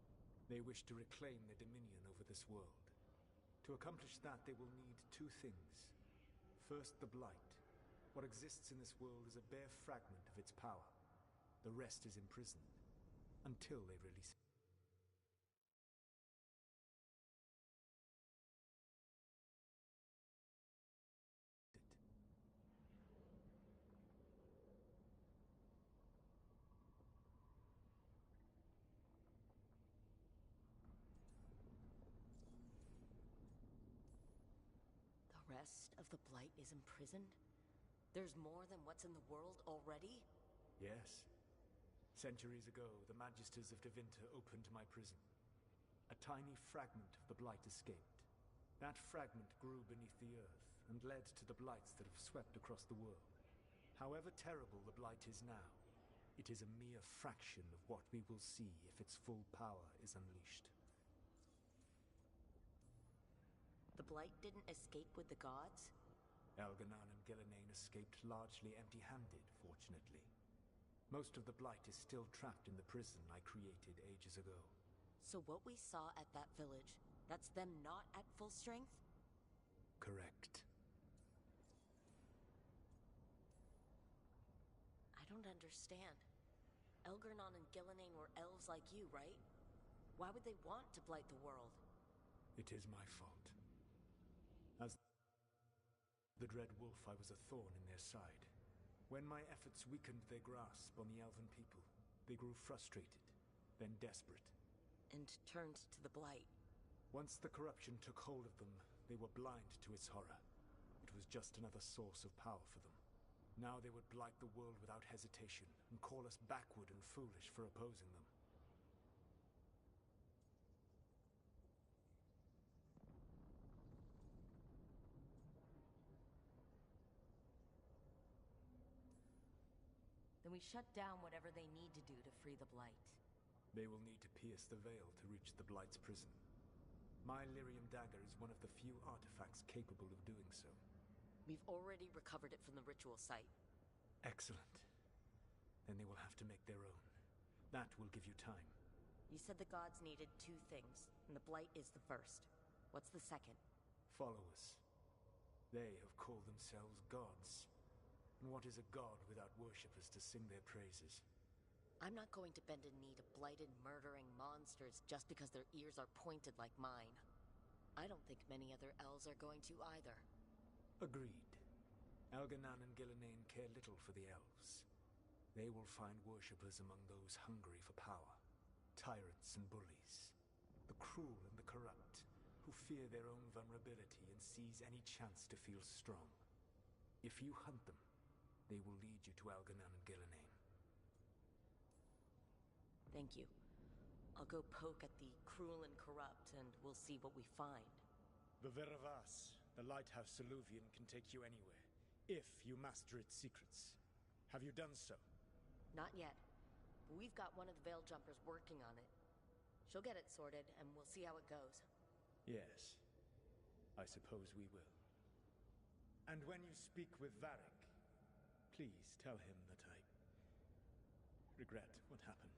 They wish to reclaim their dominion over this world. To accomplish that, they will need two things. First, the Blight. What exists in this world is a bare fragment of its power. The rest is imprisoned, until they release it. The rest of the Blight is imprisoned? There's more than what's in the world already? Yes. Centuries ago, the Magisters of Tevinter opened my prison. A tiny fragment of the Blight escaped. That fragment grew beneath the earth, and led to the Blights that have swept across the world. However terrible the Blight is now, it is a mere fraction of what we will see if its full power is unleashed. The Blight didn't escape with the gods? Algernon and Gillenane escaped largely empty-handed, fortunately. Most of the Blight is still trapped in the prison I created ages ago. So what we saw at that village, that's them not at full strength? Correct. I don't understand. Algernon and Gillenane were elves like you, right? Why would they want to blight the world? It is my fault. As the Dread Wolf, I was a thorn in their side. When my efforts weakened their grasp on the Elven people, they grew frustrated, then desperate. And turned to the Blight. Once the corruption took hold of them, they were blind to its horror. It was just another source of power for them. Now they would blight the world without hesitation, and call us backward and foolish for opposing them. Then we shut down whatever they need to do to free the Blight. They will need to pierce the veil to reach the Blight's prison. My Lyrium dagger is one of the few artifacts capable of doing so. We've already recovered it from the ritual site. Excellent. Then they will have to make their own. That will give you time. You said the gods needed two things, and the Blight is the first. What's the second? Followers. They have called themselves gods. And what is a god without worshippers to sing their praises? I'm not going to bend a knee to blighted, murdering monsters just because their ears are pointed like mine. I don't think many other elves are going to either. Agreed. Algernon and Gillenane care little for the elves. They will find worshippers among those hungry for power. Tyrants and bullies. The cruel and the corrupt, who fear their own vulnerability and seize any chance to feel strong. If you hunt them, they will lead you to Algernon and Gillenane. Thank you. I'll go poke at the cruel and corrupt, and we'll see what we find. The Veravas, the lighthouse Soluvian, can take you anywhere, if you master its secrets. Have you done so? Not yet. But we've got one of the Veil Jumpers working on it. She'll get it sorted, and we'll see how it goes. Yes. I suppose we will. And when you speak with Varric, please tell him that regret what happened.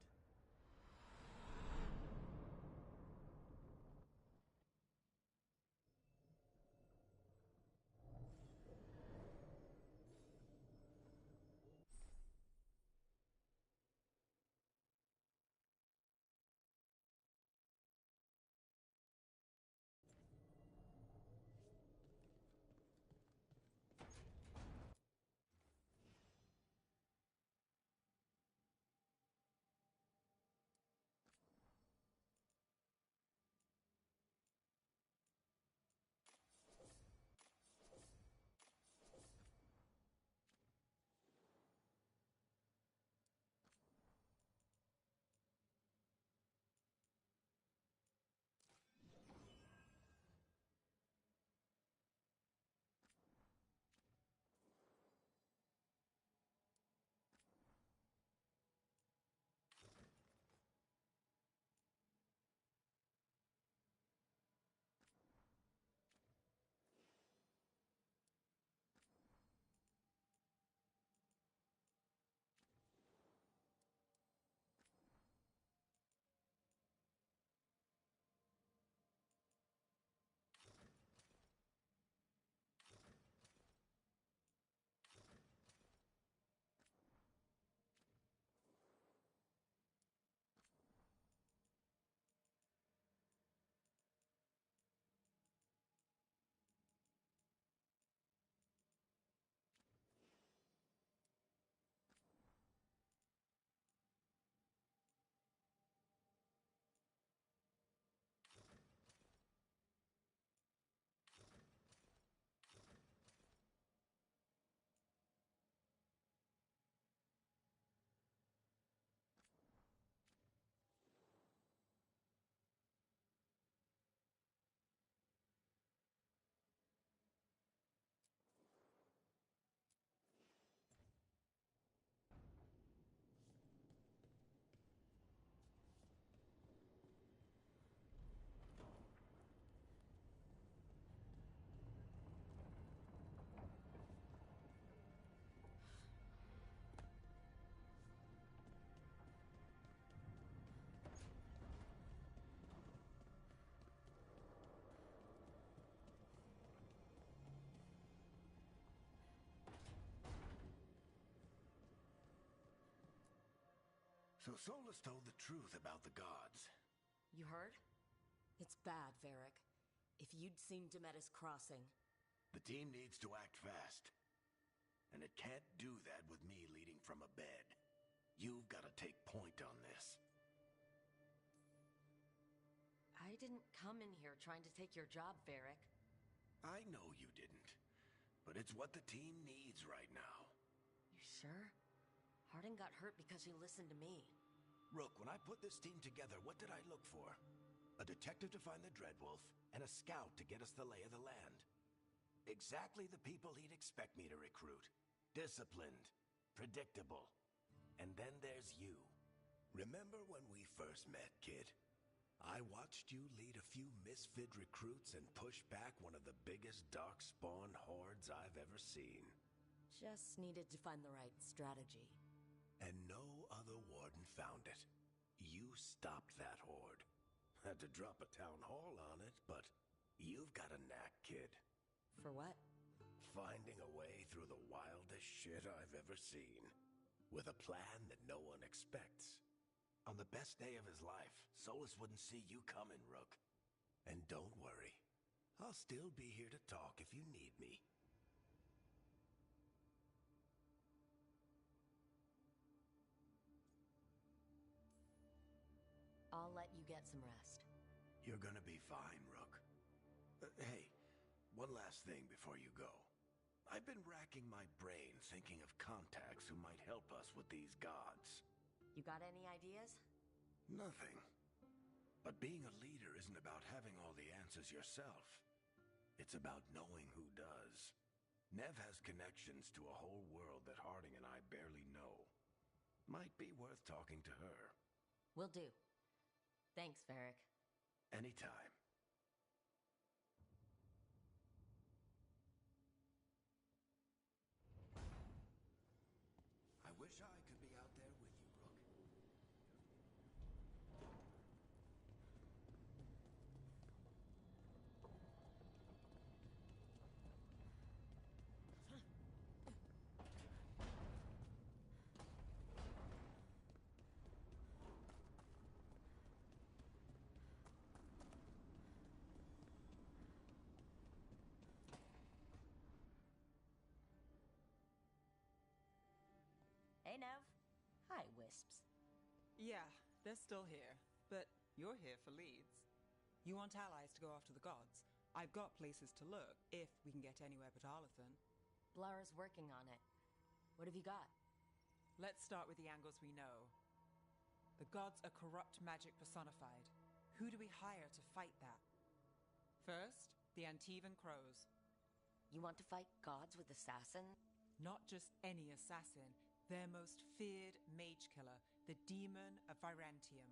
So Solus told the truth about the gods. You heard? It's bad, Varric. If you'd seen Demetus Crossing... The team needs to act fast. And it can't do that with me leading from a bed. You've got to take point on this. I didn't come in here trying to take your job, Varric. I know you didn't. But it's what the team needs right now. You sure? Harding got hurt because he listened to me. Rook, when I put this team together, what did I look for? A detective to find the Dreadwolf, and a scout to get us the lay of the land. Exactly the people he'd expect me to recruit. Disciplined, predictable. And then there's you. Remember when we first met, kid? I watched you lead a few misfit recruits and push back one of the biggest darkspawn hordes I've ever seen. Just needed to find the right strategy. And no other warden found it. You stopped that horde. Had to drop a town hall on it, but you've got a knack, kid. For what? Finding a way through the wildest shit I've ever seen. With a plan that no one expects. On the best day of his life, Solus wouldn't see you coming, Rook. And don't worry. I'll still be here to talk if you need me. I'll let you get some rest. You're gonna be fine, Rook. Hey, one last thing before you go. I've been racking my brain thinking of contacts who might help us with these gods. You got any ideas? Nothing. But being a leader isn't about having all the answers yourself. It's about knowing who does. Nev has connections to a whole world that Harding and I barely know. Might be worth talking to her. Will do. Thanks, Varric. Anytime. I wish I could be out there with you, Rook. Hey, Nev. Hi, Wisps. Yeah, they're still here, but you're here for leads. You want allies to go after the gods? I've got places to look, if we can get anywhere but Arlathan. Blara's working on it. What have you got? Let's start with the angles we know. The gods are corrupt magic personified. Who do we hire to fight that? First, the Antivan Crows. You want to fight gods with assassins? Not just any assassin, their most feared mage killer, the Demon of Virantium.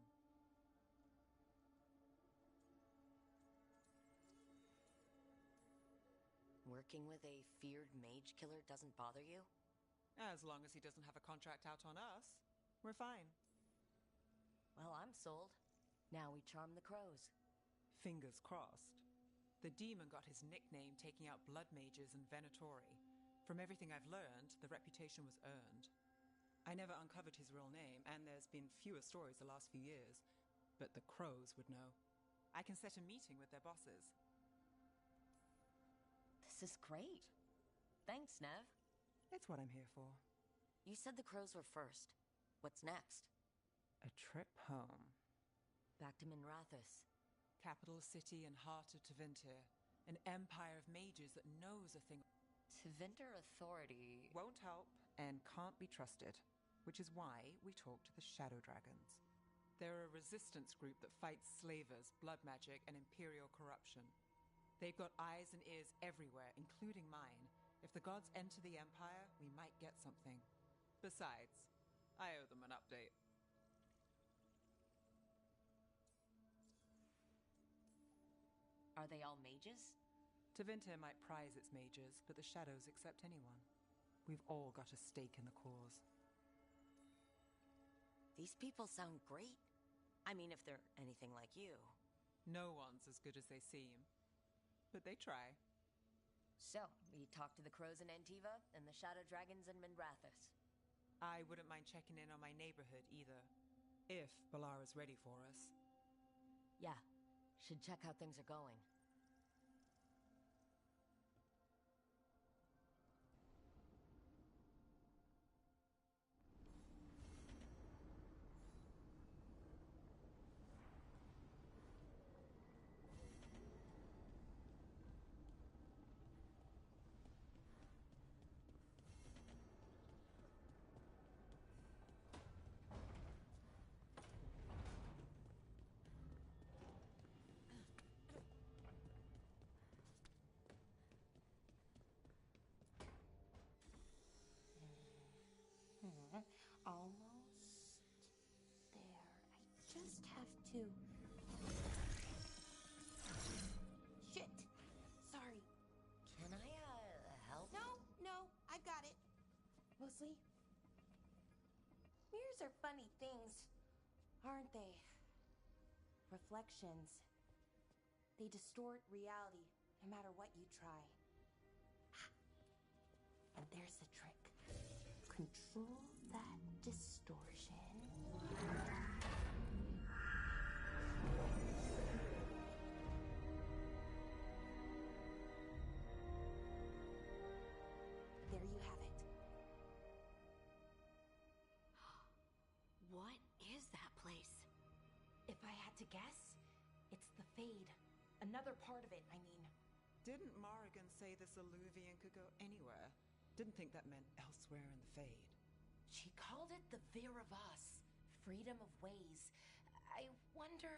Working with a feared mage killer doesn't bother you? As long as he doesn't have a contract out on us, we're fine. Well, I'm sold. Now we charm the crows. Fingers crossed. The demon got his nickname taking out blood mages and Venatori. From everything I've learned, the reputation was earned. I never uncovered his real name, and there's been fewer stories the last few years, but the crows would know. I can set a meeting with their bosses. This is great. Thanks, Nev. It's what I'm here for. You said the crows were first. What's next? A trip home. Back to Minrathous. Capital city and heart of Tevinter. An empire of mages that knows a thing. Tevinter Authority won't help and can't be trusted, which is why we talk to the Shadow Dragons. They're a resistance group that fights slavers, blood magic, and imperial corruption. They've got eyes and ears everywhere, including mine. If the gods enter the Empire, we might get something. Besides, I owe them an update. Are they all mages? Tevinter might prize its mages, but the Shadows accept anyone. We've all got a stake in the cause. These people sound great. I mean, if they're anything like you. No one's as good as they seem. But they try. So, we talked to the crows in Antiva and the Shadow Dragons in Minrathous. I wouldn't mind checking in on my neighborhood either. If Balara's ready for us. Yeah. Should check how things are going. Almost there. I just have to... Shit! Sorry. Can I, help? No, I've got it. Mostly. Mirrors are funny things, aren't they? Reflections. They distort reality, no matter what you try. And there's the trick. Control that distortion. There you have it. What is that place? If I had to guess, it's the Fade. Another part of it, I mean. Didn't Morrigan say this Illuvian could go anywhere? Didn't think that meant elsewhere in the Fade. She called it the Vir of Us. Freedom of ways. I wonder...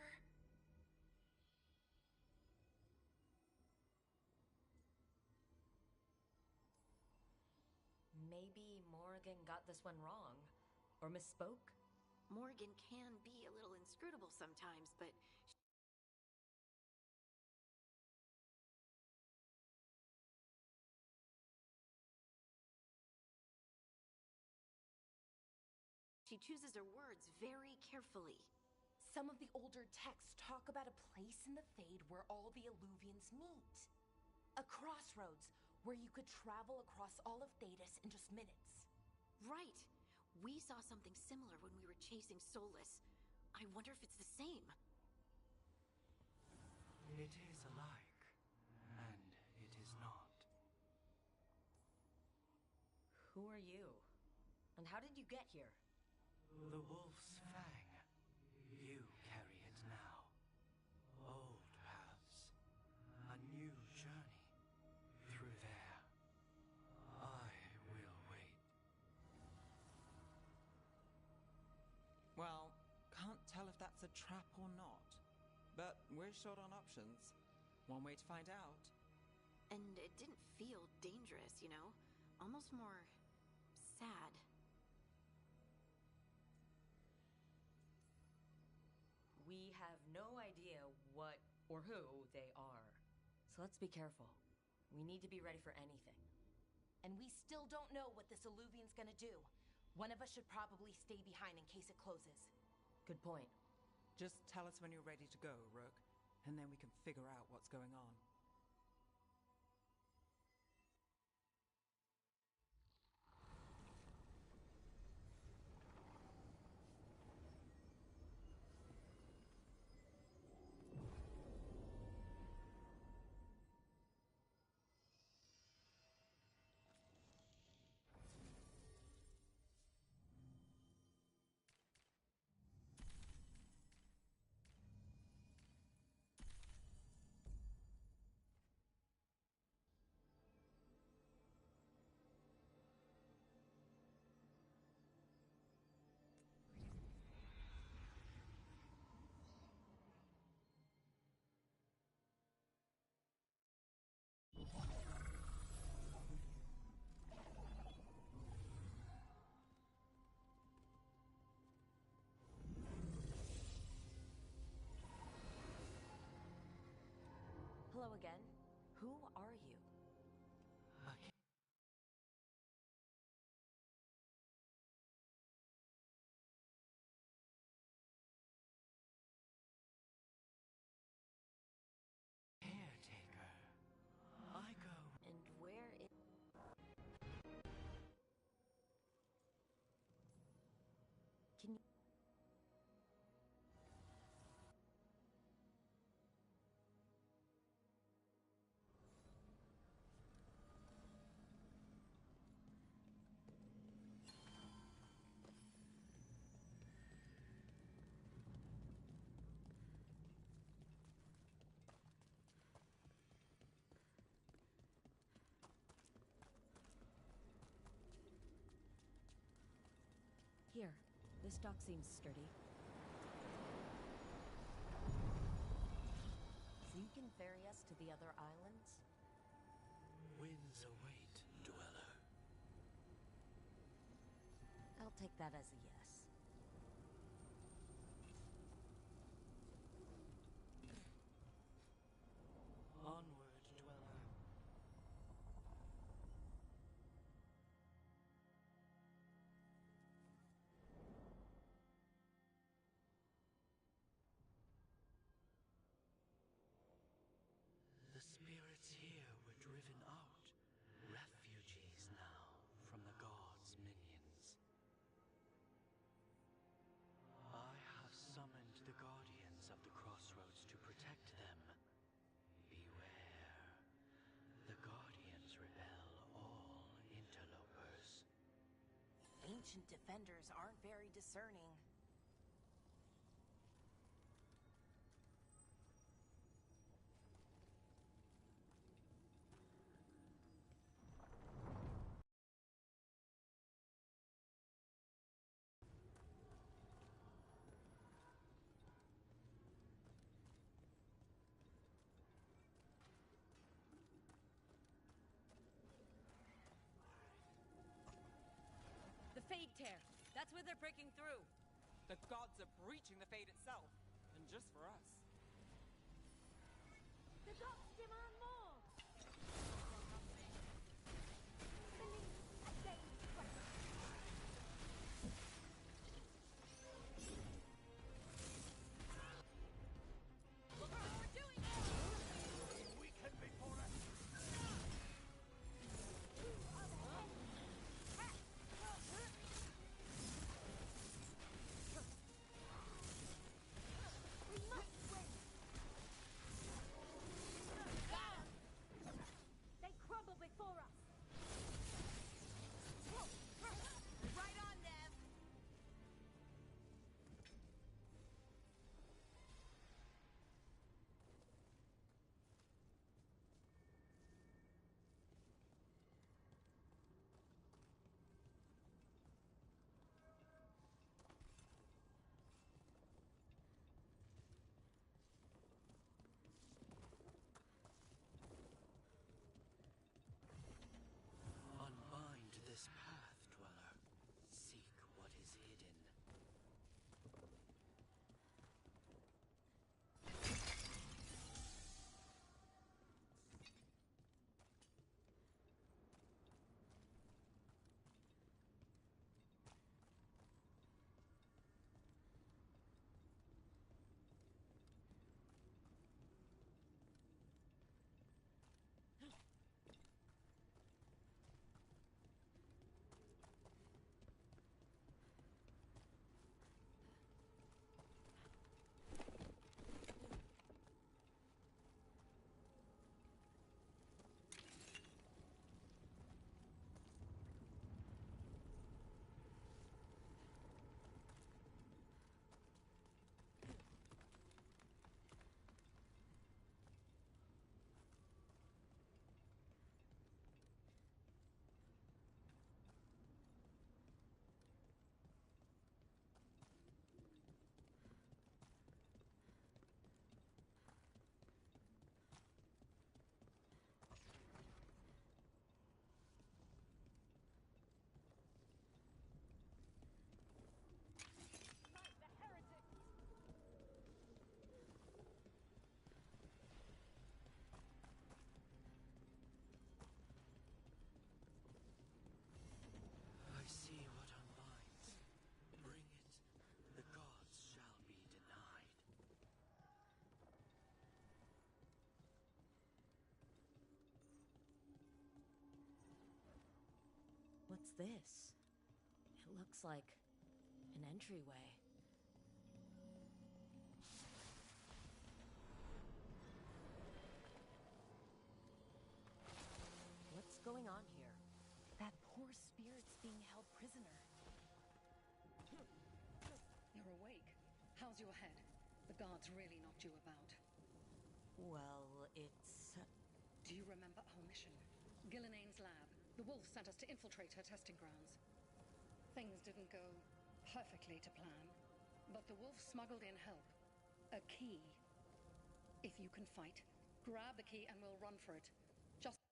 Maybe Morrigan got this one wrong. Or misspoke? Morrigan can be a little inscrutable sometimes, but... she chooses her words very carefully. Some of the older texts talk about a place in the Fade where all the Illuvians meet. A crossroads where you could travel across all of Thedas in just minutes. Right. We saw something similar when we were chasing Solus. I wonder if it's the same. It is alike, and it is not. Who are you? And how did you get here? The Wolf's Fang. You carry it now. Old paths. A new journey. Through there. I will wait. Well, can't tell if that's a trap or not. But we're short on options. One way to find out. And it didn't feel dangerous, you know? Almost more sad. We have no idea what or who they are. So let's be careful. We need to be ready for anything. And we still don't know what this Illuvian's gonna do. One of us should probably stay behind in case it closes. Good point. Just tell us when you're ready to go, Rook, and then we can figure out what's going on. Hello again. Who are you? Caretaker. I go. And where is... Can you... Here, this dock seems sturdy. So you can ferry us to the other islands? Winds await, dweller. I'll take that as a yes. Onward, dweller. The spirits here were driven out, refugees now from the gods' minions. I have summoned the guardians of the crossroads to protect them. Beware. The guardians repel all interlopers. Ancient defenders aren't very discerning. The Fade Tear! That's where they're breaking through! The gods are breaching the Fade itself, and just for us. The gods demand more! We can be forever! We must What's this? It looks like an entryway. What's going on here? That poor spirit's being held prisoner. You're awake. How's your head? The guards really knocked you about. Well, it's... Do you remember our mission? Gillenane's lab. The wolf sent us to infiltrate her testing grounds. Things didn't go perfectly to plan, but the wolf smuggled in help. A key. If you can fight, grab the key and we'll run for it. Just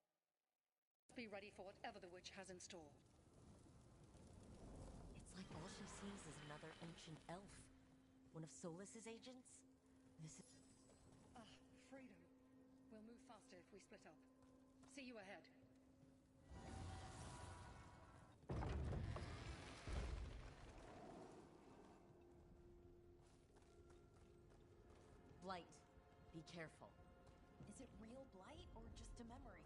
be ready for whatever the witch has in store. It's like all she sees is another ancient elf. One of Solas's agents? This is... Freedom. We'll move faster if we split up. See you ahead. Blight, be careful. Is it real blight or just a memory?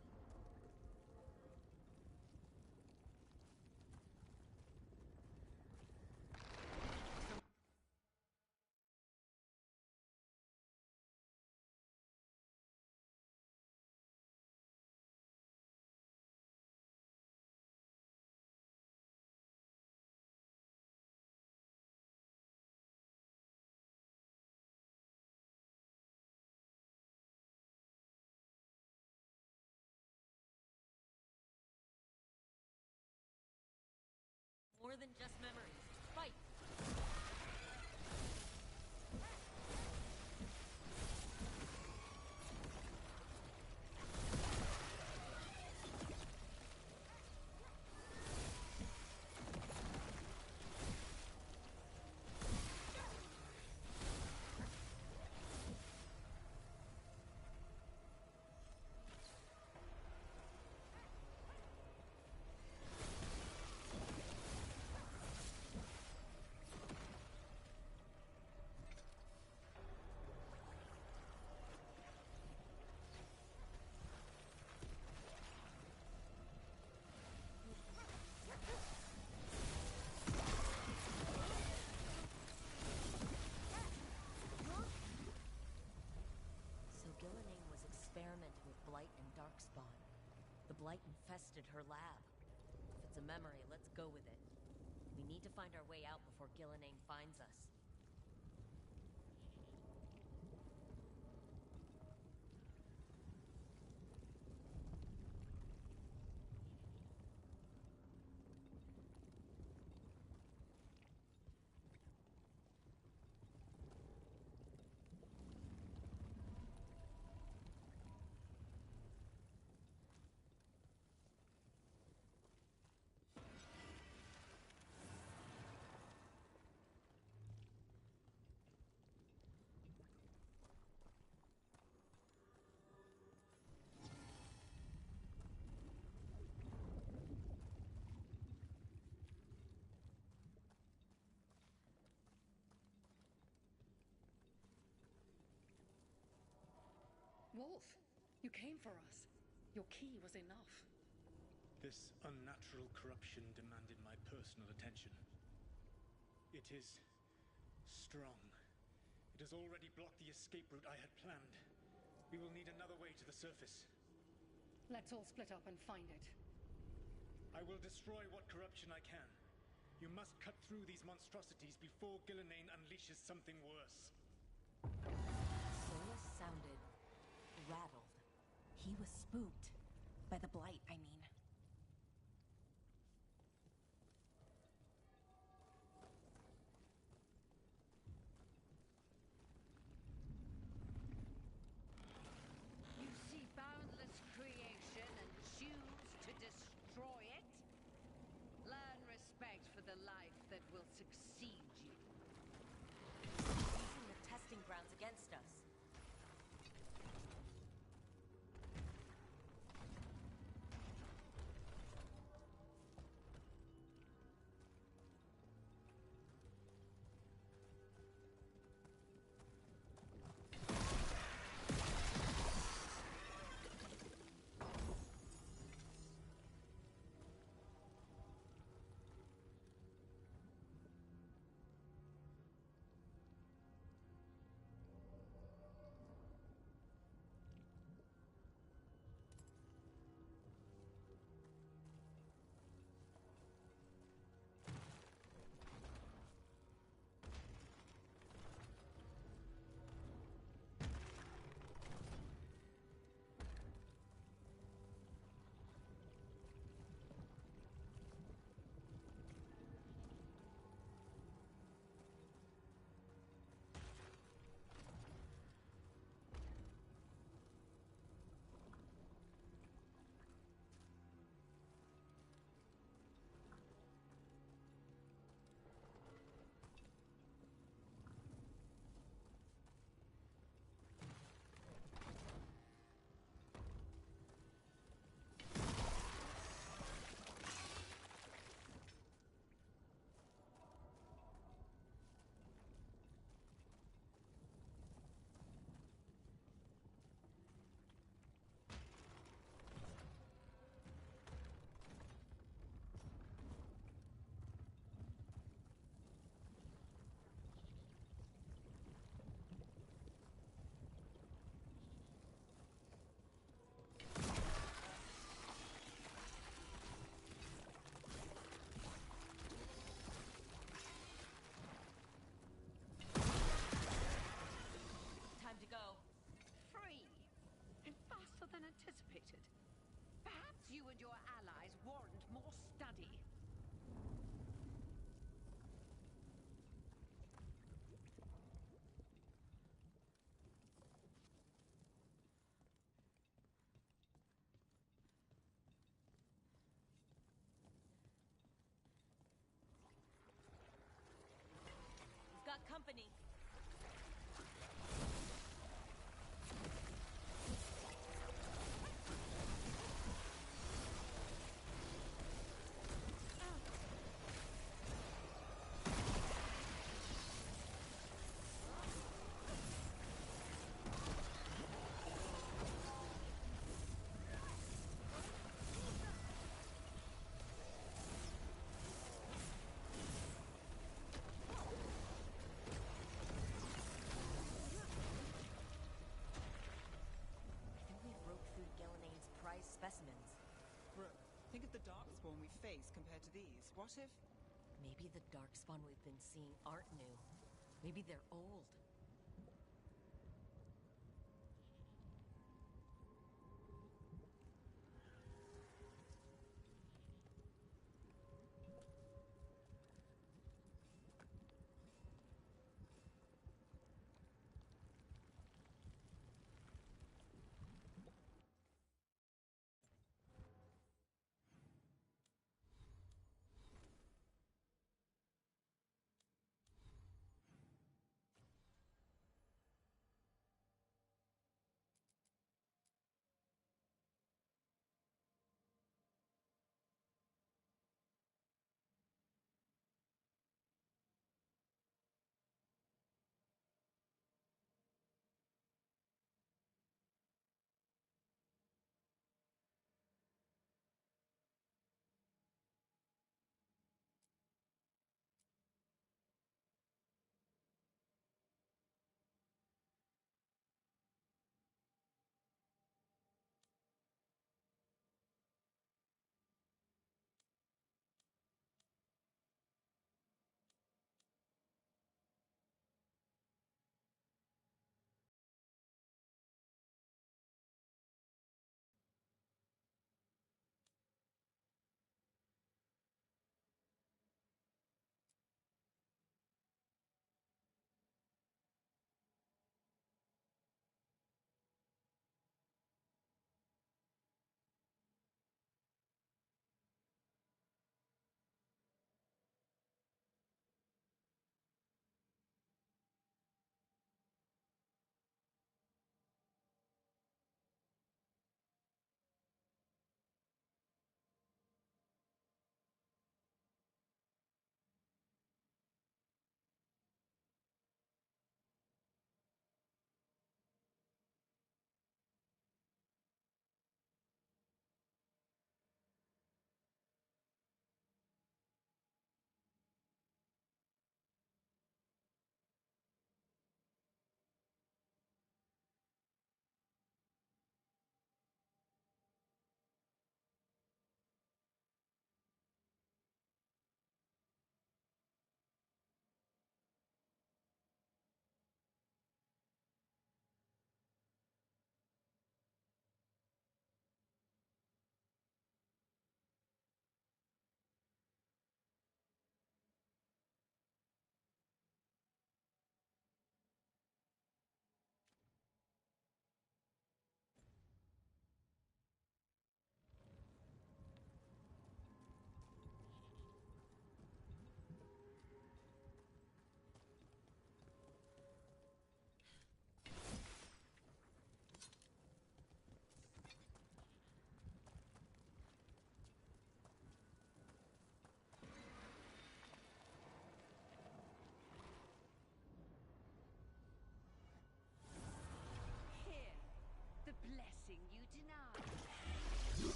More than just memories. Fight! Experimenting with Blight and Darkspawn. The Blight infested her lab. If it's a memory, let's go with it. We need to find our way out before Gillenane finds us. Wolf, you came for us. Your key was enough. This unnatural corruption demanded my personal attention. It is strong. It has already blocked the escape route I had planned. We will need another way to the surface. Let's all split up and find it. I will destroy what corruption I can. You must cut through these monstrosities before Gillenane unleashes something worse. Solas sounded rattled. He was spooked. By the Blight, I mean. You see boundless creation and choose to destroy it? Learn respect for the life that will succeed you. Using the testing grounds against us. dissipated. Perhaps you and your allies warrant more study. We've got company. Specimens. Brooke, think of the darkspawn we face compared to these. What if... Maybe the darkspawn we've been seeing aren't new. Maybe they're old.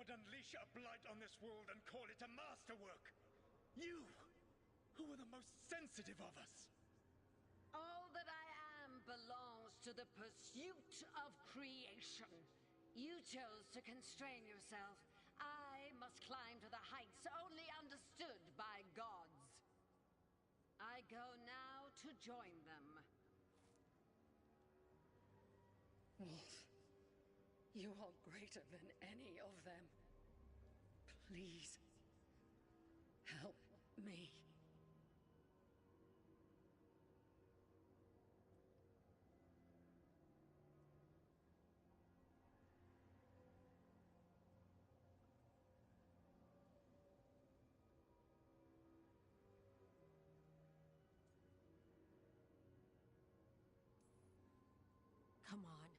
would unleash a blight on this world and call it a masterwork. You, who are the most sensitive of us. All that I am belongs to the pursuit of creation. You chose to constrain yourself. I must climb to the heights only understood by gods. I go now to join them. Wolf, you are greater than any of them. Please, help me. Come on.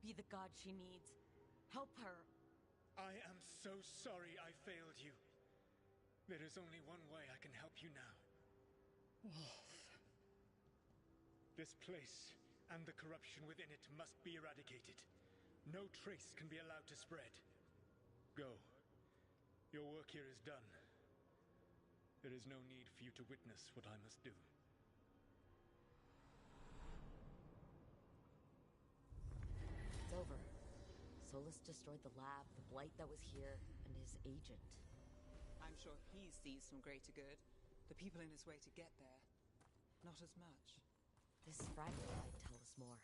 Be the god she needs. Help her. I am so sorry I failed you. There is only one way I can help you now. Wolf. This place and the corruption within it must be eradicated. No trace can be allowed to spread. Go. Your work here is done. There is no need for you to witness what I must do. It's over. Solus destroyed the lab, the blight that was here, and his agent. I'm sure he sees some greater good. The people in his way to get there, not as much. This fragment might tell us more.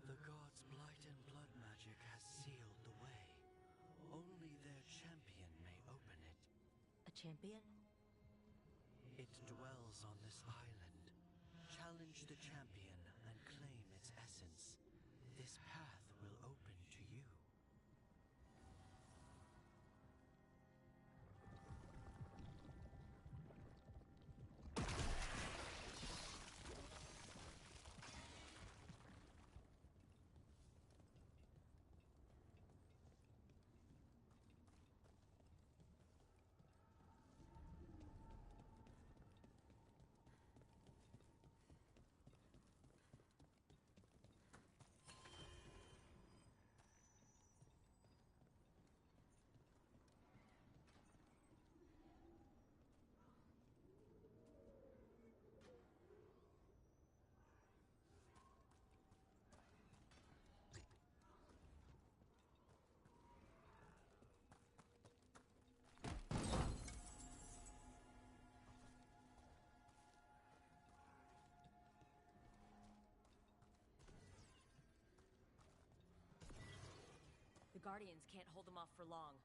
The gods' blight and blood magic has sealed the way. Only their champion may open it. A champion? It dwells on this island. Challenge the champion and claim its essence. This path will open to you. Guardians can't hold them off for long.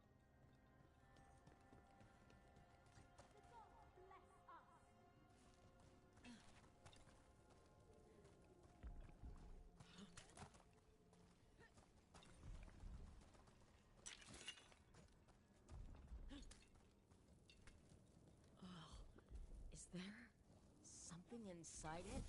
Is there something inside it?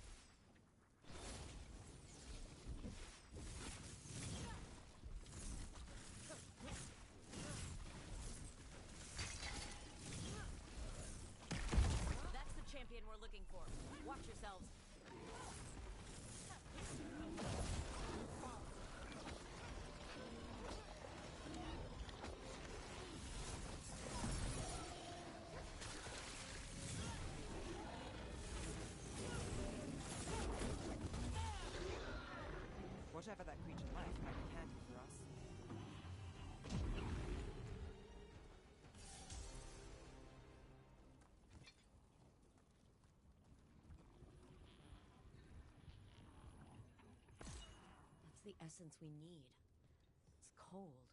That's the champion we're looking for. Watch yourselves. Whatever that creature left might be handy for us. That's the essence we need. It's cold.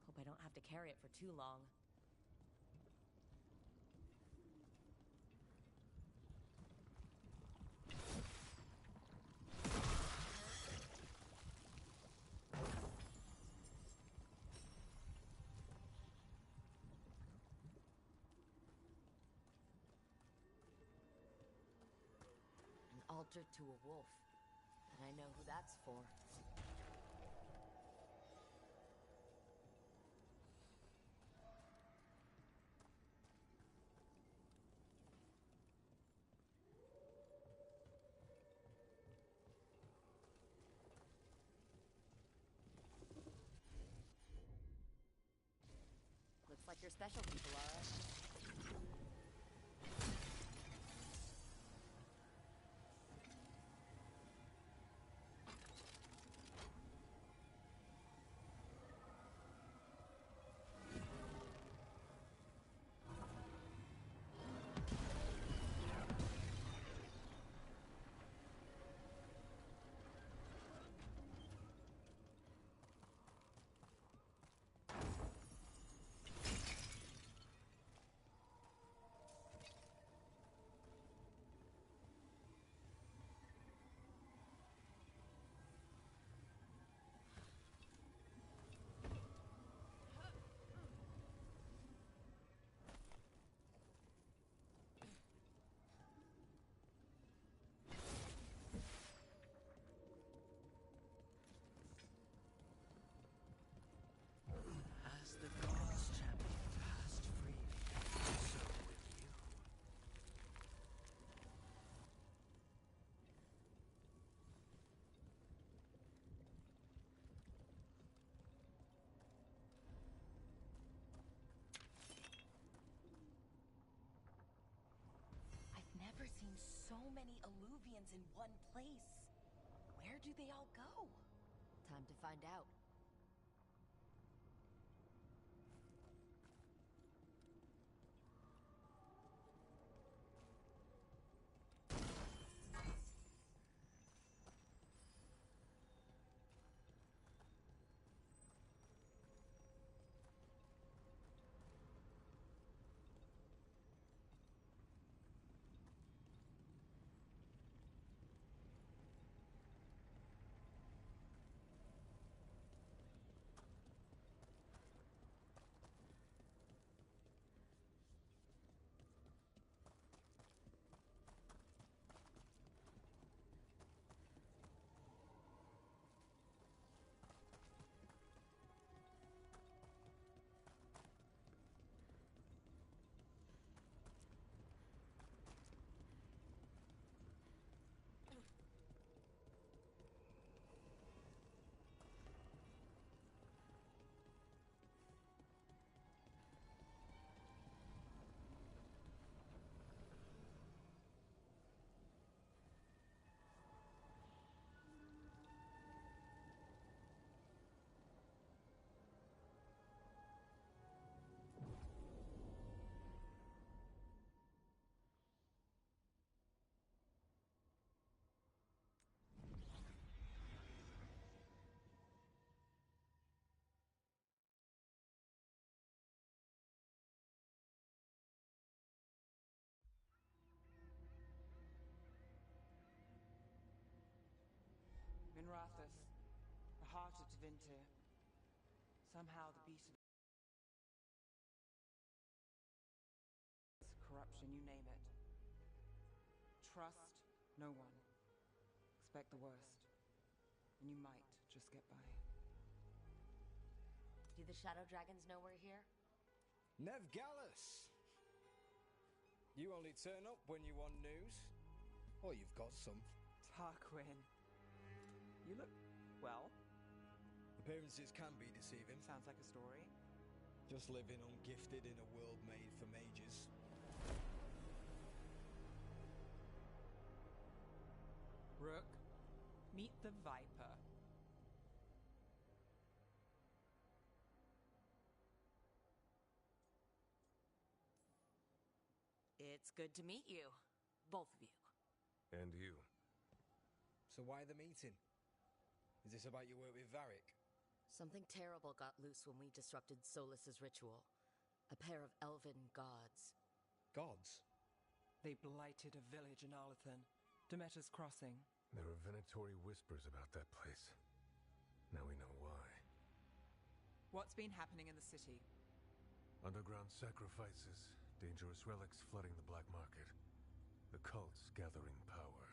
Hope I don't have to carry it for too long. Altar to a wolf. And I know who that's for. Looks like your specialty, Solara. As the gods champion passed freely, so will you. I've never seen so many Illuvians in one place. Where do they all go? Time to find out. Tevinter. Somehow the beast of corruption, you name it. Trust no one. Expect the worst. And you might just get by. Do the Shadow Dragons know we're here? Nev Gallus! You only turn up when you want news. Or you've got some. Tarquin. You look well. Appearances can be deceiving. Sounds like a story. Just living ungifted in a world made for mages. Rook, meet the Viper. It's good to meet you. Both of you. And you. So why the meeting? Is this about your work with Varric? Something terrible got loose when we disrupted Solus's ritual. A pair of elven gods. Gods? They blighted a village in Arlathan, Demeter's Crossing. There are Venatori whispers about that place. Now we know why. What's been happening in the city? Underground sacrifices, dangerous relics flooding the black market. The cults gathering power.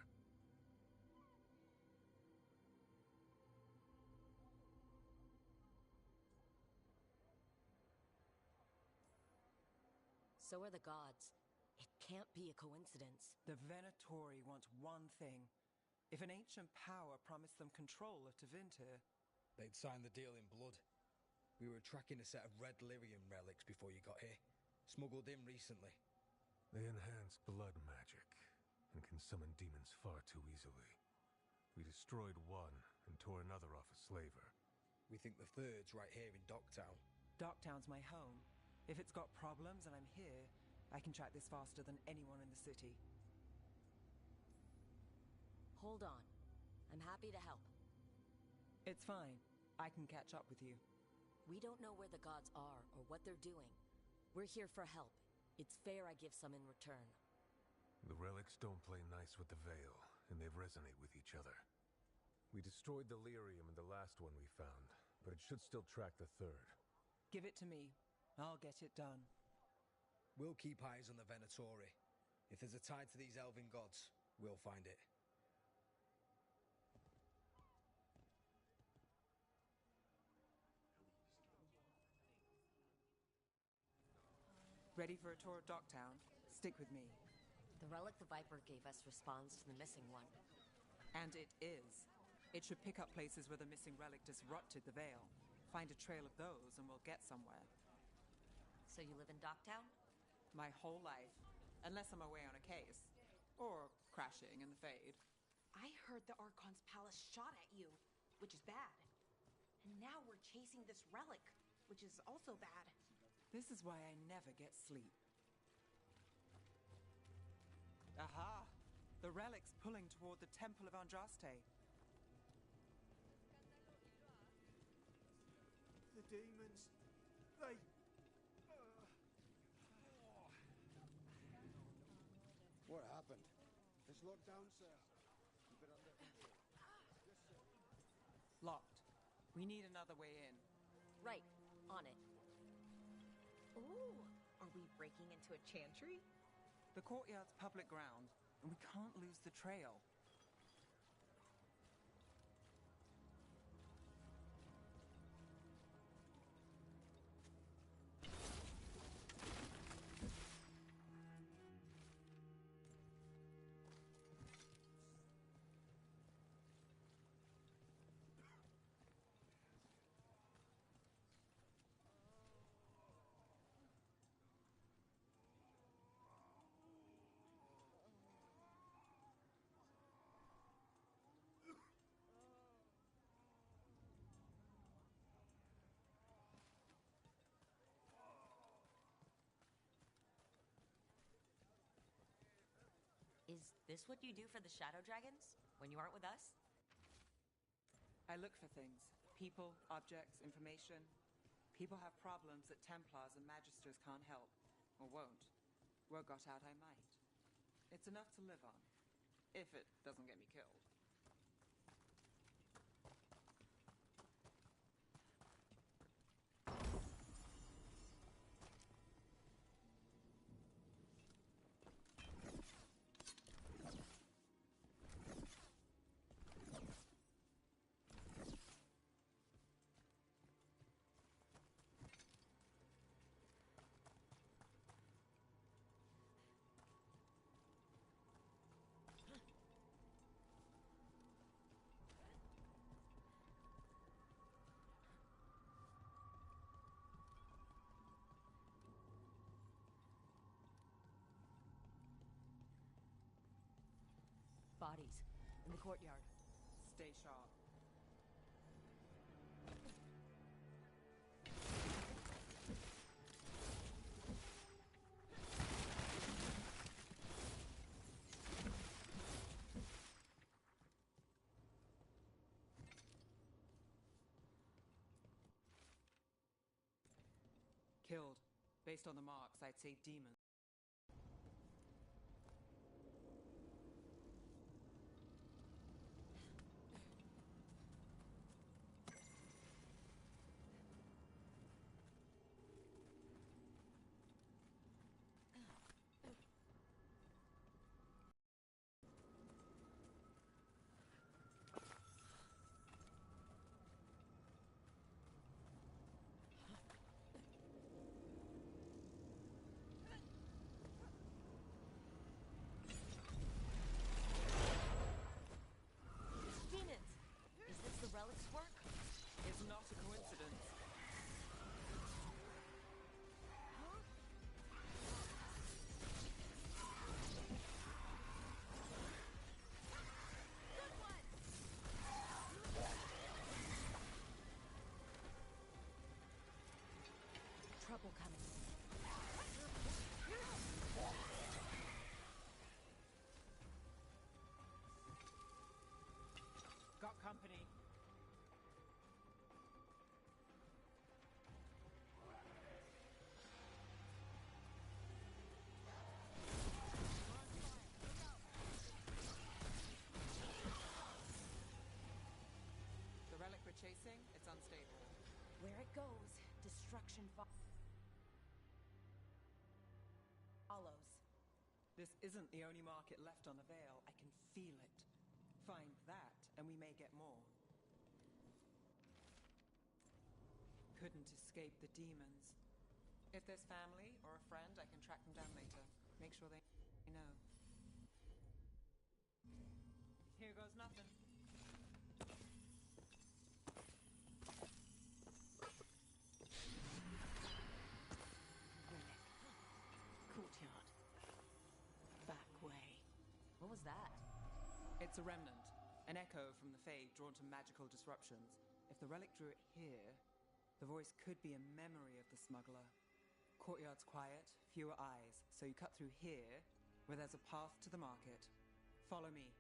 So are the gods. It can't be a coincidence. The Venatori want one thing. If an ancient power promised them control of Tevinter, they'd sign the deal in blood. We were tracking a set of red lyrium relics before you got here. Smuggled in recently. They enhance blood magic and can summon demons far too easily. We destroyed one and tore another off a slaver. We think the third's right here in Docktown. Docktown's my home. If it's got problems and I'm here, I can track this faster than anyone in the city. Hold on. I'm happy to help. It's fine. I can catch up with you. We don't know where the gods are or what they're doing. We're here for help. It's fair I give some in return. The relics don't play nice with the Veil, and they resonate with each other. We destroyed the lyrium in the last one we found, but it should still track the third. Give it to me. I'll get it done. We'll keep eyes on the Venatori. If there's a tie to these elven gods, we'll find it. Ready for a tour of Docktown? Stick with me. The relic the Viper gave us responds to the missing one. And it is. It should pick up places where the missing relic disrupted the Veil. Find a trail of those and we'll get somewhere. So you live in Docktown? My whole life. Unless I'm away on a case. Or crashing in the Fade. I heard the Archon's palace shot at you, which is bad. And now we're chasing this relic, which is also bad. This is why I never get sleep. Aha! The relic's pulling toward the Temple of Andraste. The demons, they... What happened? It's locked down, sir. Keep it under control. Yes, sir. Locked. We need another way in. Right. On it. Ooh, are we breaking into a chantry? The courtyard's public ground, and we can't lose the trail. Is this what you do for the Shadow Dragons? When you aren't with us? I look for things. People, objects, information. People have problems that Templars and Magisters can't help. Or won't. Word got out I might. It's enough to live on. If it doesn't get me killed. bodies. In the courtyard. Stay sharp. Killed. Based on the marks, I'd say demons. Relic's work? It's not a coincidence. Trouble coming. Got company. The relic we're chasing, it's unstable. Where it goes, destruction follows. This isn't the only market left on the Veil. I can feel it. Find that, and we may get more. Couldn't escape the demons. If there's family or a friend, I can track them down later. Make sure they know. Here goes nothing. Courtyard. Back way. What was that? It's a remnant. An echo from the Fade drawn to magical disruptions. If the relic drew it here, the voice could be a memory of the smuggler. Courtyard's quiet, fewer eyes, so you cut through here, where there's a path to the market. Follow me.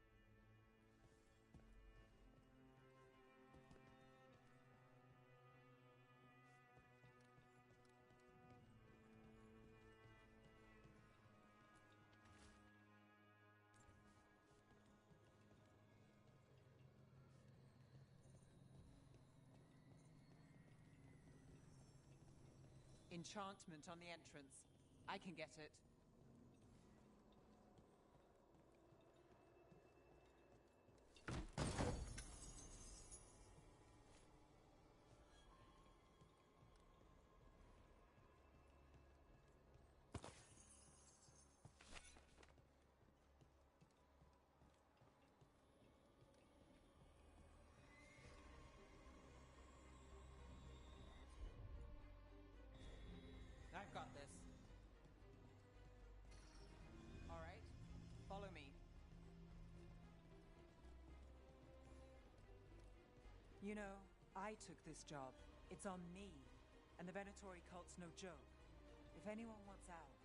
Enchantment on the entrance. I can get it. I've got this. All right, follow me. You know, I took this job. It's on me. And the Venatori cult's no joke. If anyone wants out...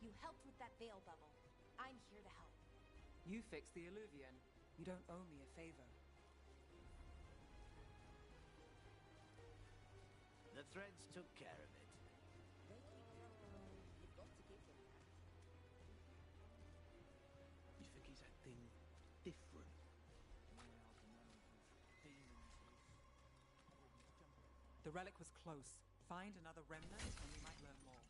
You helped with that veil bubble. I'm here to help. You fixed the Illuvian. You don't owe me a favor. The threads took care of it. You think he's acting different? The relic was close. Find another remnant and we might learn more.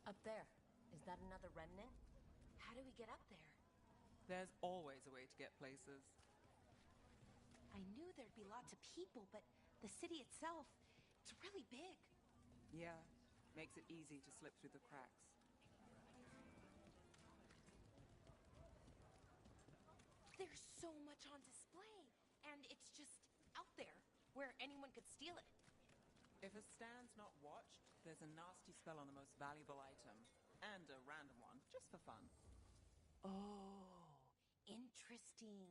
Up there. Is that another remnant? How do we get up there? There's always a way to get places. I knew there'd be lots of people, but the city itself, it's really big. Yeah, makes it easy to slip through the cracks. There's so much on display, and it's just out there, where where anyone could steal it. If a stand's not watched, there's a nasty spell on the most valuable item. And a random one, just for fun. Oh, interesting.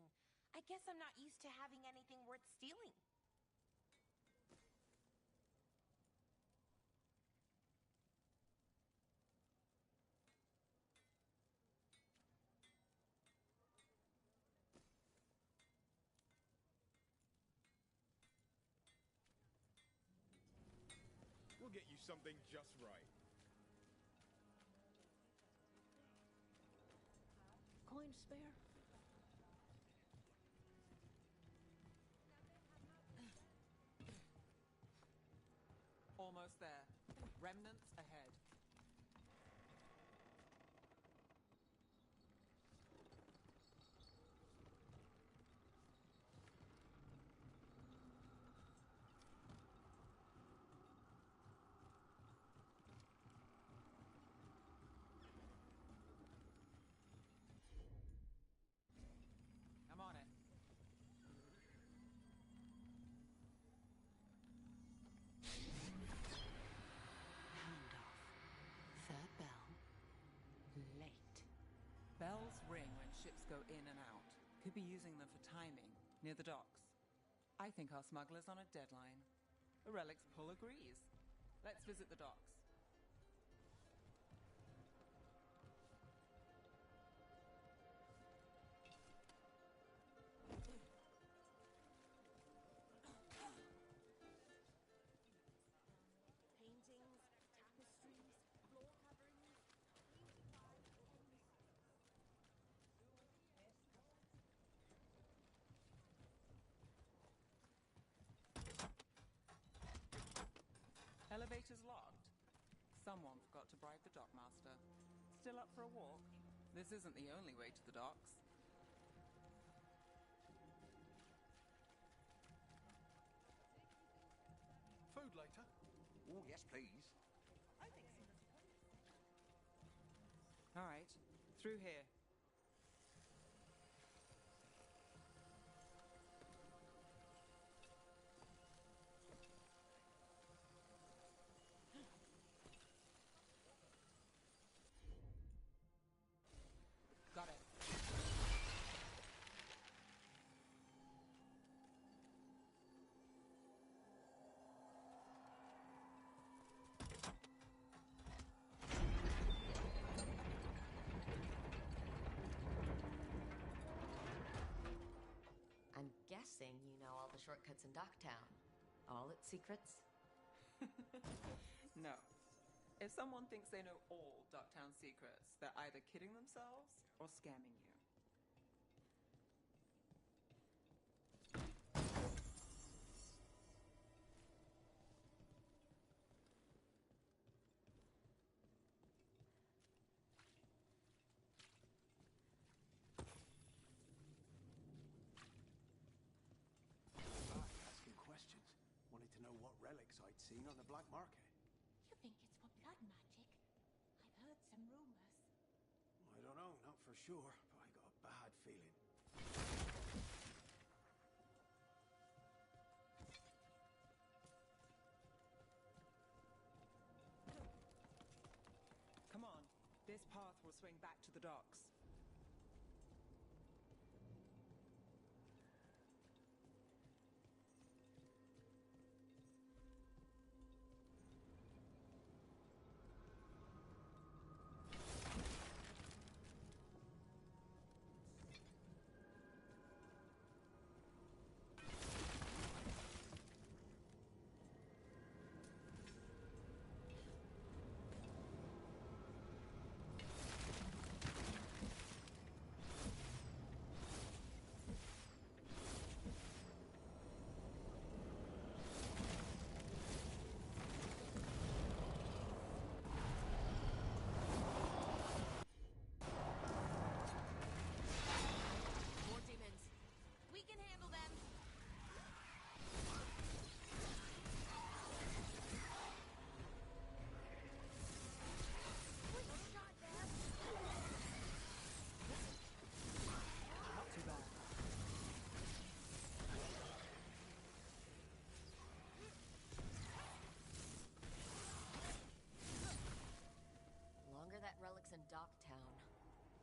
I guess I'm not used to having anything worth stealing. We'll get you something just right. Coin spare? Almost there. Remnants ahead. I'm on it. Third bell. Late. Bells ring when ships go in and out. Could be using them for timing, near the docks. I think our smuggler's on a deadline. The Relic's pull agrees. Let's visit the docks. Paintings, tapestries, floor coverings. Elevator's locked. Someone forgot to bribe the dockmaster. Still up for a walk? This isn't the only way to the docks. Food later? Oh, yes, please. All right, through here. Got it. I'm guessing you know all the shortcuts in Docktown. All its secrets? No. If someone thinks they know all Docktown secrets, they're either kidding themselves or scamming you. Asking questions. Wanted to know what relics I'd seen on the black market. You think it's for blood magic? I've heard some rumors. I don't know, not for sure, but I got a bad feeling. Come on, this path will swing back to the docks.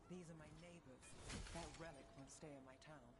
These are my neighbors. That relic won't stay in my town.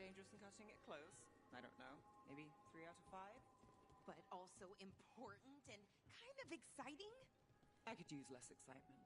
Dangerous and cutting it close? I don't know. Maybe 3 out of 5? But also important and kind of exciting? I could use less excitement.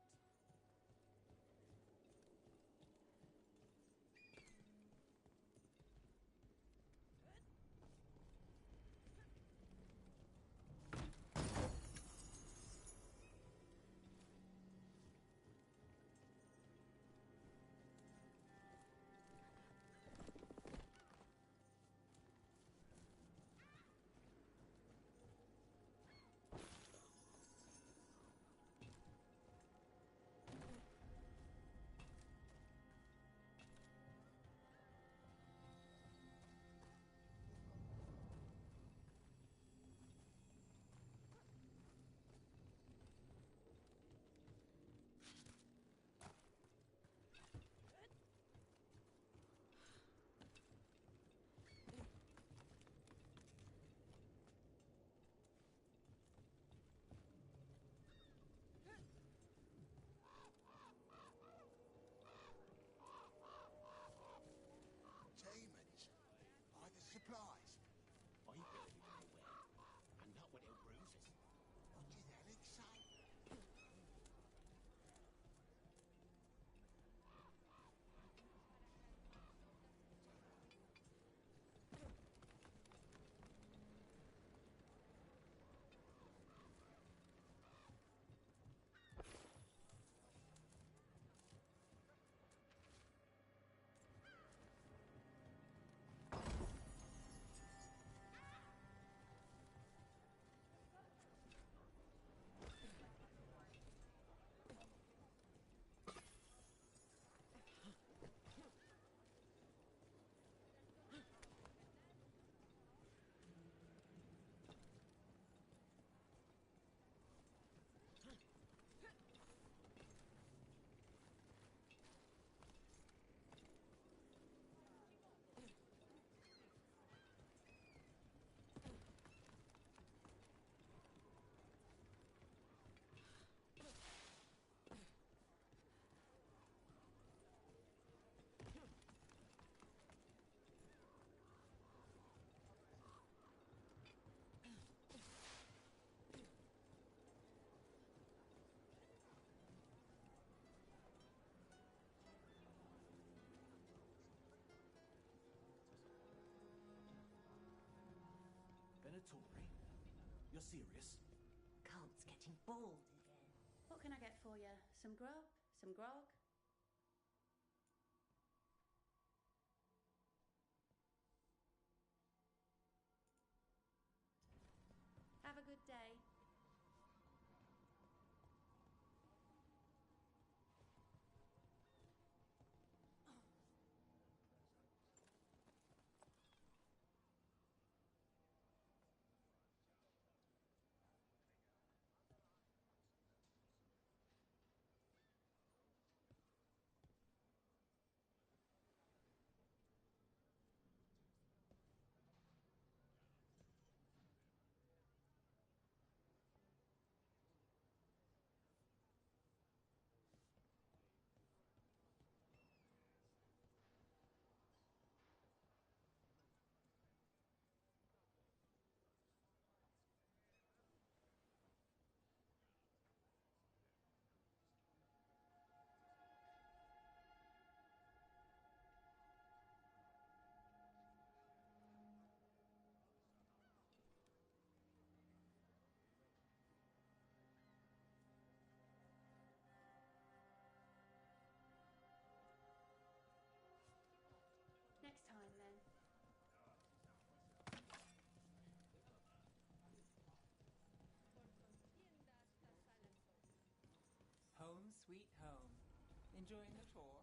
laboratory? You're serious? Cult's getting bold again. What can I get for you? Some grub? Some grog? Have a good day. Next time, then. Home sweet home. Enjoying the tour?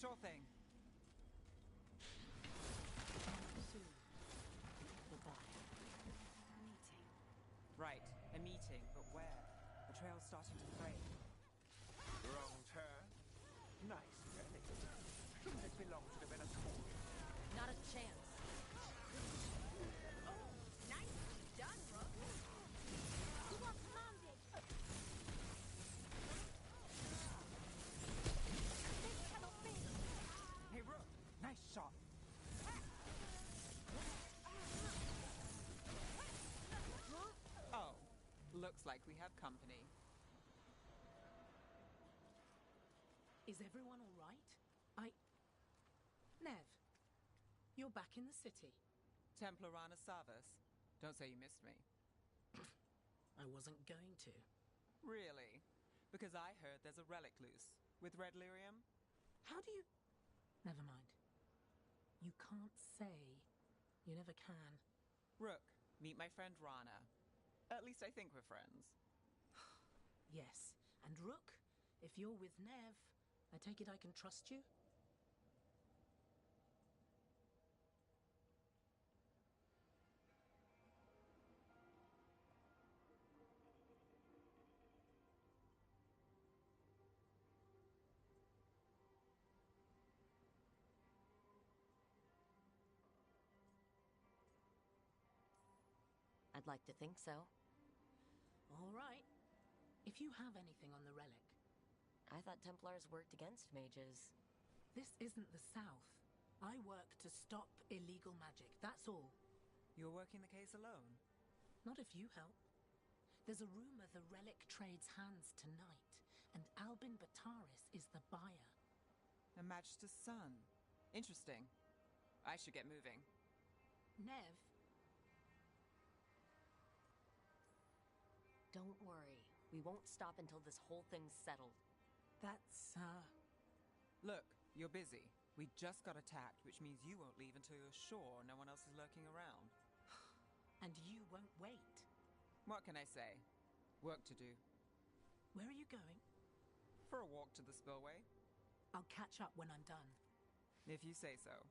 Sure thing. Soon. Goodbye. Meeting. Right, a meeting, but where? The trail's starting to fray. Wrong turn. Nice relic. Shouldn't it belong to the Venezuela? Not a chance. Oh, nicely done, Rook. You are commanded. This cannot be. Hey, Rook. Nice shot. Oh, looks like we have company. Is everyone all right? Nev, you're back in the city. Templar Rana Savas. Don't say you missed me. I wasn't going to. Really? Because I heard there's a relic loose. With red lyrium? How do you... Never mind. You can't say. You never can. Rook, meet my friend Rana. At least I think we're friends. Yes. And Rook, if you're with Nev, I take it I can trust you? I'd like to think so. All right. If you have anything on the relic. I thought Templars worked against mages. This isn't the South. I work to stop illegal magic, that's all. You're working the case alone? Not if you help. There's a rumor the relic trades hands tonight, and Albin Bataris is the buyer. A Magister's son. Interesting. I should get moving. Nev. Don't worry. We won't stop until this whole thing's settled. That's, Look, you're busy. We just got attacked, which means you won't leave until you're sure no one else is lurking around. And you won't wait. What can I say? Work to do. Where are you going? For a walk to the spillway. I'll catch up when I'm done. If you say so.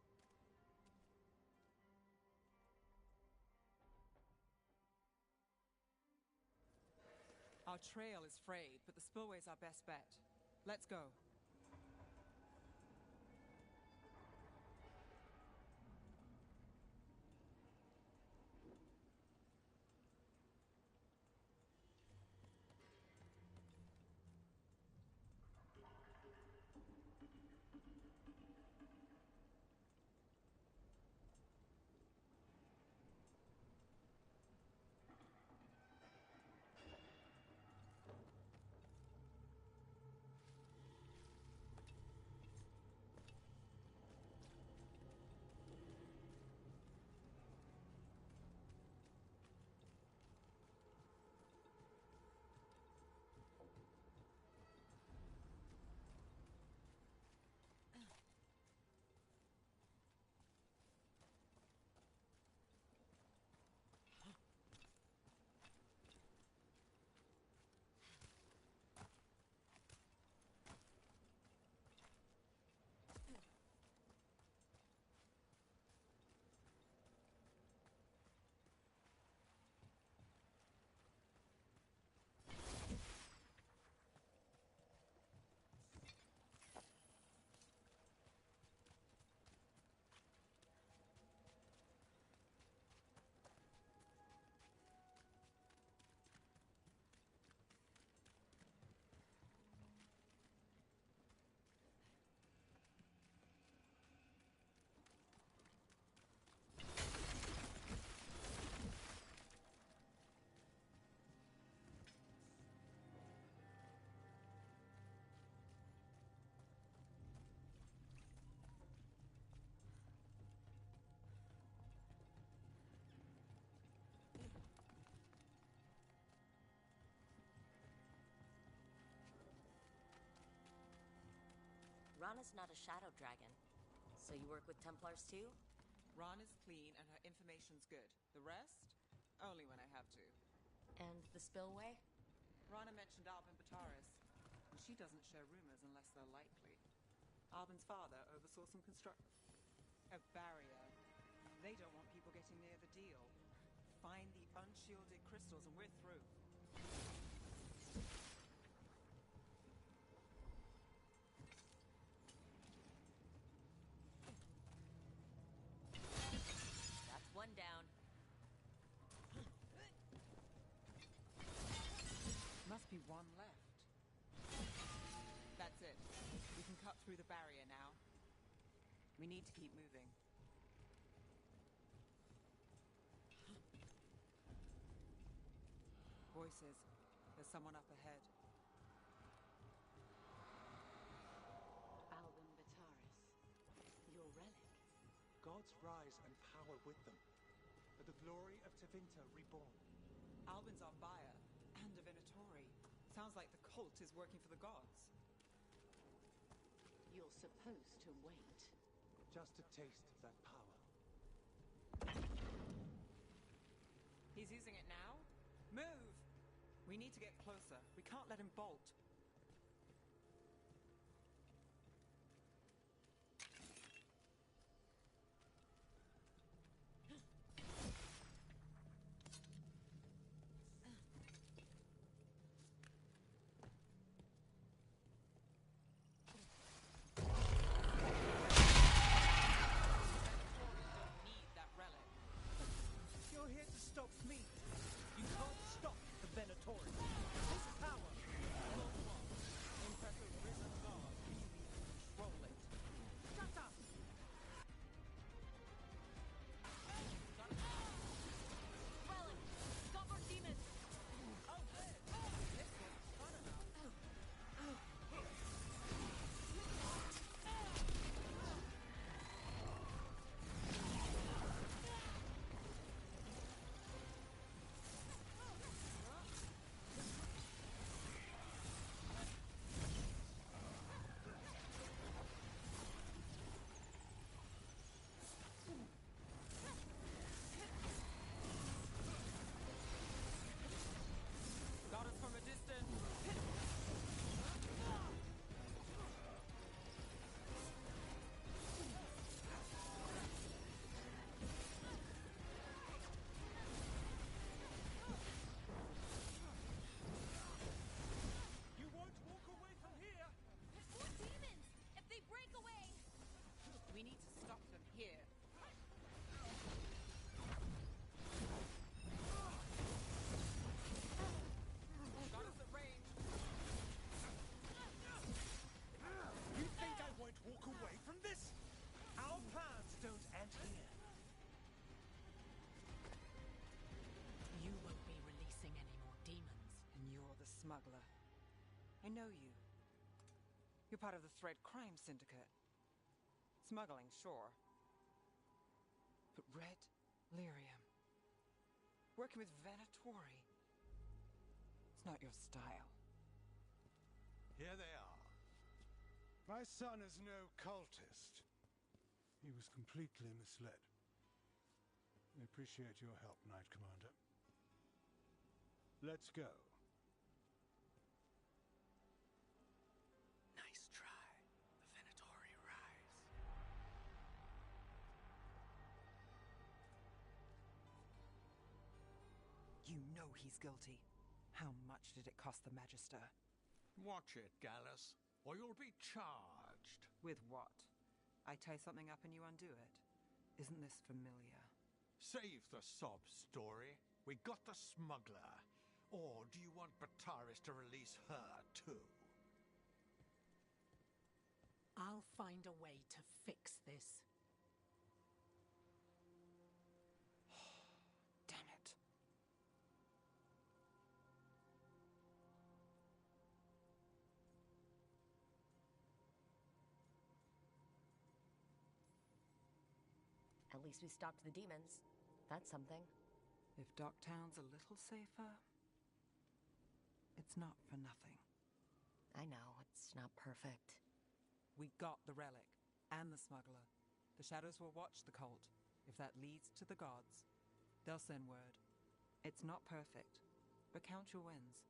Our trail is frayed, but the spillway's our best bet. Let's go. Rana's not a shadow dragon. So you work with Templars too? Rana's clean and her information's good. The rest? Only when I have to. And the spillway? Rana mentioned Albin Bataris. And she doesn't share rumors unless they're likely. Alvin's father oversaw some a barrier. They don't want people getting near the deal. Find the unshielded crystals and we're through. That's one down. Must be one left. That's it. We can cut through the barrier now. We need to keep moving. Voices. There's someone up ahead. Alvin Bataris. Your relic. Gods rise and power with them. For the glory of Tevinter reborn. Alvin's our buyer, and a Venatori. Sounds like the cult is working for the gods. You're supposed to wait. Just a taste of that power. He's using it now? Move! We need to get closer. We can't let him bolt. You're here to stop me. You can't stop the Venatori. This power will not. Impressive risen god. Control it. Shut up! Relic! Stop our demons! Oh, good! This was fun enough. Got us from a distance. You won't walk away from here! More demons! If they break away! We need to stop them here. Got us at range. You think I won't walk away from this? Our plans don't end here. You won't be releasing any more demons. And you're the smuggler. I know you. You're part of the Thread Crime Syndicate. Smuggling, sure. But Red Lyrium. Working with Venatori. It's not your style. Here they are. My son is no cultist. He was completely misled. I appreciate your help, Knight Commander. Let's go. Nice try. The Venatori rise. You know he's guilty. How much did it cost the Magister? Watch it, Gallus, or you'll be charged. With what? I tie something up and you undo it. Isn't this familiar? Save the sob story. We got the smuggler. Or do you want Bataris to release her, too? I'll find a way to fix this. Damn it. At least we stopped the demons. That's something. If Docktown's a little safer, it's not for nothing. I know, it's not perfect. We got the relic, and the smuggler. The shadows will watch the cult. If that leads to the gods, they'll send word. It's not perfect, but count your wins.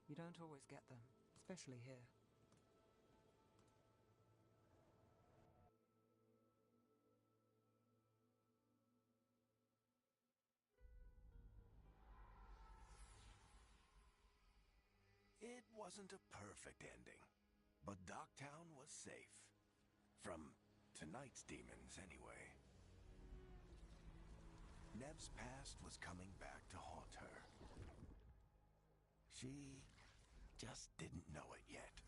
You don't always get them, especially here. It wasn't a perfect ending, but Docktown was safe. From tonight's demons, anyway. Nev's past was coming back to haunt her. She just didn't know it yet.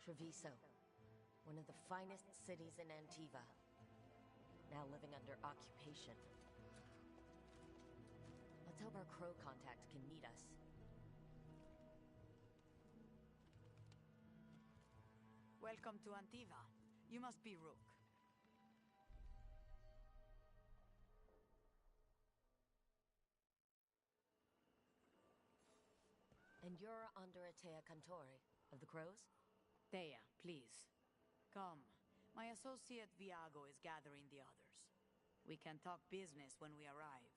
Treviso, one of the finest cities in Antiva, now living under occupation. Let's hope our crow contact can meet us. Welcome to Antiva. You must be Rook. And you're Andreatea Cantori, of the Crows? Thea, please. Come. My associate Viago is gathering the others. We can talk business when we arrive.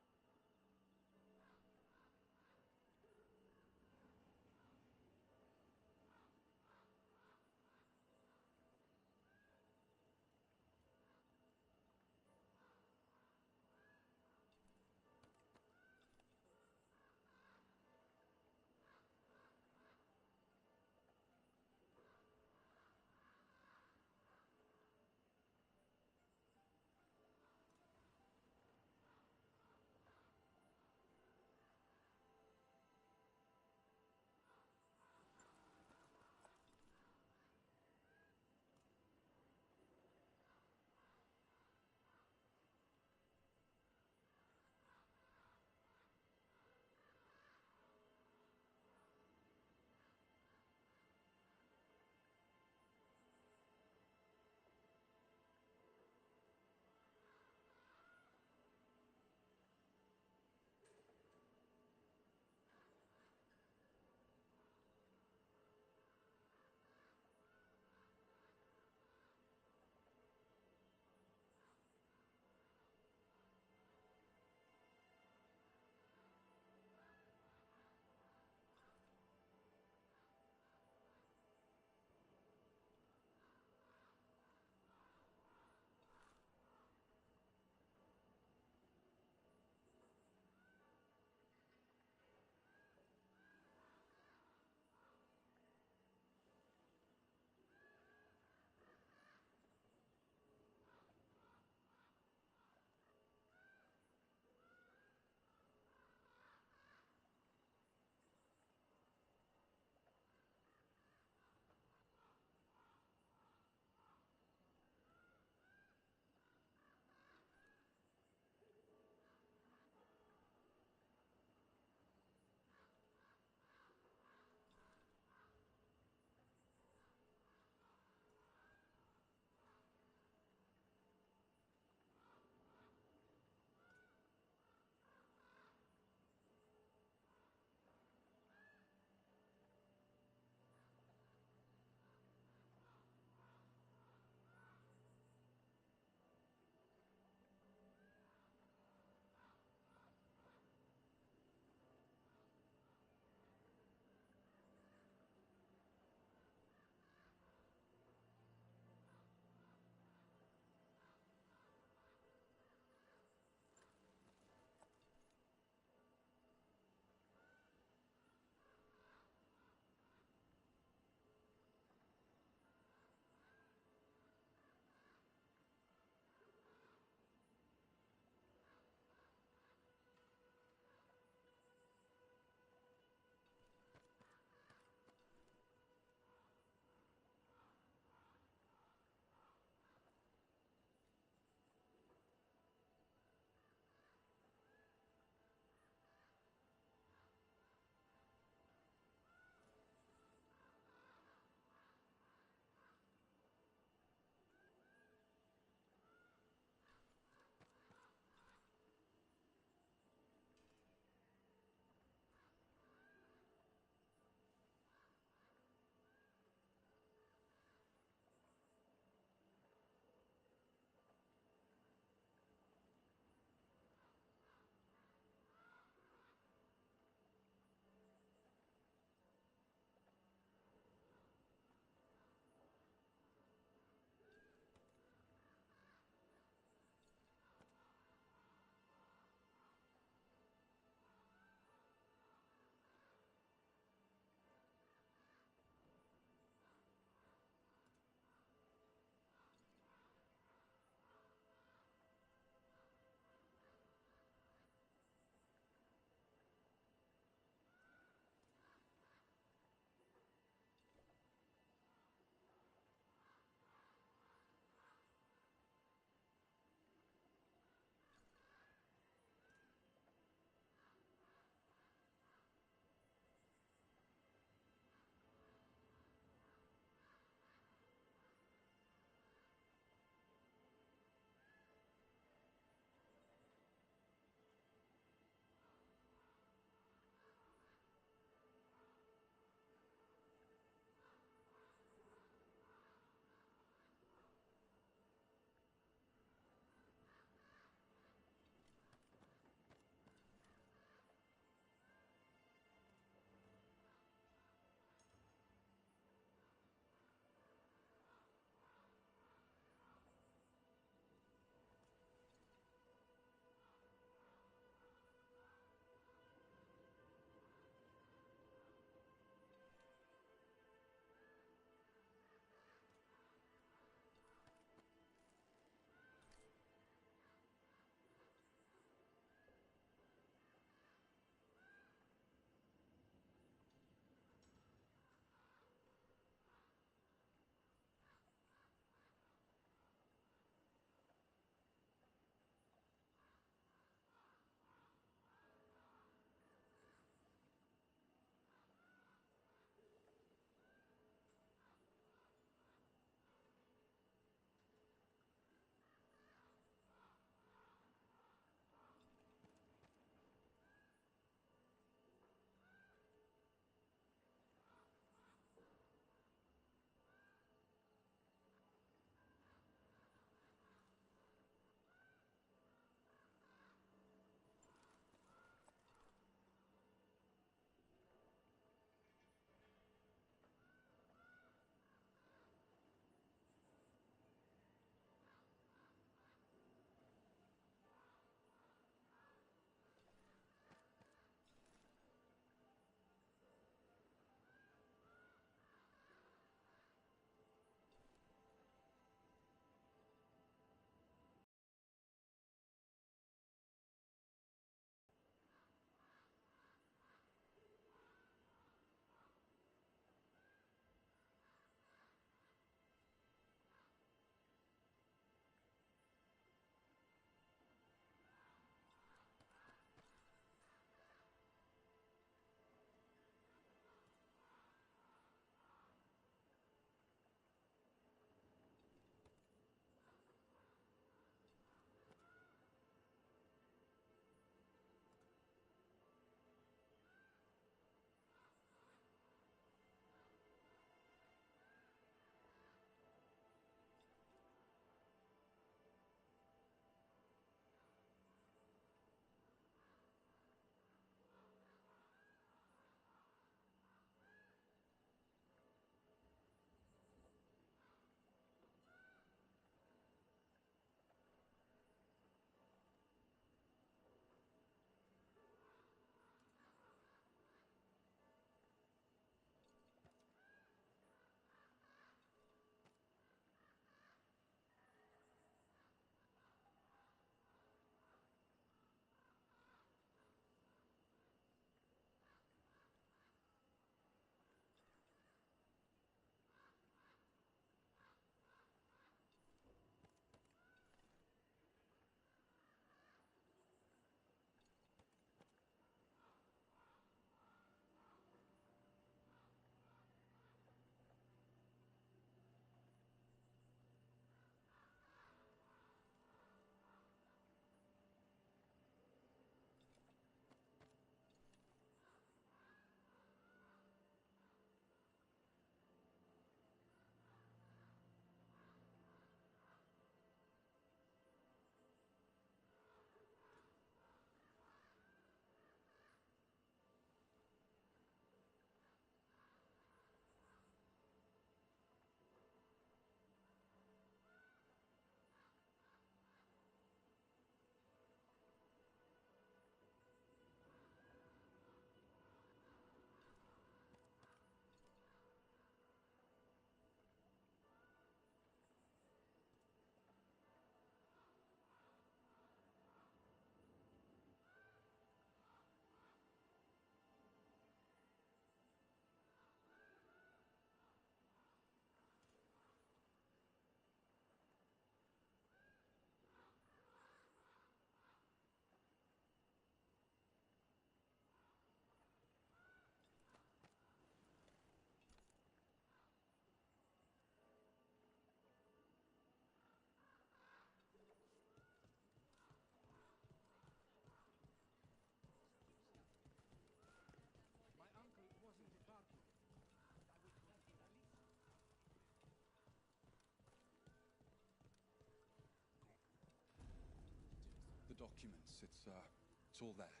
documents. It's all there.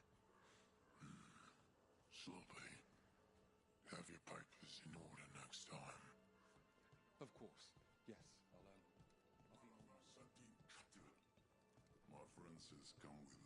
Sloppy. Have your papers in order next time. Of course. Yes, I'll be... My friend says come with